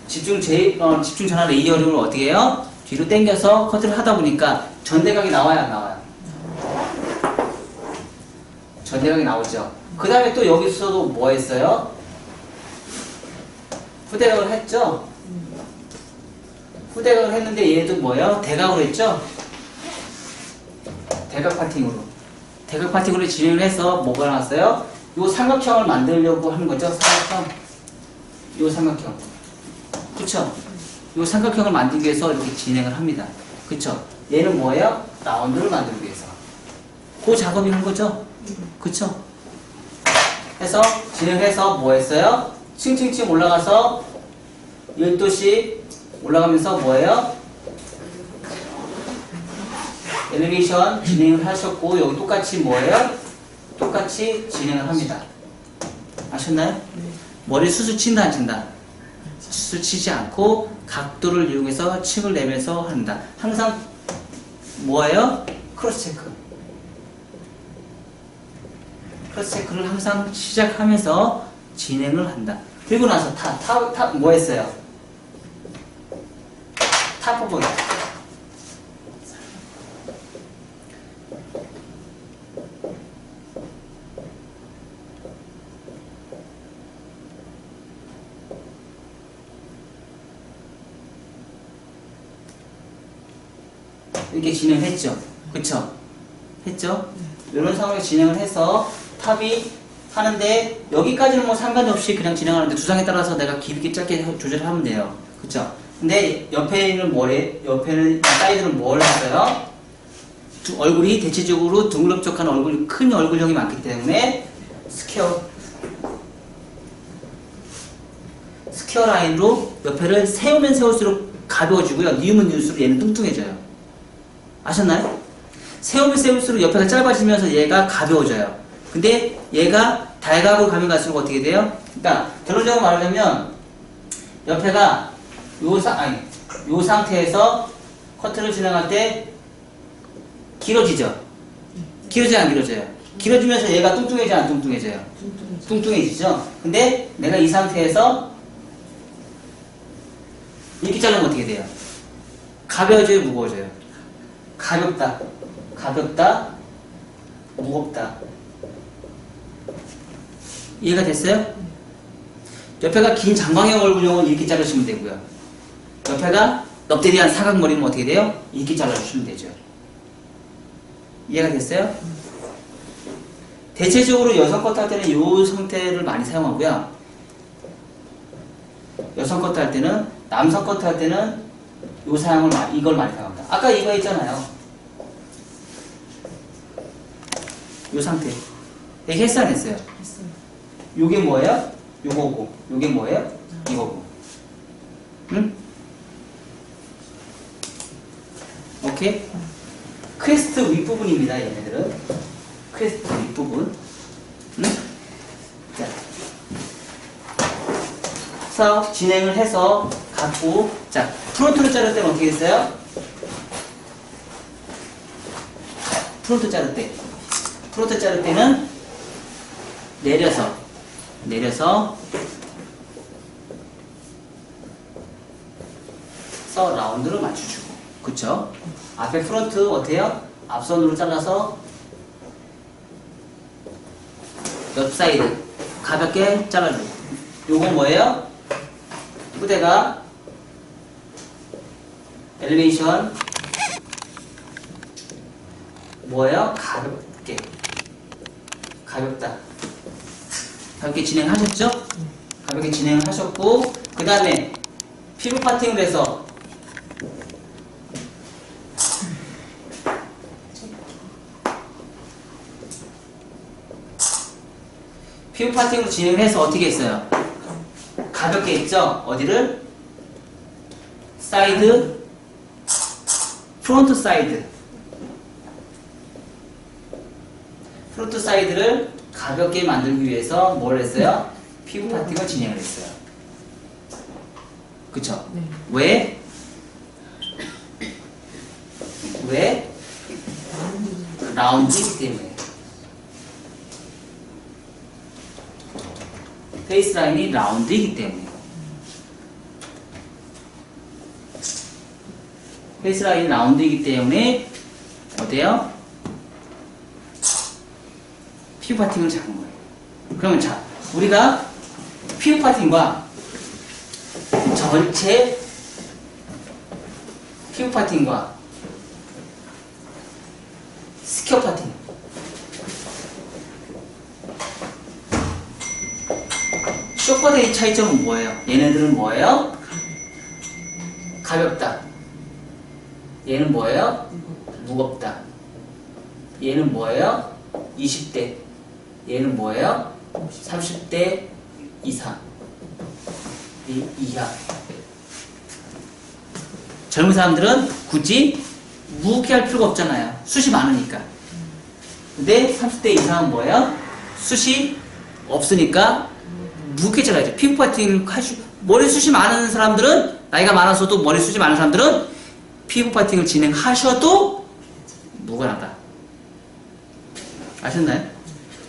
집중 전환 레이어링을 어떻게 해요? 뒤로 당겨서 커트를 하다 보니까 전대각이 나와요, 안 나와요? 전대각이 나오죠. 그 다음에 또 여기서도 뭐 했어요? 후대각을 했죠? 후대각을 했는데 얘도 뭐예요? 대각으로 했죠? 대각 파팅으로. 대각 파팅으로 진행을 해서 뭐가 나왔어요? 요 삼각형을 만들려고 하는 거죠. 삼각형. 요 삼각형. 그쵸? 요 삼각형을 만들기 위해서 이렇게 진행을 합니다. 그쵸? 얘는 뭐예요? 라운드를 만들기 위해서. 그 작업이 한 거죠? 그쵸? 해서 진행해서 뭐 했어요? 층층층 올라가서 12씩 올라가면서 뭐예요? 엘리베이션 진행을 하셨고 여기 똑같이 뭐예요? 똑같이 진행을 합니다. 아셨나요? 머리 수수 친다 안 친다? 수수 치지 않고 각도를 이용해서 층을 내면서 한다. 항상 뭐예요? 크로스 체크. 크로스 체크를 항상 시작하면서 진행을 한다. 그리고 나서 뭐 했어요? 탑버벅이. 이렇게 진행했죠. 그쵸? 했죠? 이런 상황에 진행을 해서 탑이 하는데 여기까지는 뭐 상관이 없이 그냥 진행하는데 두상에 따라서 내가 길게 짧게 조절하면 돼요. 그쵸? 근데 옆에는 뭐래? 옆에는 사이드는 뭘 했어요? 얼굴이 대체적으로 둥글적한 얼굴, 큰 얼굴형이 많기 때문에 스퀘어 라인으로 옆에를 세우면 세울수록 가벼워지고요. 니으면 니을수록 얘는 뚱뚱해져요. 아셨나요? 세우면 세울수록 옆에가 짧아지면서 얘가 가벼워져요. 근데 얘가 달각으로 가면 갈수록 어떻게 돼요? 그러니까 결론적으로 말하자면 옆에가 요 상태에서 커트를 진행할 때 길어지죠? 길어져요, 안 길어져요? 길어지면서 얘가 뚱뚱해져요, 안 뚱뚱해져요? 뚱뚱해지죠? 근데 내가 이 상태에서 이렇게 자르면 어떻게 돼요? 가벼워져요, 무거워져요? 가볍다, 무겁다. 이해가 됐어요? 옆에가 긴 장방형 얼굴형은 이렇게 자르시면 되고요. 옆에가 넙대리한 사각머리는 어떻게 돼요? 이렇게 잘라주시면 되죠. 이해가 됐어요? 대체적으로 여성 커트 할 때는 이 상태를 많이 사용하고요. 여성 커트 할 때는, 남성 커트 할 때는 이걸 많이 사용합니다. 아까 이거 했잖아요. 이 상태. 되게 했어, 안 했어요? 했어요. 요게 뭐예요? 요거고. 요게 뭐예요? 이거고. 응? 오케이? 크레스트 윗부분입니다, 얘네들은. 크레스트 윗부분. 응? 자. 그래서 진행을 해서 갖고, 자, 프론트를 자를 때는 어떻게 했어요? 프론트 자를 때는 내려서 라운드를 맞춰주고, 그쵸? 앞에 프론트 어때요? 앞선으로 잘라서 옆 사이드 가볍게 잘라주고. 요건 뭐예요? 후대가 엘리베이션 뭐예요? 가볍게 진행하셨죠? 가볍게 진행을 하셨고, 그 다음에 피부 파팅을 해서 피부 파팅으로 진행을 해서 어떻게 했어요? 가볍게 했죠? 어디를? 사이드, 프론트 사이드를 가볍게 만들기 위해서 뭘 했어요? 피부 파팅을 진행을 했어요. 그쵸? 네. 왜? 라운드이기 때문에. 페이스 라인이 라운드이기 때문에. 페이스 라인이 라운드이기 때문에 어때요? 피부 파팅을 잡은 거예요. 그러면 자, 우리가 피부 파팅과 전체 피부 파팅과 스퀘어 파팅 쇼컷의 차이점은 뭐예요? 얘네들은 뭐예요? 가볍다. 얘는 뭐예요? 무겁다. 얘는 뭐예요? 20대. 얘는 뭐예요? 30대 이상. 이하. 젊은 사람들은 굳이 무겁게 할 필요가 없잖아요. 숱이 많으니까. 근데 30대 이상은 뭐예요? 숱이 없으니까 무겁게 잘라야죠. 피부 파팅을 머리숱이 많은 사람들은, 나이가 많아서도 머리숱이 많은 사람들은 피부 파팅을 진행하셔도 무관하다. 아셨나요?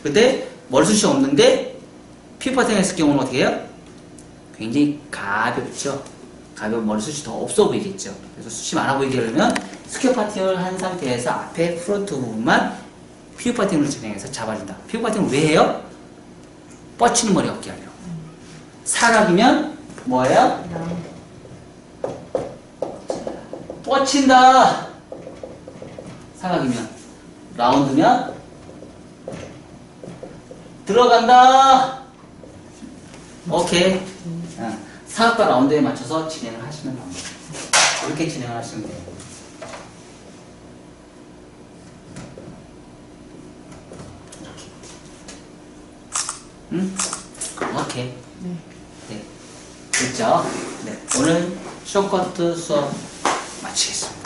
근데 머리숱이 없는데 피부 파팅을 했을 경우는 어떻게 해요? 굉장히 가볍죠. 가벼운 머리숱이 더 없어 보이겠죠. 그래서 숱이 많아 보이게 하려면 스퀘어 파팅을 한 상태에서 앞에 프론트 부분만 피부 파팅을 진행해서 잡아준다. 피부 파팅을 왜 해요? 뻗치는 머리 없게 하려고. 사각이면 뭐예요? 뻗친다. 사각이면. 라운드면 들어간다. 오케이. 사각과 라운드에 맞춰서 진행을 하시면 됩니다. 이렇게 진행을 하시면 돼요. 응? 오케이. 네. 됐죠? 네. 오늘 쇼커트 수업 마치겠습니다.